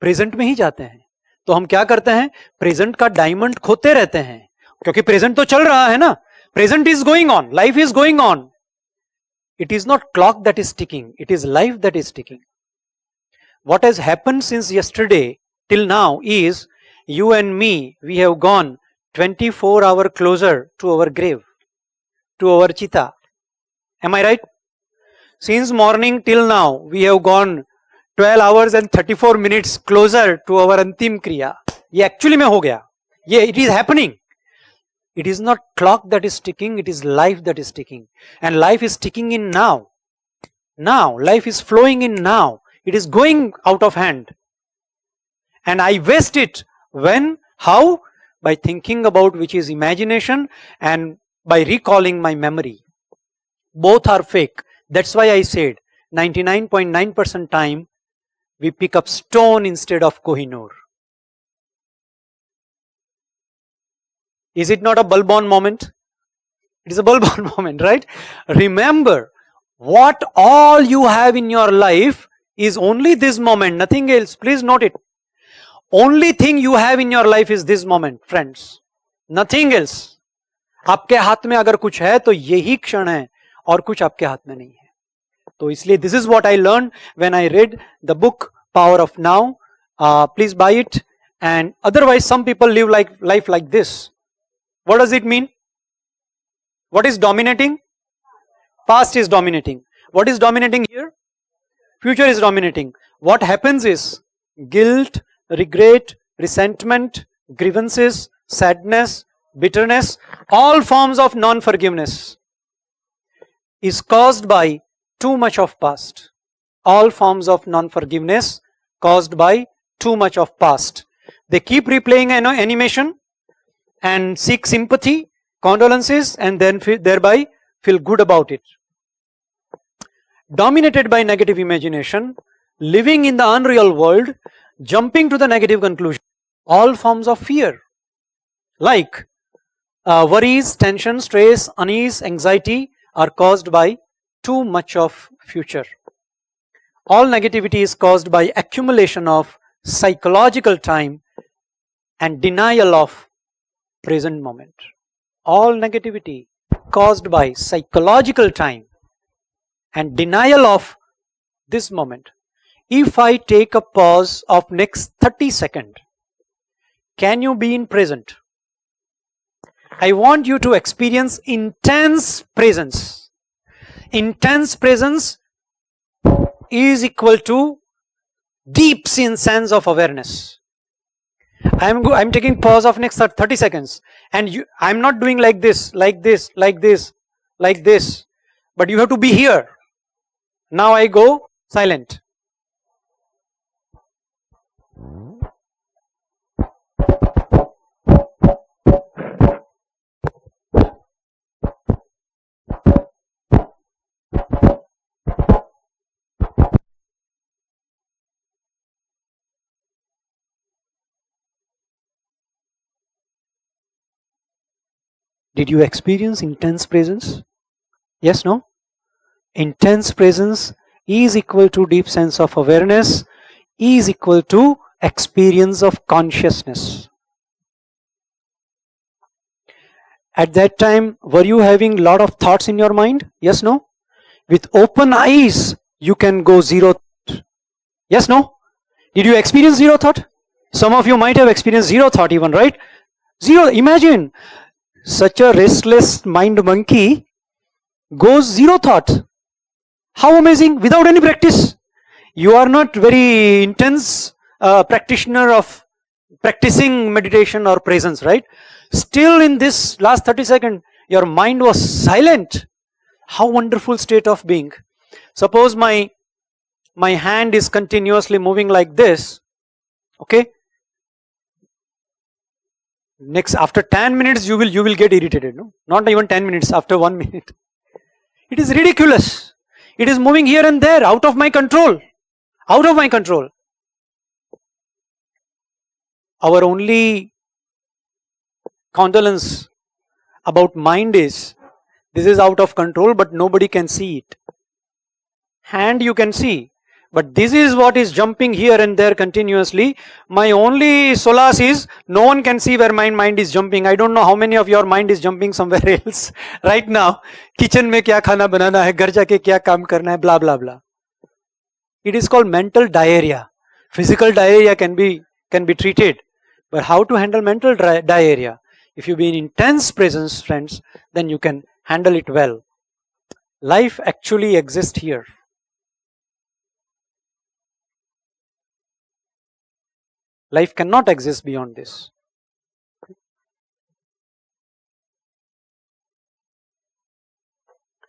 प्रेजेंट में ही जाते हैं. तो हम क्या करते हैं? प्रेजेंट का डायमंड खोते रहते हैं, क्योंकि प्रेजेंट तो चल रहा है ना. Present is going on, life is going on. It is not clock that is ticking, it is life that is ticking. What has happened since yesterday till now is you and me, we have gone 24 hours closer to our grave, to our chita. Am I right? Since morning till now, we have gone 12 hours and 34 minutes closer to our अंतिम क्रिया. ये actually में हो गया. ये it is happening. It is not clock that is ticking, it is life that is ticking. And life is ticking in now. Now, life is flowing in now. It is going out of hand. And I waste it when? How? By thinking about which is imagination and by recalling my memory. Both are fake. That's why I said 99.9% time we pick up stone instead of Kohinoor. Is it not a bulb-on moment? It is a bulb-on moment, right? Remember, what all you have in your life is only this moment, nothing else. Please note it. Only thing you have in your life is this moment, friends. Nothing else. आपके हाथ में अगर कुछ है तो यही क्षण है और कुछ आपके हाथ में नहीं है. तो इसलिए this is what I learned when I read the book Power of Now. Please buy it. And otherwise, some people live life like this. What does it mean? What is dominating? Past is dominating. What is dominating here? Future is dominating. What happens is guilt, regret, resentment, grievances, sadness, bitterness, all forms of non-forgiveness is caused by too much of past. All forms of non-forgiveness caused by too much of past. They keep replaying an animation and seek sympathy, condolences, and then thereby feel good about it. Dominated by negative imagination, living in the unreal world, jumping to the negative conclusion. All forms of fear, like worries, tension, stress, unease, anxiety, are caused by too much of future. All negativity is caused by accumulation of psychological time and denial of present moment. All negativity caused by psychological time and denial of this moment. If I take a pause of next 30 seconds, can you be in present? I want you to experience intense presence. Intense presence is equal to deep sense of awareness. I'm taking pause of next 30 seconds and I'm not doing like this, like this, like this, like this, but you have to be here. Now I go silent. Did you experience intense presence? Yes, no? Intense presence is equal to deep sense of awareness, is equal to experience of consciousness. At that time, were you having lot of thoughts in your mind? Yes, no? With open eyes, you can go zero thought. Yes, no? Did you experience zero thought? Some of you might have experienced zero thought even, right? Zero, imagine, such a restless mind monkey goes zero thought. How amazing, without any practice. You are not very intense practitioner of practicing meditation or presence, right? Still in this last 30 seconds, your mind was silent. How wonderful state of being. Suppose my hand is continuously moving like this, okay? Next, after 10 minutes, you will get irritated, no? Not even 10 minutes, after 1 minute. It is ridiculous. It is moving here and there, out of my control. Out of my control. Our only condolence about mind is, this is out of control, but nobody can see it. Hand you can see, but this is what is jumping here and there continuously. My only solace is, no one can see where my mind is jumping. I don't know how many of your mind is jumping somewhere else right now. Kitchen mein kya khana banana hai, ghar jaake kya kaam karna hai, blah blah blah. It is called mental diarrhea. Physical diarrhea can be treated, but how to handle mental diarrhea? If you be in intense presence, friends, then you can handle it well. Life actually exists here. Life cannot exist beyond this.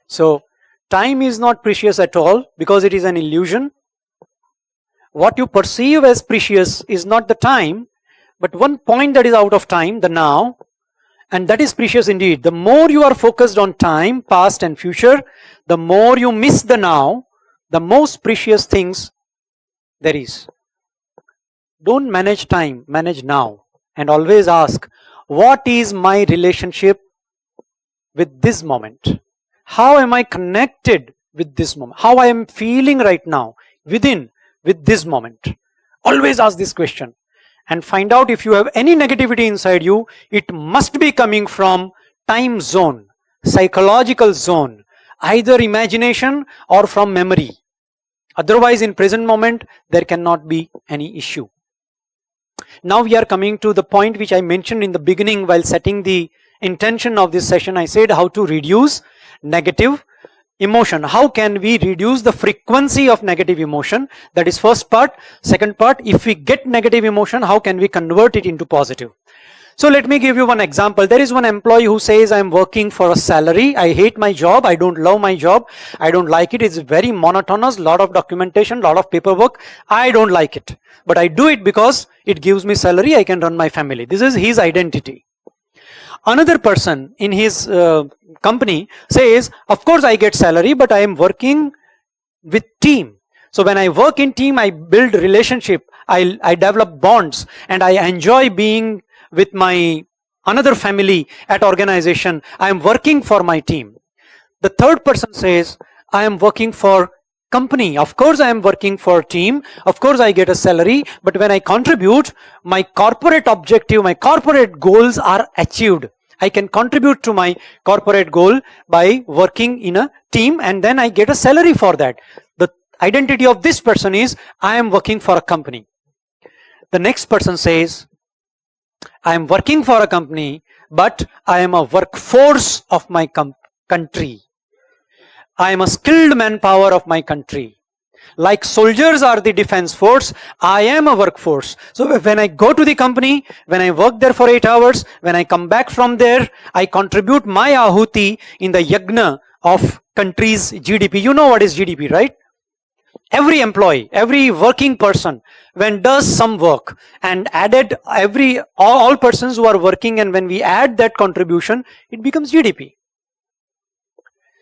So, time is not precious at all because it is an illusion. What you perceive as precious is not the time, but one point that is out of time, the now, and that is precious indeed. The more you are focused on time, past and future, the more you miss the now, the most precious things there is. Don't manage time, manage now. And always ask, what is my relationship with this moment? How am I connected with this moment? How I am feeling right now with this moment? Always ask this question and find out if you have any negativity inside you. It must be coming from time zone, psychological zone, either imagination or from memory. Otherwise, in present moment, there cannot be any issue. Now we are coming to the point which I mentioned in the beginning while setting the intention of this session. I said how to reduce negative emotion. How can we reduce the frequency of negative emotion? That is first part. Second part, if we get negative emotion, how can we convert it into positive? So let me give you one example. There is one employee who says, I am working for a salary. I hate my job. I don't love my job. I don't like it. It's very monotonous, lot of documentation, lot of paperwork. I don't like it. But I do it because it gives me salary. I can run my family. This is his identity. another person in his company says, of course I get salary, but I am working with team. So when I work in team, I build relationship, I develop bonds, and I enjoy being with my another family at organization. I am working for my team. The third person says, I am working for company. Of course I am working for team. Of course I get a salary, but when I contribute, my corporate objective, my corporate goals are achieved. I can contribute to my corporate goal by working in a team, and then I get a salary for that. The identity of this person is, I am working for a company. The next person says, I am working for a company, but I am a workforce of my country. I am a skilled manpower of my country. Like soldiers are the defense force, I am a workforce. So when I go to the company, when I work there for 8 hours, when I come back from there, I contribute my ahuti in the yagna of country's GDP. You know what is GDP, right? Every employee, every working person, when does some work and added all persons who are working, and when we add that contribution, it becomes GDP.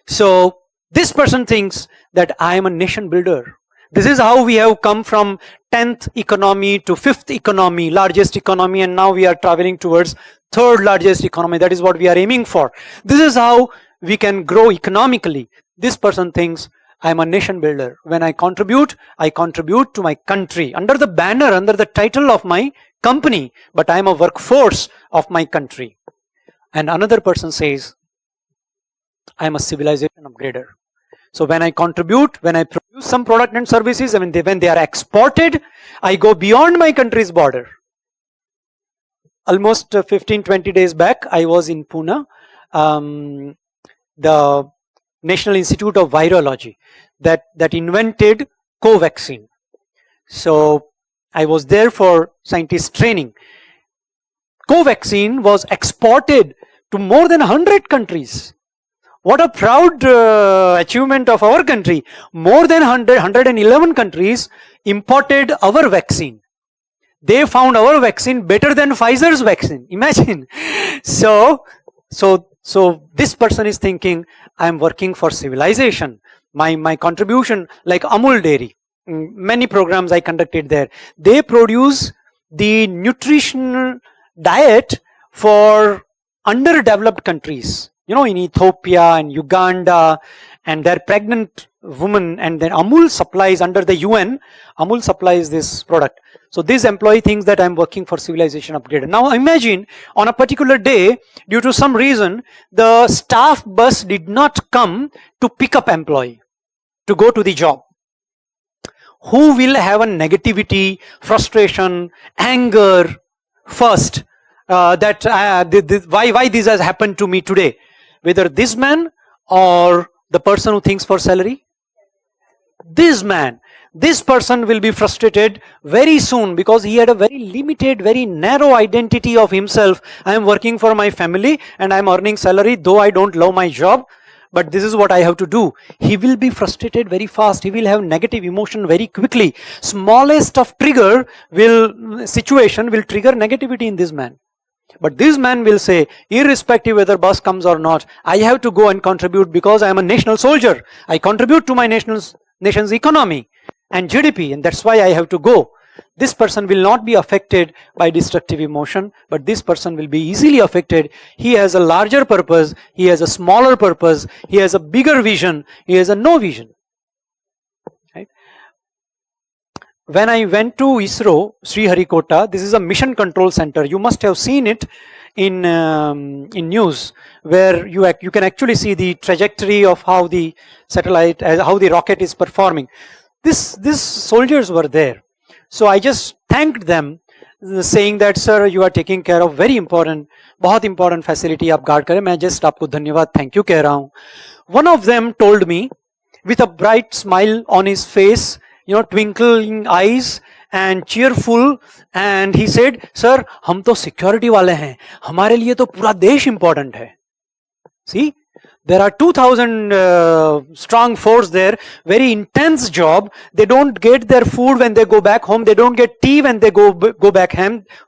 So this person thinks that I am a nation builder. This is how we have come from 10th economy to 5th economy, largest economy, and now we are traveling towards 3rd largest economy. That is what we are aiming for. This is how we can grow economically. This person thinks I am a nation builder. When I contribute to my country under the banner, under the title of my company, but I am a workforce of my country. And another person says, I am a civilization upgrader. So when I contribute, when I produce some product and services, when they are exported, I go beyond my country's border. Almost 15-20 days back, I was in Pune, the National Institute of Virology that invented Covaxin. So I was there for scientist training. Covaxin was exported to more than 100 countries. What a proud achievement of our country. More than 111 countries imported our vaccine. They found our vaccine better than Pfizer's vaccine. Imagine. So this person is thinking, I am working for civilization. My contribution, like AMUL Dairy, many programs I conducted there. They produce the nutritional diet for underdeveloped countries. You know, in Ethiopia and Uganda, and their pregnant women, and then AMUL supplies under the UN, AMUL supplies this product. So this employee thinks that I'm working for civilization upgrade. Now imagine on a particular day, due to some reason, the staff bus did not come to pick up employee to go to the job. Who will have a negativity, frustration, anger first? Why this has happened to me today? Whether this man or the person who thinks for salary? This man. This person will be frustrated very soon because he had a very limited, very narrow identity of himself. I am working for my family and I am earning salary, though I don't love my job, but this is what I have to do. He will be frustrated very fast. He will have negative emotion very quickly. Smallest of situation will trigger negativity in this man. But this man will say, irrespective whether bus comes or not, I have to go and contribute because I am a national soldier. I contribute to my nation's economy and GDP, and that's why I have to go. This person will not be affected by destructive emotion, but this person will be easily affected. He has a larger purpose, he has a smaller purpose, he has a bigger vision, he has a no vision. Right? When I went to ISRO, Sriharikota, this is a mission control center. You must have seen it in news, where you can actually see the trajectory of how the satellite, how the rocket is performing. These soldiers were there. So I just thanked them, saying that, sir, you are taking care of very important, बहुत important facility आप guard करें. मैं just आपको धन्यवाद, thank you कह रहा हूँ. One of them told me, with a bright smile on his face, twinkling eyes and cheerful, and he said, sir, हम तो security वाले हैं, हमारे लिए तो पूरा देश important है. See, There are 2000 strong force there, very intense job. They don't get their food when they go back home. They don't get tea when they go back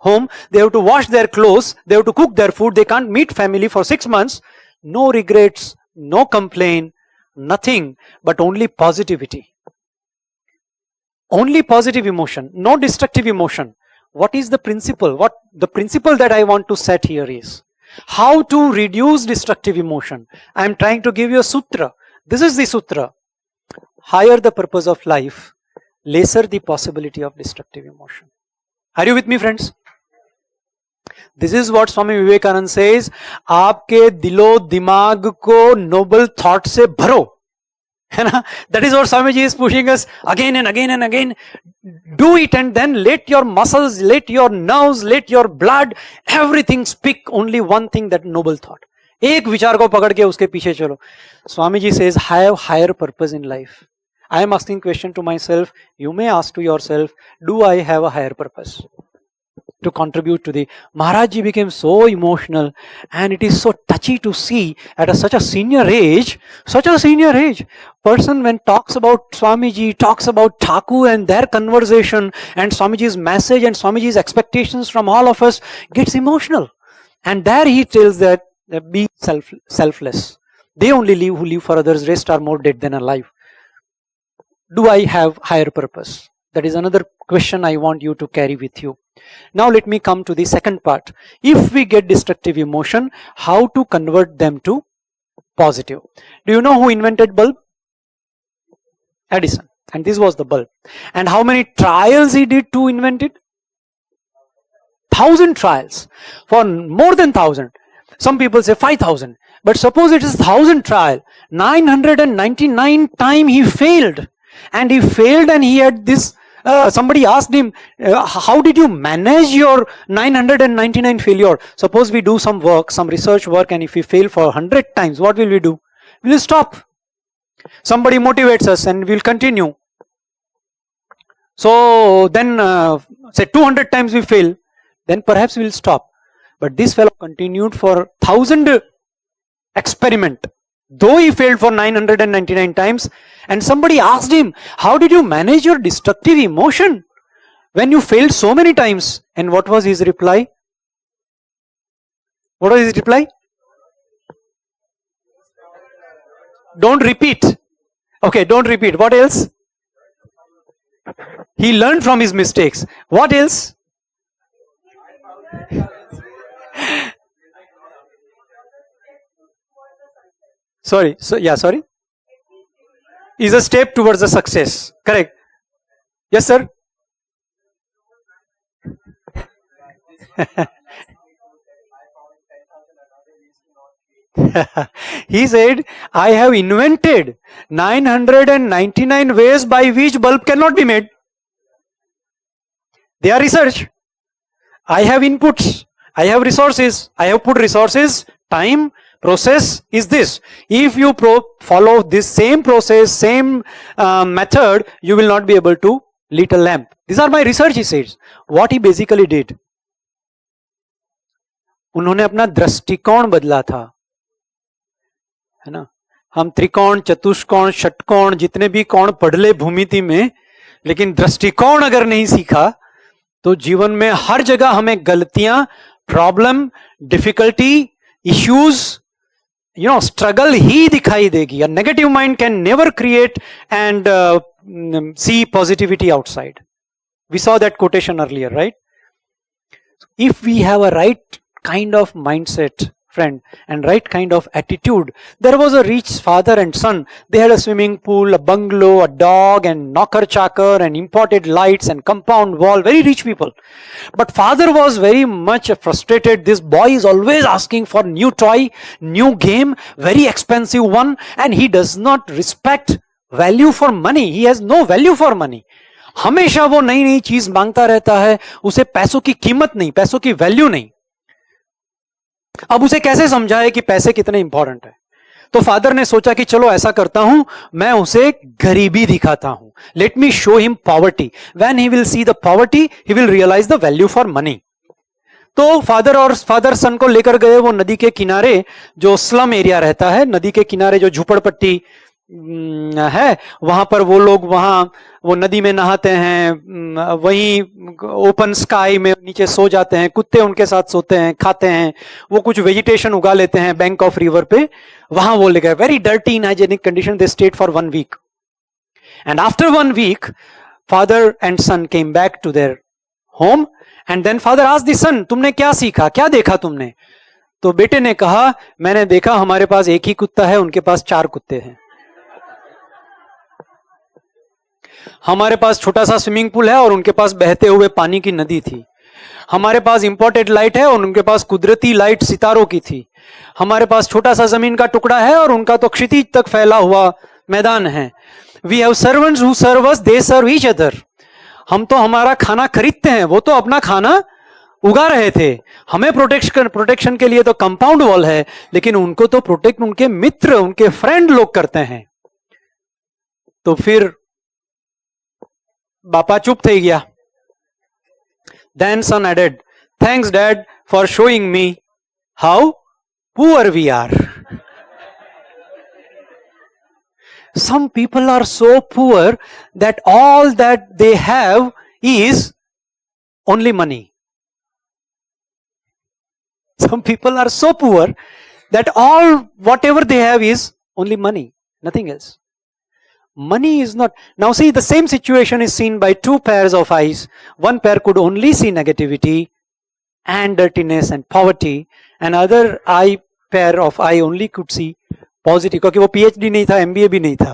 home. They have to wash their clothes. They have to cook their food. They can't meet family for 6 months. No regrets, no complaint, nothing, but only positivity. Only positive emotion, no destructive emotion. What is the principle? What the principle that I want to set here is how to reduce destructive emotion. I am trying to give you a sutra. This is the sutra. Higher the purpose of life, lesser the possibility of destructive emotion. Are you with me, friends? This is what Swami Vivekananda says. आपके दिलो दिमाग को noble thought से भरो. है ना? That is what Swamiji is pushing us again and again and again. Do it and then let your muscles, let your nerves, let your blood, everything speak only one thing, that noble thought. एक विचार को पकड़ के उसके पीछे चलो. Swamiji says, have higher purpose in life. I am asking question to myself. You may ask to yourself, do I have a higher purpose to contribute to the... Maharajji became so emotional, and it is so touchy to see at such a senior age, person when talks about Swamiji, talks about Thakur and their conversation and Swamiji's message and Swamiji's expectations from all of us, gets emotional. And there he tells that be selfless. They only live who live for others, rest are more dead than alive. Do I have higher purpose? That is another question I want you to carry with you. Now let me come to the second part. If we get destructive emotion, how to convert them to positive? Do you know who invented bulb? Edison. And this was the bulb. And how many trials he did to invent it? 1,000 trials. For more than 1,000. Some people say 5,000. But suppose it is 1,000 trial. 999 times he failed. And he failed, and he had this... somebody asked him, how did you manage your 999 failure? Suppose we do some work, some research work, and if we fail for 100 times, what will we do? We will stop. Somebody motivates us and we will continue. So then, say 200 times we fail, then perhaps we will stop. But this fellow continued for 1,000 experiment. Though he failed for 999 times, and somebody asked him, how did you manage your destructive emotion when you failed so many times? And what was his reply? What was his reply? Don't repeat. Okay, don't repeat. What else? He learned from his mistakes. What else? Sorry. Is a step towards the success. Correct. Yes, sir. He said, I have invented 999 ways by which bulb cannot be made. They are research. I have inputs. I have resources. I have put resources, time, process is this. If you follow this same process, same method, you will not be able to lit a lamp. These are my research, he says. What he basically did, उन्होंने अपना दृष्टिकोण बदला था, है ना? हम त्रिकोण, चतुष्कोण, षटकोण, जितने भी कोण पढ़ ले भूमिति में, लेकिन दृष्टिकोण अगर नहीं सीखा तो जीवन में हर जगह हमें गलतियां, प्रॉब्लम, डिफिकल्टी, इश्यूज, struggle ही दिखाई देगी. A negative mind can never create and see positivity outside. We saw that quotation earlier, right? If we have a right kind of mindset, friend, and right kind of attitude. There was a rich father and son. They had a swimming pool, a bungalow, a dog, and knocker chakar, and imported lights and compound wall. Very rich people. But father was very much frustrated. This boy is always asking for new toy, new game, very expensive one, and he does not respect value for money. He has no value for money. हमेशा वो नई नई चीज मांगता रहता है, उसे पैसों की कीमत नहीं, पैसों की वैल्यू नहीं. अब उसे कैसे समझाए कि पैसे कितने इंपॉर्टेंट है? तो फादर ने सोचा कि चलो ऐसा करता हूं, मैं उसे गरीबी दिखाता हूं. Let me show him poverty. When he will see the poverty, he will realise the value for money. तो फादर सन को लेकर गए वो नदी के किनारे, जो स्लम एरिया रहता है, नदी के किनारे जो झुपड़पट्टी है, वहां पर वो लोग वो नदी में नहाते हैं, वहीं ओपन स्काई में नीचे सो जाते हैं, कुत्ते उनके साथ सोते हैं, खाते हैं, वो कुछ वेजिटेशन उगा लेते हैं बैंक ऑफ रिवर पे, वहां वो ले गए. Very dirty unhygienic condition. They stayed for 1 week. And after 1 week, father and son came back to their home, and then father asked the son, तुमने क्या सीखा, क्या देखा तुमने? तो बेटे ने कहा, मैंने देखा हमारे पास एक ही कुत्ता है, उनके पास 4 कुत्ते हैं. हमारे पास छोटा सा स्विमिंग पूल है और उनके पास बहते हुए पानी की नदी थी. हमारे पास इंपोर्टेड लाइट है और उनके पास कुदरती लाइट सितारों की थी. हमारे पास छोटा सा जमीन का टुकड़ा है और उनका तो क्षितिज तक फैला हुआ मैदान है. We have servants who serve us, they serve each other. हम तो हमारा खाना खरीदते हैं, वो तो अपना खाना उगा रहे थे. हमें प्रोटेक्शन के लिए तो कंपाउंड वॉल है, लेकिन उनको तो प्रोटेक्ट उनके मित्र, उनके फ्रेंड लोग करते हैं. तो फिर बापा चुप થઈ ગયા. Then son added, thanks dad for showing me how poor we are. Some people are so poor that all that they have is only money. Some people are so poor that whatever they have is only money, nothing else. Money is not. Now see, the same situation is seen by 2 pairs of eyes. One pair could only see negativity and dirtiness and poverty, and other pair of eye only could see positive, क्योंकि वो PhD नहीं था, MBA भी नहीं था,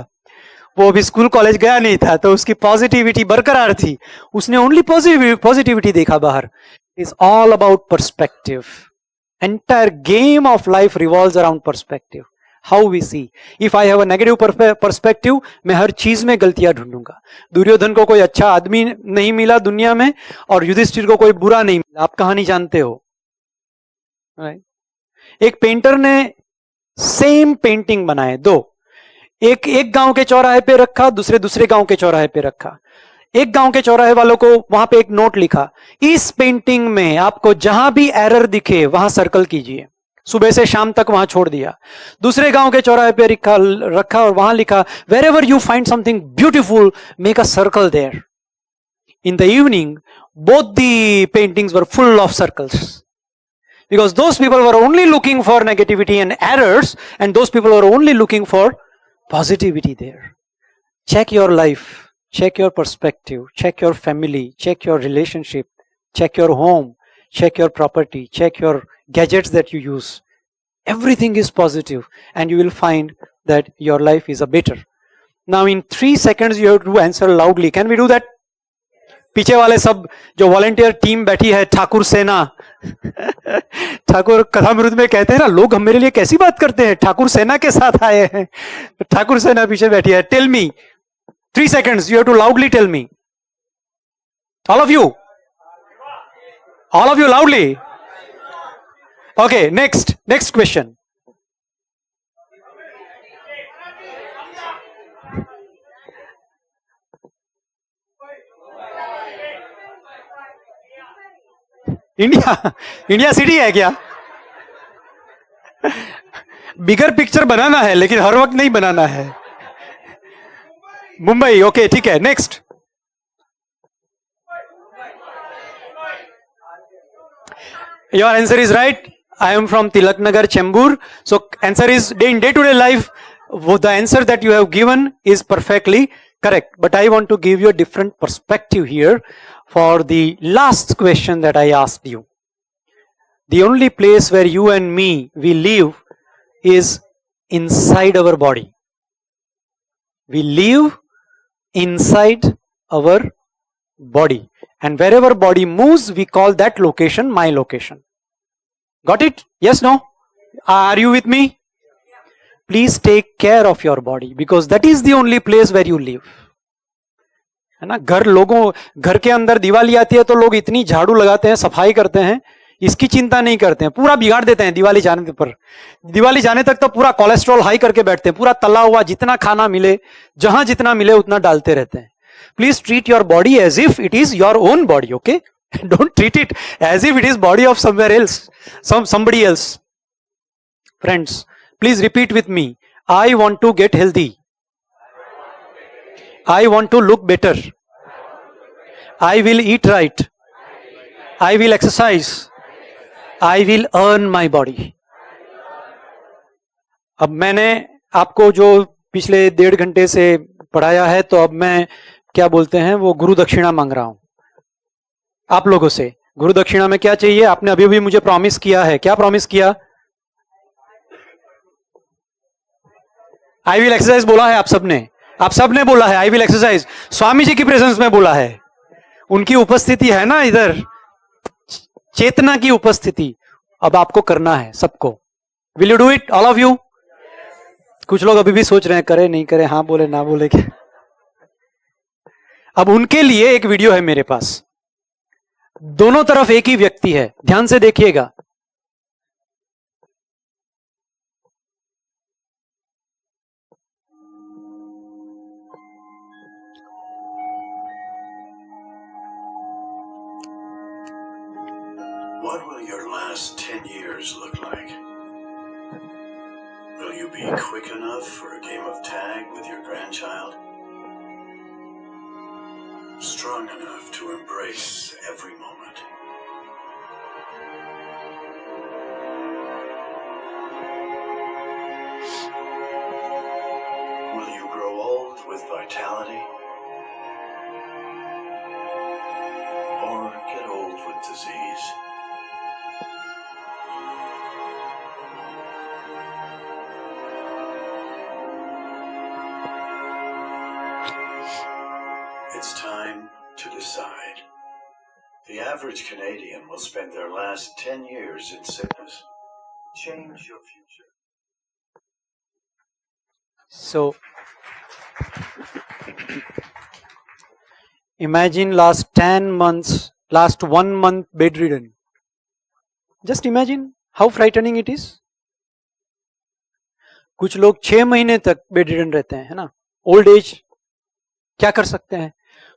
वो अभी school college गया नहीं था, तो उसकी पॉजिटिविटी बरकरार थी, उसने ओनली पॉजिटिविटी देखा बाहर. Is all about perspective. Entire game of life revolves around perspective. How we see. If I have a negative perspective, मैं हर चीज में गलतियां ढूंढूंगा. दुर्योधन को कोई अच्छा आदमी नहीं मिला दुनिया में, और युधिष्ठिर को कोई बुरा नहीं मिला. आप कहानी जानते हो. एक पेंटर ने सेम पेंटिंग बनाए 2, एक गांव के चौराहे पे रखा, दूसरे गांव के चौराहे पे रखा. एक गांव के चौराहे वालों को वहां पे एक नोट लिखा, इस पेंटिंग में आपको जहां भी एरर दिखे वहां सर्कल कीजिए. सुबह से शाम तक वहां छोड़ दिया. दूसरे गांव के चौराहे पे रखा और वहां लिखा, wherever you find something beautiful, make a circle there. In the evening both the paintings were full of circles. Because those people were only looking for negativity and errors, and those people were only looking for positivity there. Check your life, check your perspective, check your family, check your relationship, check your home, check your property, check your gadgets that you use. Everything is positive, and you will find that your life is a better. Now in 3 seconds you have to answer loudly. Can we do that? पीछे वाले सब जो volunteer team बैठी है, ठाकुर सेना, ठाकुर कथामृत में कहते हैं ना, लोग हम मेरे लिए कैसी बात करते हैं, ठाकुर सेना के साथ आए हैं. ठाकुर सेना पीछे बैठी है. Tell me, 3 seconds, you have to loudly tell me. All of you loudly. Okay, next question. India city है क्या? बिगर पिक्चर बनाना है, लेकिन हर वक्त नहीं बनाना है. मुंबई. ओके, ठीक है. Next. Your answer is right. I am from Tilak Nagar, Chembur. So answer is in day-to-day life. The answer that you have given is perfectly correct. But I want to give you a different perspective here for the last question that I asked you. The only place where you and me, we live is inside our body. We live inside our body. And wherever body moves, we call that location my location. Got it? Yes, no? Are you with me? Please take care of your body, because that is the only place where you live. है ना. घर के अंदर दिवाली आती है तो लोग इतनी झाड़ू लगाते हैं, सफाई करते हैं, इसकी चिंता नहीं करते हैं, पूरा बिगाड़ देते हैं दिवाली जाने पर. दिवाली जाने तक तो पूरा कोलेस्ट्रॉल हाई करके बैठते हैं, पूरा तला हुआ जितना खाना मिले, जहां जितना मिले उतना डालते रहते हैं. Please treat your body as if it is your own body. Okay, Don't treat it as if it is body of somewhere else, somebody else. Friends, please repeat with me. I want to get healthy. I want to look better. I will eat right. I will exercise. I will earn my body. अब मैंने आपको जो पिछले 1.5 घंटे से पढ़ाया है, तो अब मैं क्या बोलते हैं वो गुरु दक्षिणा मांग रहा हूं आप लोगों से. गुरु दक्षिणा में क्या चाहिए? आपने अभी भी मुझे प्रॉमिस किया है. क्या प्रॉमिस किया? आई विल एक्सरसाइज बोला है आप सबने बोला है I will exercise. Swami ji की प्रेजेंस में बोला है. उनकी उपस्थिति है ना इधर, चेतना की उपस्थिति. अब आपको करना है सबको. Will you do it all of you? कुछ लोग अभी भी सोच रहे हैं करे नहीं करे, हाँ बोले ना बोले क्या. अब उनके लिए एक वीडियो है मेरे पास. दोनों तरफ एक ही व्यक्ति है, ध्यान से देखिएगा. What will your last 10 years look like? Will you be quick enough for a game of tag with your grandchild? Strong enough to embrace every moment? Will you grow old with vitality? Or get old with disease? It's time to decide. The average Canadian will spend their last 10 years in sickness. Change your future. So, imagine last 10 months, last 1 month bedridden. Just imagine how frightening it is. कुछ लोग 6 महीने तक bedridden रहते हैं, है ना. Old age क्या कर सकते हैं?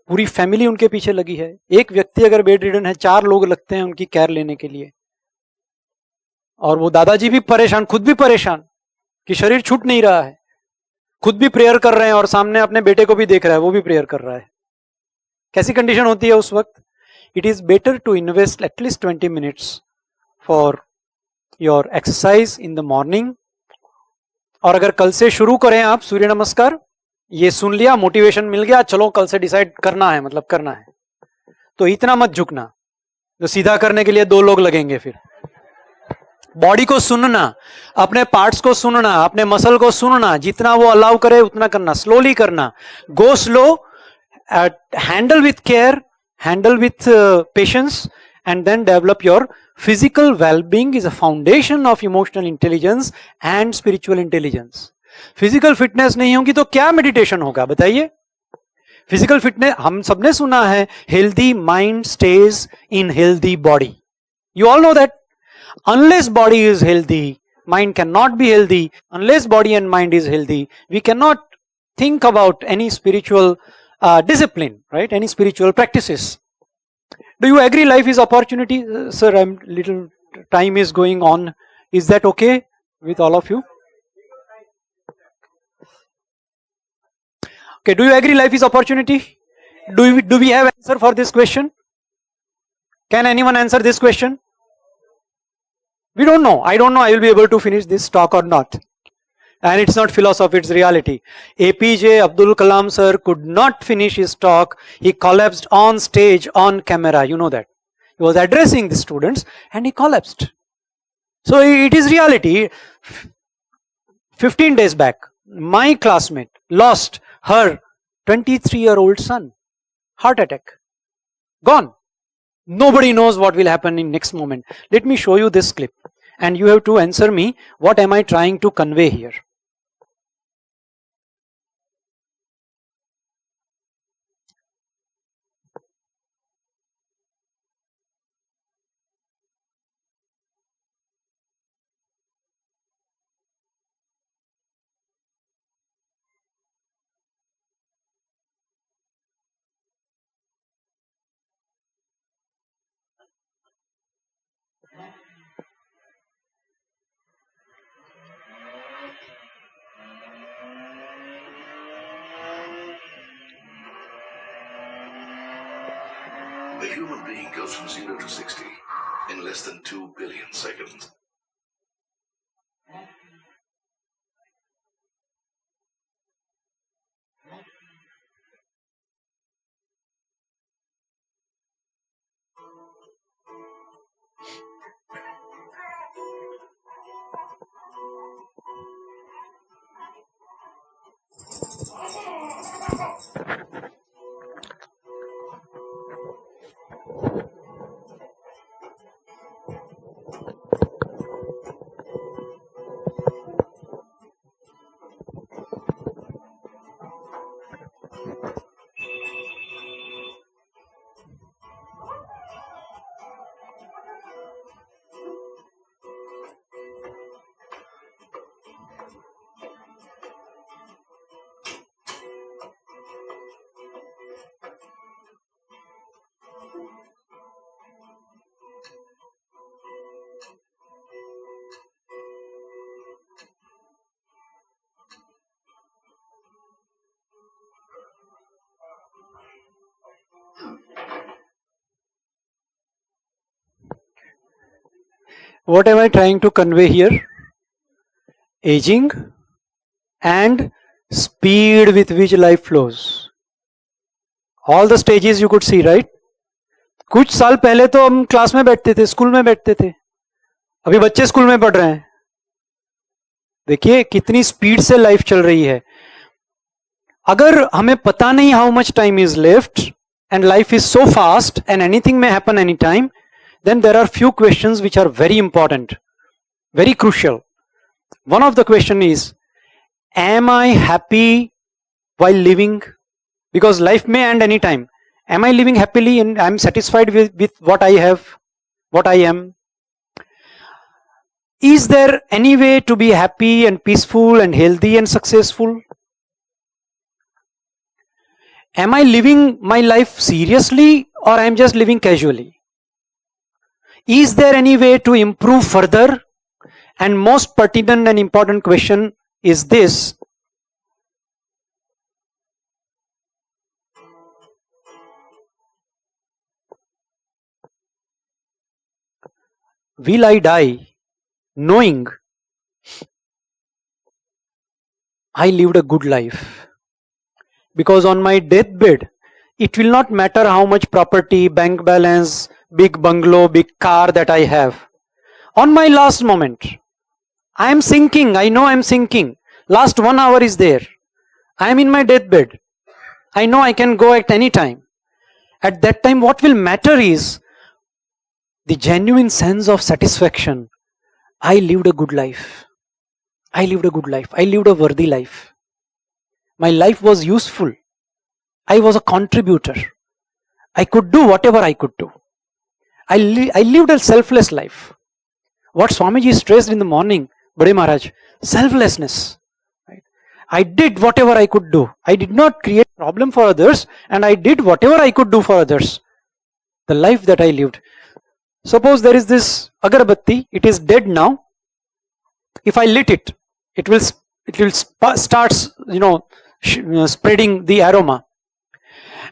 पूरी फैमिली उनके पीछे लगी है. एक व्यक्ति अगर बेडरिडन है, 4 लोग लगते हैं उनकी केयर लेने के लिए. और वो दादाजी भी परेशान, खुद भी परेशान कि शरीर छूट नहीं रहा है. खुद भी प्रेयर कर रहे हैं और सामने अपने बेटे को भी देख रहा है, वो भी प्रेयर कर रहा है. कैसी कंडीशन होती है उस वक्त? It is better to invest at least 20 minutes for your exercise in the morning. और अगर कल से शुरू करें आप सूर्य नमस्कार, ये सुन लिया, मोटिवेशन मिल गया, चलो कल से डिसाइड करना है, मतलब करना है, तो इतना मत झुकना. तो सीधा करने के लिए 2 लोग लगेंगे. फिर बॉडी को सुनना, अपने पार्ट्स को सुनना, अपने मसल को सुनना, जितना वो अलाउ करे उतना करना, स्लोली करना. Go slow, handle with care, handle with patience, and then develop your physical well-being is a foundation of emotional intelligence and spiritual intelligence. Physical fitness नहीं होगी तो क्या मेडिटेशन होगा बताइए? फिजिकल फिटनेस हम सबने सुना है, healthy mind stage in healthy body. You all know that unless body is healthy, mind cannot be healthy. Unless body and mind is healthy, we cannot think about any spiritual discipline, right? Any spiritual practices. Do you agree life is opportunity? Sir, I'm little time is going on. Is that okay with all of you? Okay, do you agree life is opportunity? Do we have answer for this question? Can anyone answer this question? We don't know. I don't know I will be able to finish this talk or not. And it's not philosophy, it's reality. APJ Abdul Kalam sir could not finish his talk. He collapsed on stage, on camera. You know that. He was addressing the students and he collapsed. So it is reality. 15 days back, my classmate lost her 23-year-old son. Heart attack. Gone. Nobody knows what will happen in next moment. Let me show you this clip. And you have to answer me, what am I trying to convey here? A human being goes from 0 to 60 in less than 2 billion seconds. What am I trying to convey here? Aging and speed with which life flows. All the stages you could see, right? कुछ साल पहले तो हम class में बैठते थे, school में बैठते थे, अभी बच्चे स्कूल में पढ़ रहे हैं. देखिए कितनी स्पीड से लाइफ चल रही है. अगर हमें पता नहीं how much time is left and life is so fast and anything may happen anytime, then there are few questions which are very important, very crucial. One of the question is, am I happy while living? Because life may end anytime. Am I living happily and I am satisfied with what I have, what I am? Is there any way to be happy and peaceful and healthy and successful? Am I living my life seriously or I am just living casually? Is there any way to improve further? And most pertinent and important question is this: will I die knowing I lived a good life? Because on my deathbed, it will not matter how much property, bank balance, big bungalow, big car that I have. On my last moment, I am sinking. I know I am sinking. Last 1 hour is there. I am in my deathbed. I know I can go at any time. At that time, what will matter is the genuine sense of satisfaction. I lived a good life. I lived a good life. I lived a worthy life. My life was useful. I was a contributor. I could do whatever I could do. I lived a selfless life. What Swamiji stressed in the morning, Bade Maharaj, selflessness. Right? I did whatever I could do. I did not create problem for others, and I did whatever I could do for others. The life that I lived. Suppose there is this agarbatti, it is dead now. If I lit it, it will start, spreading the aroma.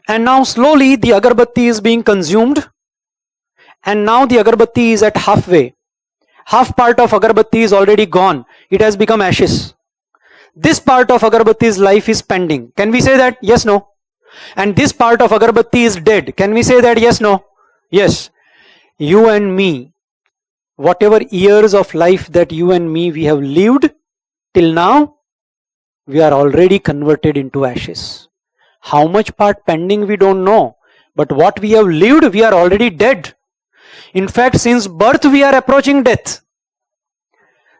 And now slowly the agarbatti is being consumed, and now the agarbatti is at halfway. Half part of agarbatti is already gone. It has become ashes. This part of agarbatti's life is pending. Can we say that? Yes, no. And this part of agarbatti is dead. Can we say that? Yes, no. Yes. You and me, whatever years of life that you and me we have lived till now, we are already converted into ashes. How much part pending we don't know, but what we have lived, we are already dead. In fact, since birth we are approaching death.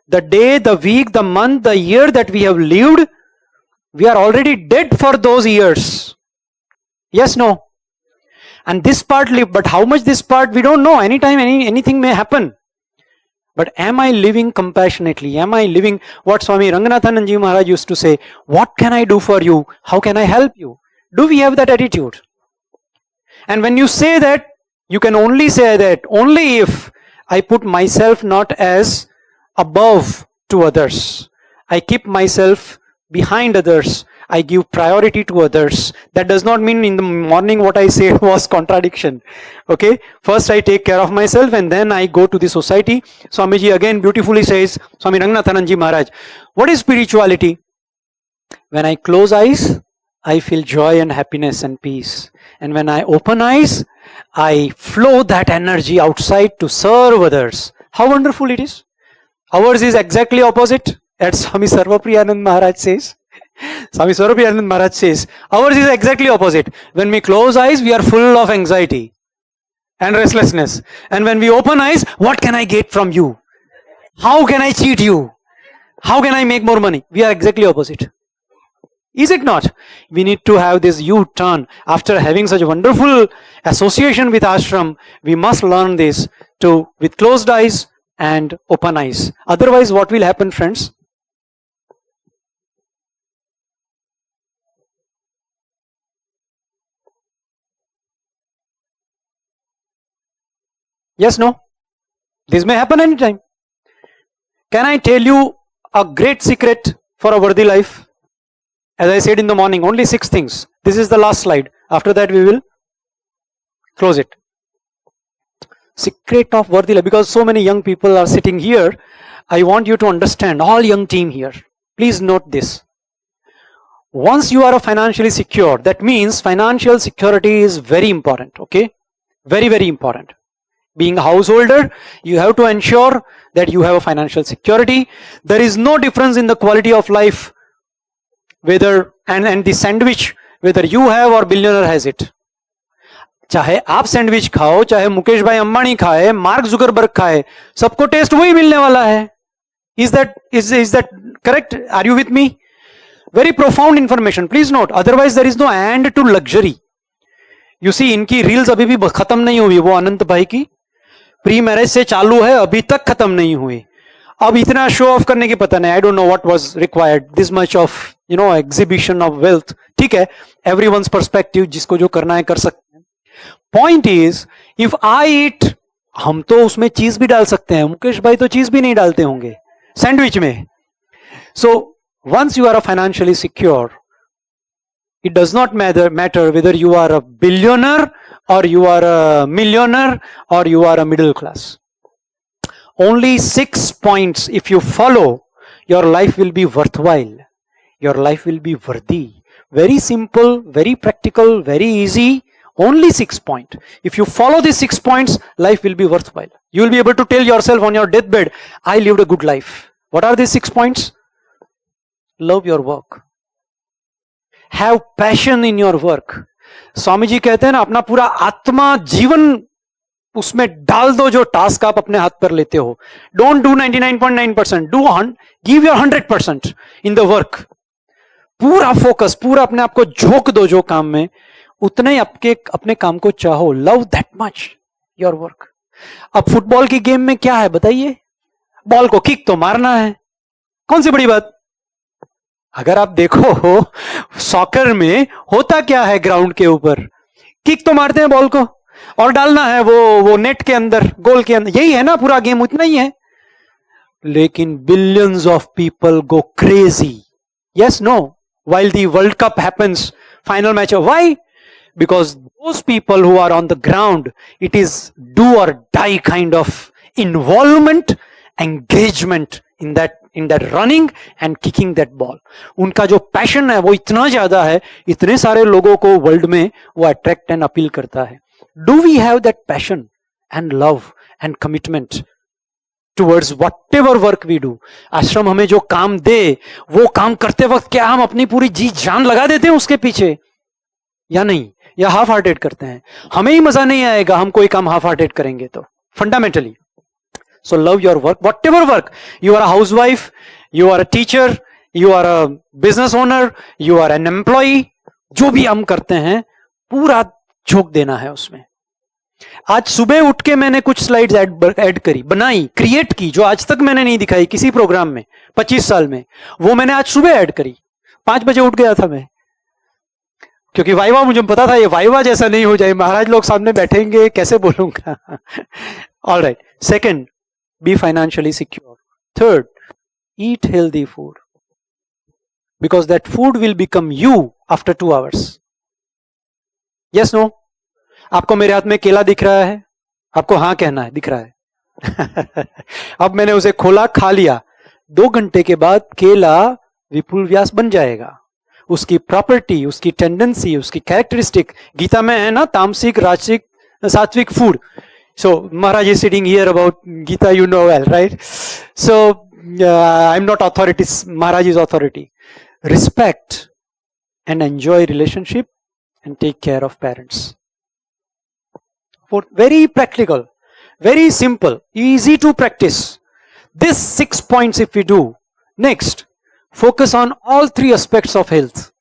The day, the week, the month, the year that we have lived, we are already dead for those years. Yes, no. And this part live, but how much this part we don't know. Anytime anything may happen. But am I living compassionately? Am I living what Swami Ranganathananji Maharaj used to say? What can I do for you? How can I help you? Do we have that attitude? And when you say that, you can only say that only if I put myself not as above to others. I keep myself behind others. I give priority to others. That does not mean in the morning what I said was contradiction. Okay, first I take care of myself and then I go to the society. Swamiji again beautifully says, Swami Ranganathananji Maharaj, what is spirituality? When I close eyes, I feel joy and happiness and peace. And when I open eyes, I flow that energy outside to serve others. How wonderful it is. Ours is exactly opposite. As Swami Sarvapriyanand Maharaj says. Swami Sarvapriyanand Maharaj says, ours is exactly opposite. When we close eyes, we are full of anxiety and restlessness. And when we open eyes, what can I get from you? How can I cheat you? How can I make more money? We are exactly opposite. Is it not? We need to have this U-turn. After having such a wonderful association with ashram, we must learn this to with closed eyes and open eyes. Otherwise, what will happen, friends? Yes, no? This may happen anytime. Can I tell you a great secret for a worthy life? As I said in the morning, only 6 things. This is the last slide. After that we will close it. Secret of worthy life. Because so many young people are sitting here, I want you to understand, all young team here. Please note this. Once you are financially secure, that means financial security is very important. Okay? Very, very important. Being a householder, you have to ensure that you have a financial security. There is no difference in the quality of life whether and the sandwich whether you have or billionaire has it. चाहे आप sandwich खाओ, चाहे मुकेश भाई अंबानी खाए, mark Zuckerberg खाए, सबको test वही मिलने वाला है. Is that correct? Are you with me? Very profound information. Please note. Otherwise there is no end to luxury. You see, इनकी रील्स अभी भी खत्म नहीं हुई. वो अनंत भाई की प्री मैरिज से चालू है, अभी तक खत्म नहीं हुई. अब इतना शो ऑफ करने की पता नहीं. I don't know what was required. This much of exhibition of wealth. ठीक है, एवरीवन्स पर्सपेक्टिव, जिसको जो करना है कर सकते हैं. पॉइंट इज, इफ आई ईट, हम तो उसमें चीज भी डाल सकते हैं. मुकेश भाई तो चीज भी नहीं डालते होंगे सैंडविच में. So once you are a financially secure, it does not matter whether you are a billionaire or you are a millionaire or you are a middle class. Only 6 points, if you follow, your life will be worthwhile. Your life will be worthy. Very simple, very practical, very easy. Only 6 points. If you follow these 6 points, life will be worthwhile. You will be able to tell yourself on your deathbed, I lived a good life. What are these 6 points? Love your work. Have passion in your work. Swami ji कहते हैं ना, अपना पूरा आत्मा जीवन उसमें डाल दो जो टास्क आप अपने हाथ पर लेते हो. Don't do 99.9%. Give your 100% in the work. पूरा फोकस, पूरा अपने आप को झोंक दो जो काम में, उतने ही अपने काम को चाहो. Love that much your work. अब फुटबॉल की गेम में क्या है बताइए? बॉल को किक तो मारना है. कौन सी बड़ी बात? अगर आप देखो सॉकर में होता क्या है, ग्राउंड के ऊपर किक तो मारते हैं बॉल को और डालना है वो नेट के अंदर, गोल के अंदर. यही है ना पूरा गेम, उतना ही है. लेकिन billions of people go crazy. Yes, no, while the World Cup happens, final match. Why? Because those people who are on the ground, it is do or die kind of involvement, engagement in that running and kicking that ball. उनका जो passion है वो इतना ज्यादा है, इतने सारे लोगों को वर्ल्ड में वो अट्रैक्ट एंड अपील करता है. Do we have that passion and love and commitment towards whatever work we do? आश्रम हमें जो काम दे, वो काम करते वक्त क्या हम अपनी पूरी जी जान लगा देते हैं उसके पीछे या नहीं, या हाफ हार्टेड करते हैं? हमें ही मजा नहीं आएगा हम कोई काम हाफ हार्टेड करेंगे तो. Fundamentally, so love your work, whatever work. You are a housewife, you are a teacher, you are a business owner, you are an employee. जो भी हम करते हैं पूरा झोंक देना है उसमें. आज सुबह उठ के मैंने कुछ स्लाइड्स ऐड करी, बनाई, क्रिएट की, जो आज तक मैंने नहीं दिखाई किसी प्रोग्राम में 25 साल में. वो मैंने आज सुबह ऐड करी. 5 बजे उठ गया था मैं, क्योंकि वाइवा मुझे पता था ये वाइवा जैसा नहीं हो जाए, महाराज लोग सामने बैठेंगे, कैसे बोलूंगा. All right. Second, be financially secure. Third, eat healthy food. Because that food will become you after 2 hours. Yes, no? आपको मेरे हाथ में केला दिख रहा है, आपको हाँ कहना है, दिख रहा है. अब मैंने उसे खोला, खा लिया. 2 घंटे के बाद केला विपुल व्यास बन जाएगा. उसकी प्रॉपर्टी, उसकी टेंडेंसी, उसकी कैरेक्टरिस्टिक गीता में है ना, तामसिक, राजसिक, सात्विक food. So Maharaj is sitting here about Gita, you know well, right? So I'm not authority, Maharaj is authority. Respect and enjoy relationship and take care of parents. For very practical, very simple, easy to practice. This 6 points if we do. Next, focus on all 3 aspects of health.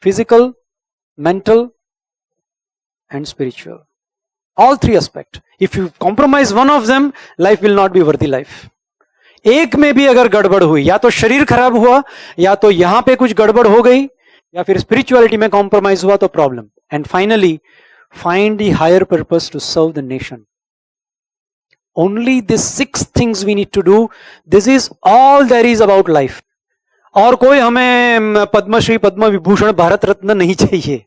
Physical, mental and spiritual. All 3 aspects. If you compromise one of them, life will not be worthy life. एक में भी अगर गड़बड़ हुई, या तो शरीर खराब हुआ, या तो यहां पे कुछ गड़बड़ हो गई, या फिर स्पिरिचुअलिटी में कॉम्प्रोमाइज हुआ तो problem. And finally, find the higher purpose to serve the nation. Only these 6 things we need to do. This is all there is about life. और कोई हमें पद्मश्री, पद्म विभूषण, भारत रत्न नहीं चाहिए.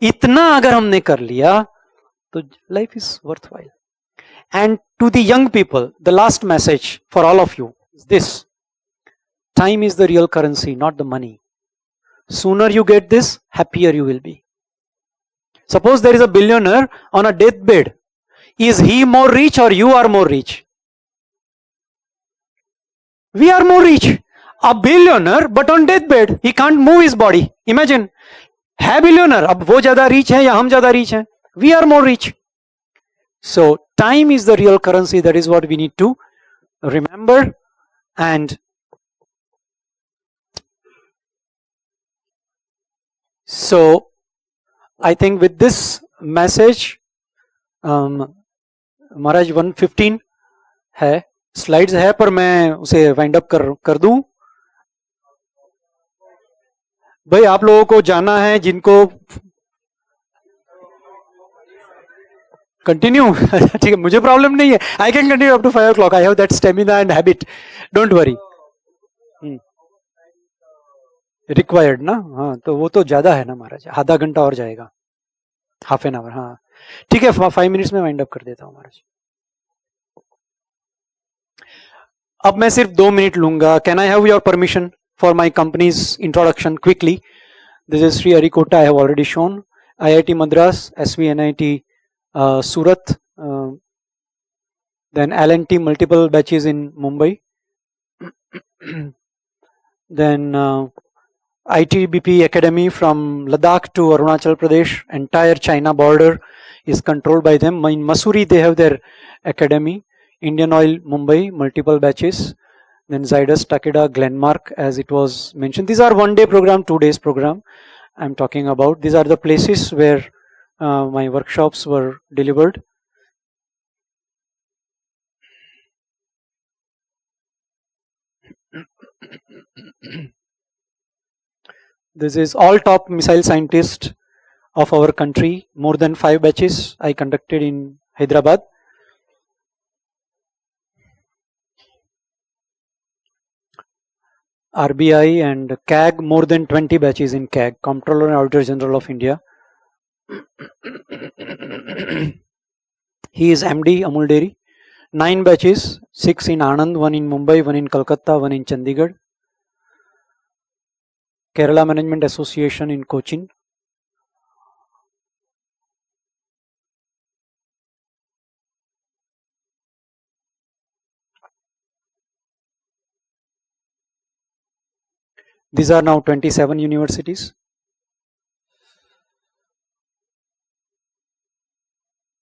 इतना अगर हमने कर लिया तो life is worthwhile. And to the young people, the last message for all of you is this: time is the real currency, not the money. Sooner you get this, happier you will be. Suppose there is a billionaire on a deathbed. Is he more rich or you are more rich? We are more rich. A billionaire but on deathbed, he can't move his body. Imagine, है billionaire, अब वो ज़्यादा rich है या हम ज़्यादा rich हैं? We are more rich. So time is the real currency. That is what we need to remember. And so I think with this message, महाराज 115 है, स्लाइड्स है, पर मैं उसे वाइंड अप कर दूं. भाई आप लोगों को जाना है, जिनको कंटिन्यू ठीक है, मुझे प्रॉब्लम नहीं है. I can continue up to 5 o'clock. I have that stamina and habit. Don't worry. Required ना, हाँ, तो वो तो ज्यादा है ना महाराज, आधा घंटा और जाएगा, हाफ एन आवर. हाँ ठीक है, 5 मिनट्स में वाइंड अप कर देता हूँ महाराज. अब मैं सिर्फ 2 मिनट लूंगा. Can I have your permission for my companies introduction quickly? This is Shri Harikota, I have already shown. IIT Madras, SVNIT Surat, then L&T multiple batches in Mumbai, then ITBP Academy from Ladakh to Arunachal Pradesh, entire China border is controlled by them. In Mussoorie they have their academy. Indian Oil Mumbai, multiple batches. Then Zydus, Takeda, GLENMARK, as it was mentioned. These are 1 day program, 2 days program I'm talking about. These are the places where my workshops were delivered. This is all top missile scientists of our country. More than 5 batches I conducted in Hyderabad. RBI and CAG, more than 20 batches in CAG, Comptroller and Auditor General of India. He is MD, AMUL Dairy. 9 batches, 6 in Anand, 1 in Mumbai, 1 in Kolkata, 1 in Chandigarh. Kerala Management Association in Cochin. These are now 27 universities.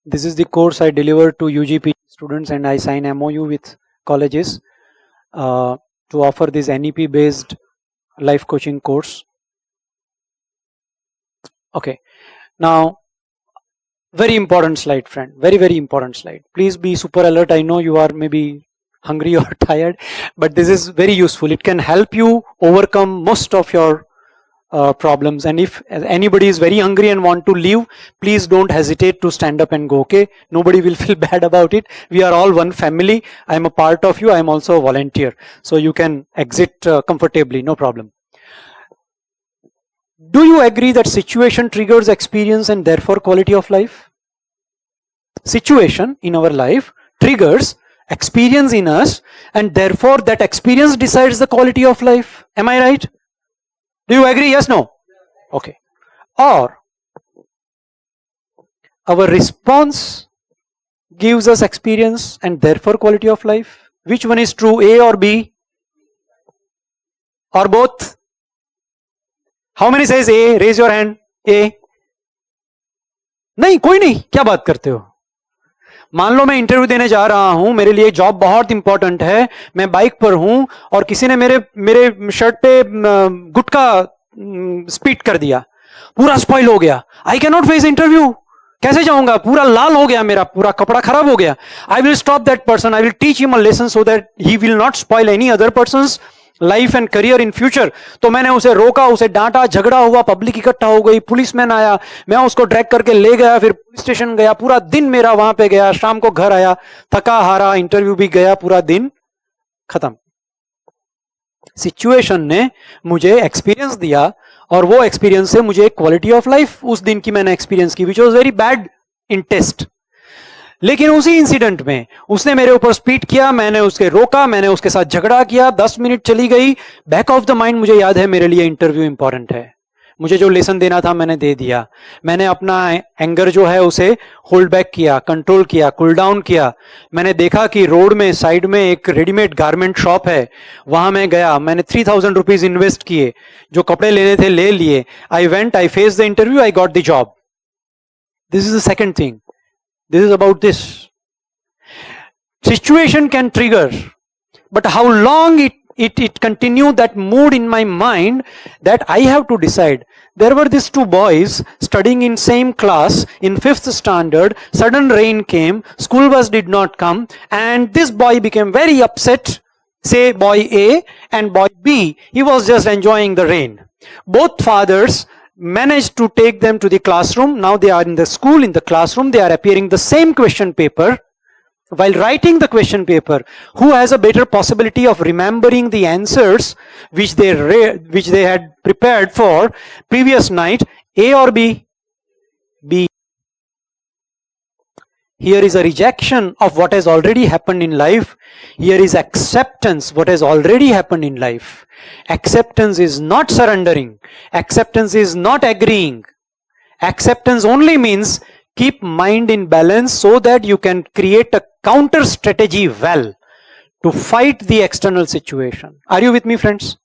This is the course I deliver to UGP students, and I sign MOU with colleges to offer this NEP based life coaching course. Okay, now very important slide, friend, very important slide. Please be super alert. I know you are maybe hungry or tired, but this is very useful. It can help you overcome most of your problems. And if anybody is very hungry and want to leave, please don't hesitate to stand up and go, okay? Nobody will feel bad about it. We are all one family. I am a part of you. I am also a volunteer. So you can exit comfortably, no problem. Do you agree that situation triggers experience and therefore quality of life? Situation in our life triggers experience in us, and therefore that experience decides the quality of life. Am I right? Do you agree? Yes, no? Okay. Or our response gives us experience and therefore quality of life. Which one is true, A or B? Or both? How many says A? Raise your hand. A. नहीं, कोई नहीं. क्या बात करते हो? मान लो मैं interview देने जा रहा हूं, मेरे लिए जॉब बहुत इंपॉर्टेंट है, मैं बाइक पर हूं और किसी ने मेरे शर्ट पे गुटखा स्पीट कर दिया, पूरा स्पॉइल हो गया. I can not face interview. कैसे जाऊंगा? पूरा लाल हो गया, मेरा पूरा कपड़ा खराब हो गया. I will stop that person, I will teach him a lesson so that he will not spoil any other persons life and career in future. तो मैंने उसे रोका, उसे डांटा, झगड़ा हुआ, पब्लिक इकट्ठा हो गई, पुलिसमैन आया, मैं उसको ड्रैग करके ले गया, फिर पुलिस स्टेशन गया, पूरा दिन मेरा वहां पे गया, शाम को घर आया, थका हारा, इंटरव्यू भी गया, पूरा दिन खत्म. सिचुएशन ने मुझे एक्सपीरियंस दिया और वो एक्सपीरियंस से मुझे क्वालिटी ऑफ लाइफ उस दिन की मैंने एक्सपीरियंस की, which was very bad in test. लेकिन उसी इंसिडेंट में उसने मेरे ऊपर स्पीड किया, मैंने उसके रोका, मैंने उसके साथ झगड़ा किया, 10 मिनट चली गई. बैक ऑफ द माइंड मुझे याद है मेरे लिए इंटरव्यू इंपॉर्टेंट है, मुझे जो लेसन देना था मैंने दे दिया. मैंने अपना एंगर जो है उसे होल्ड बैक किया, कंट्रोल किया, कूल डाउन किया. मैंने देखा कि रोड में साइड में एक रेडीमेड गारमेंट शॉप है, वहां मैं गया, मैंने 3000 रुपीज इन्वेस्ट किए, जो कपड़े लेने थे ले लिए. I went, I face the interview, I got the job. This is the second thing. This is about this. Situation can trigger, but how long it continue that mood in my mind, that I have to decide. There were these two boys studying in same class in 5th standard. Sudden rain came, school bus did not come, and this boy became very upset. Say boy A and boy B, he was just enjoying the rain. Both fathers managed to take them to the classroom. Now they are in the school, in the classroom, they are appearing the same question paper. While writing the question paper, who has a better possibility of remembering the answers which they had prepared for previous night, A or B? B. Here is a rejection of what has already happened in life. Here is acceptance, what has already happened in life. Acceptance is not surrendering. Acceptance is not agreeing. Acceptance only means keep mind in balance so that you can create a counter strategy well to fight the external situation. Are you with me, friends?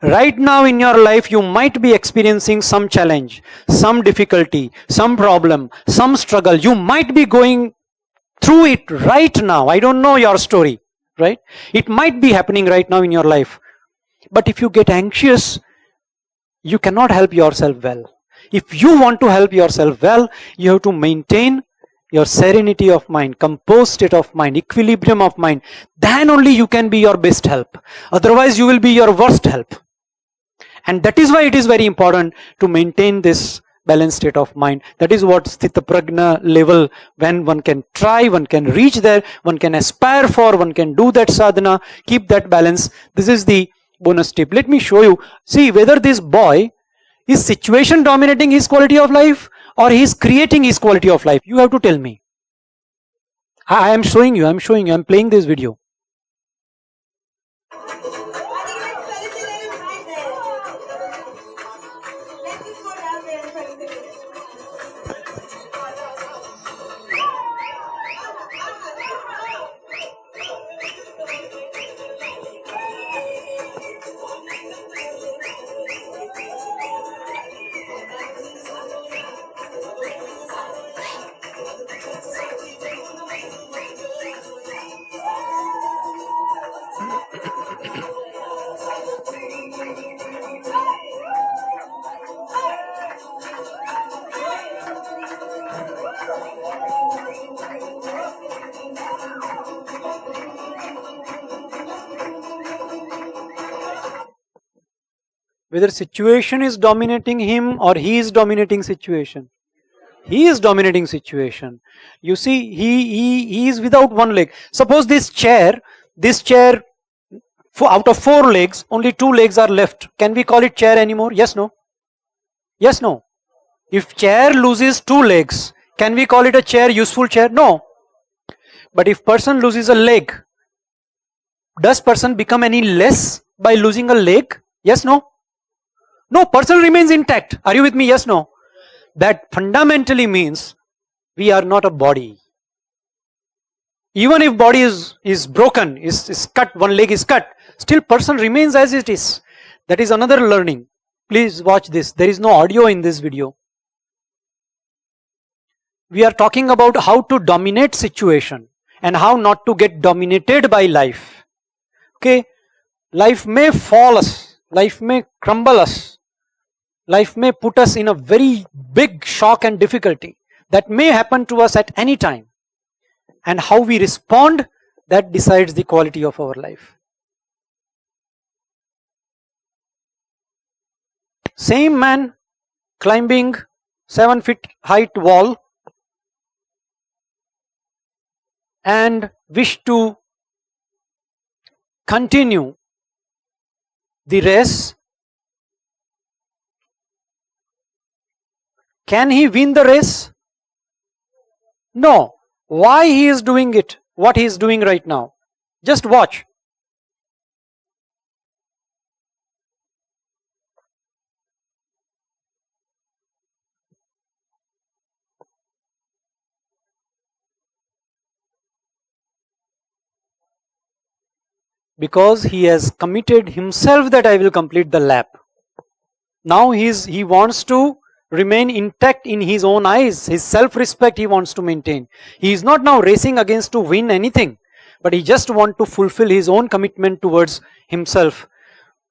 Right now in your life, you might be experiencing some challenge, some difficulty, some problem, some struggle. You might be going through it right now. I don't know your story, right? It might be happening right now in your life. But if you get anxious, you cannot help yourself well. If you want to help yourself well, you have to maintain your serenity of mind, composed state of mind, equilibrium of mind. Then only you can be your best help. Otherwise, you will be your worst help. And that is why it is very important to maintain this balanced state of mind. That is what Sthita Prajna level, when one can try, one can reach there, one can aspire for, one can do that sadhana, keep that balance. This is the bonus tip. Let me show you. See whether this boy is situation dominating his quality of life or he is creating his quality of life. You have to tell me. I am showing you, I am playing this video. Whether situation is dominating him or he is dominating situation. He is dominating situation. You see, he is without one leg. Suppose this chair, out of 4 legs, only 2 legs are left. Can we call it chair anymore? Yes, no? Yes, no? If chair loses 2 legs, can we call it a chair, useful chair? No. But if person loses a leg, does person become any less by losing a leg? Yes, no? No, person remains intact. Are you with me? Yes, no? That fundamentally means we are not a body. Even if body is broken, is cut, one leg is cut, still person remains as it is. That is another learning. Please watch this. There is no audio in this video. We are talking about how to dominate situation and how not to get dominated by life. Okay? Life may fall us. Life may crumble us. Life may put us in a very big shock and difficulty. That may happen to us at any time. And how we respond, that decides the quality of our life. Same man climbing 7 feet height wall and wish to continue the race. Can he win the race? No. Why he is doing it? What he is doing right now? Just watch. Because he has committed himself that I will complete the lap. Now he wants to remain intact in his own eyes. His self-respect he wants to maintain. He is not now racing against to win anything, but he just wants to fulfill his own commitment towards himself.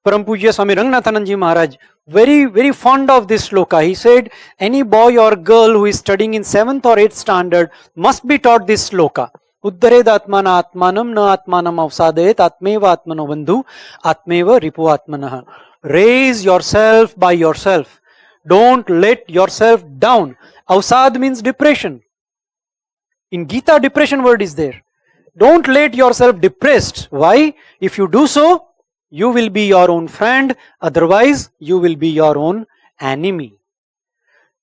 Param Pujya Swami Ranganathananji Maharaj, very fond of this shloka. He said, any boy or girl who is studying in 7th or 8th standard must be taught this shloka. Uddared atmana atmanam na atmanam avsadayet atmeva atmano bandhu atmeva ripu atmanaha. Raise yourself by yourself. Don't let yourself down. Avsad means depression. In Gita, depression word is there. Don't let yourself depressed. Why? If you do so, you will be your own friend. Otherwise, you will be your own enemy.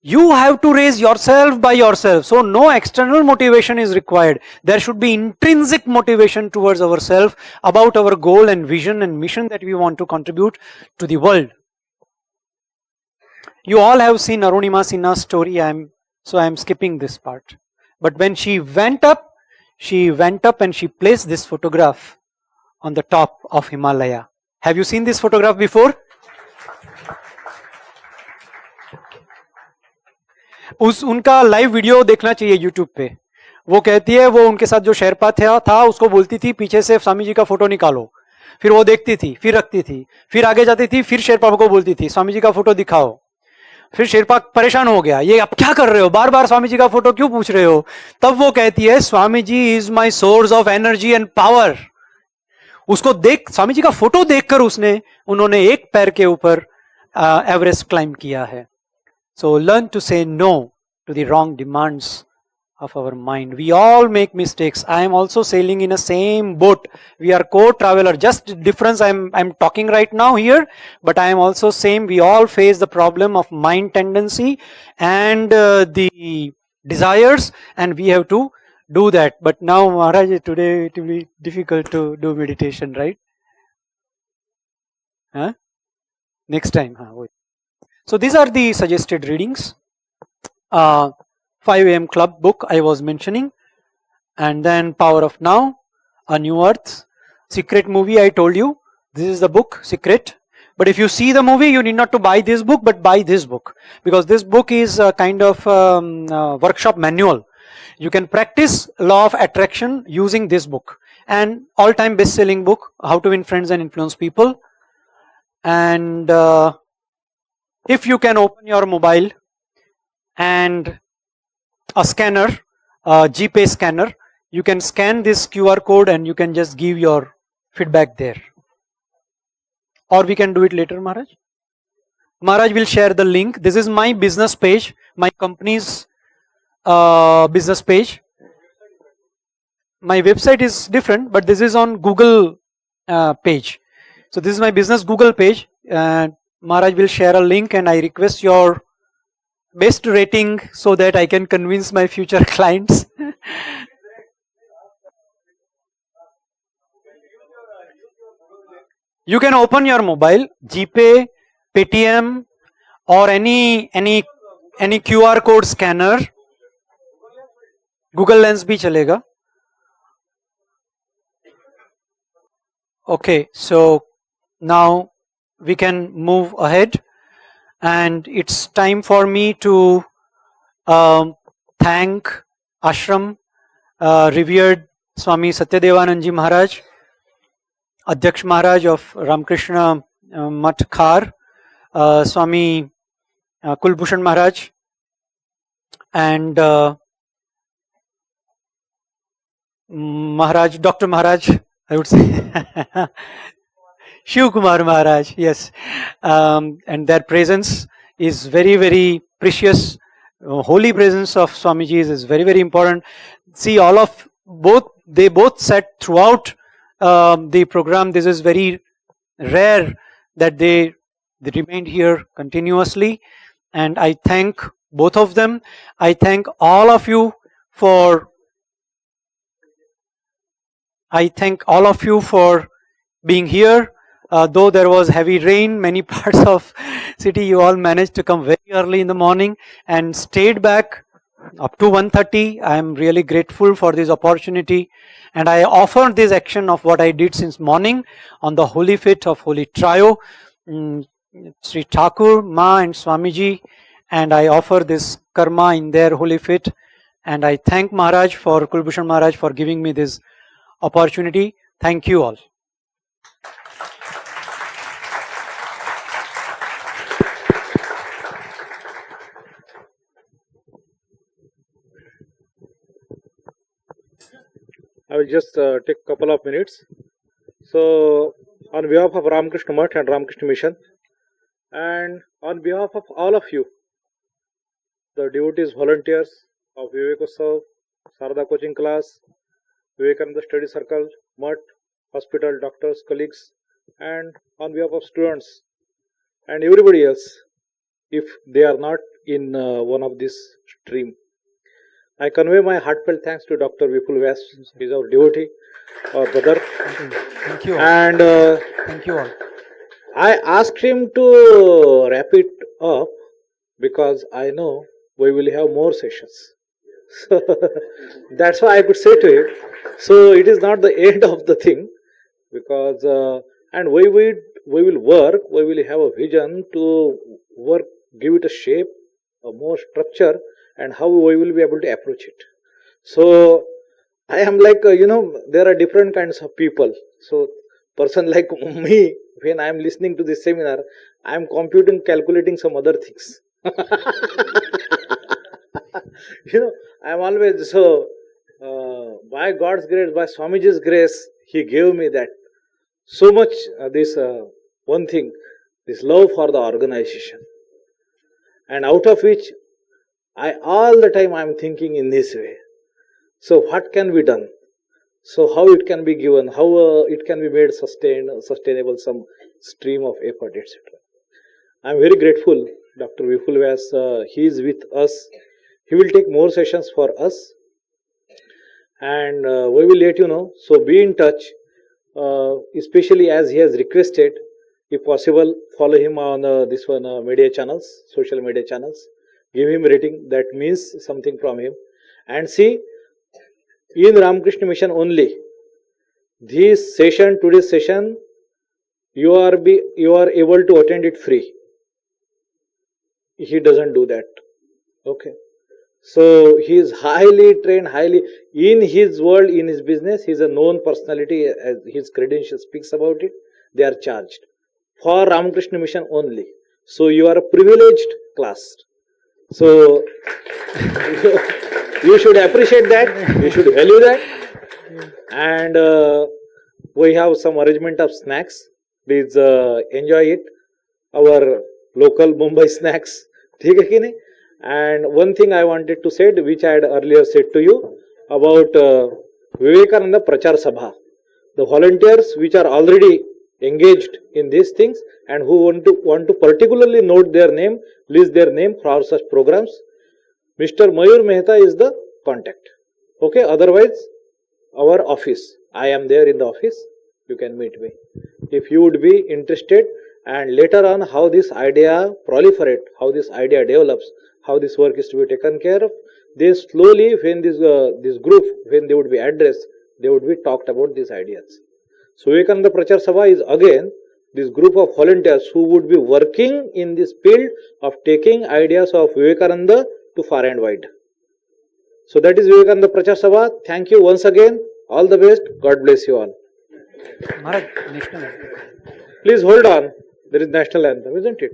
You have to raise yourself by yourself. So no external motivation is required. There should be intrinsic motivation towards ourselves about our goal and vision and mission that we want to contribute to the world. You all have seen Arunima Sinha's story, so I am skipping this part. But when she went up and she placed this photograph on the top of Himalaya. Have you seen this photograph before? उनका live video देखना चाहिए YouTube पे. वो कहती है वो उनके साथ जो शेरपा था उसको बोलती थी पीछे से स्वामी जी का फोटो निकालो. फिर वो देखती थी, फिर रखती थी, फिर आगे जाती थी, फिर शेरपा को बोलती थी स्वामी जी का फोटो दिखाओ. फिर शेरपा परेशान हो गया, ये आप क्या कर रहे हो, बार बार स्वामी जी का फोटो क्यों पूछ रहे हो. तब वो कहती है Swami ji is my source of energy and power. उसको देख, स्वामी जी का फोटो देखकर उन्होंने एक पैर के ऊपर एवरेस्ट क्लाइम किया है. So learn to say no to the wrong demands of our mind. We all make mistakes. I am also sailing in a same boat. We are co-traveler. Just difference I'm talking right now here, but I am also same. We all face the problem of mind tendency and the desires, and we have to do that. But now Maharaj, today it will be difficult to do meditation, right? Huh? Next time. Wait. So these are the suggested readings. 5 AM Club book I was mentioning, and then Power of Now, A New Earth, Secret movie I told you. This is the book, Secret. But if you see the movie, you need not to buy this book, but buy this book. Because this book is a kind of workshop manual. You can practice law of attraction using this book. And all-time best-selling book, How to Win Friends and Influence People. And if you can open your mobile and a scanner, a GPay scanner, you can scan this QR code and you can just give your feedback there. Or we can do it later, Maharaj. Maharaj will share the link. This is my business page, my company's business page. My website is different, but this is on Google page. So this is my business Google page. Maharaj will share a link, and I request your best rating so that I can convince my future clients. You can open your mobile, GPay, Paytm, or any QR code scanner. Google Lens bhi chalega. Okay, so now we can move ahead, and it's time for me to thank Ashram, revered Swami Satyadevanand Maharaj, Adhyaksh Maharaj of Ramakrishna Math Khar, Swami Kulbhushan Maharaj, and Maharaj, Dr. Maharaj, I would say, Shiv Kumar Maharaj, yes, and their presence is very, very precious. Holy presence of Swamiji's is very, very important. See, they both said throughout the program, this is very rare that they remained here continuously, and I thank both of them. I thank all of you for being here. Though there was heavy rain, many parts of city, you all managed to come very early in the morning and stayed back up to 1:30. I am really grateful for this opportunity, and I offer this action of what I did since morning on the holy feet of Holy Trio, Sri Thakur, Ma and Swamiji, and I offer this karma in their holy feet, and I thank Maharaj for Kulbhushan Maharaj for giving me this opportunity. Thank you all. I will just take a couple of minutes. So, on behalf of Ramakrishna Math and Ramakrishna Mission, and on behalf of all of you, the devotees, volunteers of Vivekotsav, Sarada Coaching Class, Vivekananda Study Circle, Math, hospital, doctors, colleagues, and on behalf of students and everybody else, if they are not in one of this stream, I convey my heartfelt thanks to Dr. Vipul Vyas. He is our devotee, our brother. Thank you all. And thank you all. I asked him to wrap it up because I know we will have more sessions. So that's why I could say to him. So it is not the end of the thing, because and we will work. We will have a vision to work, give it a shape, a more structure, and how we will be able to approach it. So I am like, there are different kinds of people. So person like me, when I am listening to this seminar, I am calculating some other things. I am always, so by God's grace, by Swamiji's grace, he gave me that so much, this one thing, this love for the organization. And out of which, all the time I am thinking in this way. So what can be done? So how it can be given, how it can be made sustainable, some stream of effort, etc. I am very grateful, Dr. Vipul Vyas, he is with us. He will take more sessions for us, and we will let you know. So be in touch, especially as he has requested. If possible, follow him on this one media channels, social media channels. Give him rating. That means something from him. And see, in Ramakrishna Mission only, today's session, you are able to attend it free. He doesn't do that. Okay. So he is highly trained, in his world, in his business. He is a known personality. As his credentials speaks about it. They are charged for Ramakrishna Mission only. So you are a privileged class. So you should appreciate that. You should value that. And we have some arrangement of snacks. Please enjoy it. Our local Mumbai snacks. ठीक है कि नहीं? And one thing I wanted to say, which I had earlier said to you about Vivekananda Prachar Sabha. The volunteers which are already engaged in these things and who want to particularly note their name, list their name for such programs, Mr. Mayur Mehta is the contact. Okay, otherwise our office, I am there in the office, you can meet me. If you would be interested, and later on how this idea proliferate, how this idea develops, how this work is to be taken care of, they slowly, when this group, when they would be addressed, they would be talked about these ideas. So Vivekananda Prachar Sabha is again this group of volunteers who would be working in this field of taking ideas of Vivekananda to far and wide. So that is Vivekananda Prachar Sabha. Thank you once again. All the best. God bless you all. Maharaj, national anthem. Please hold on. There is national anthem, isn't it?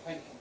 Thank you.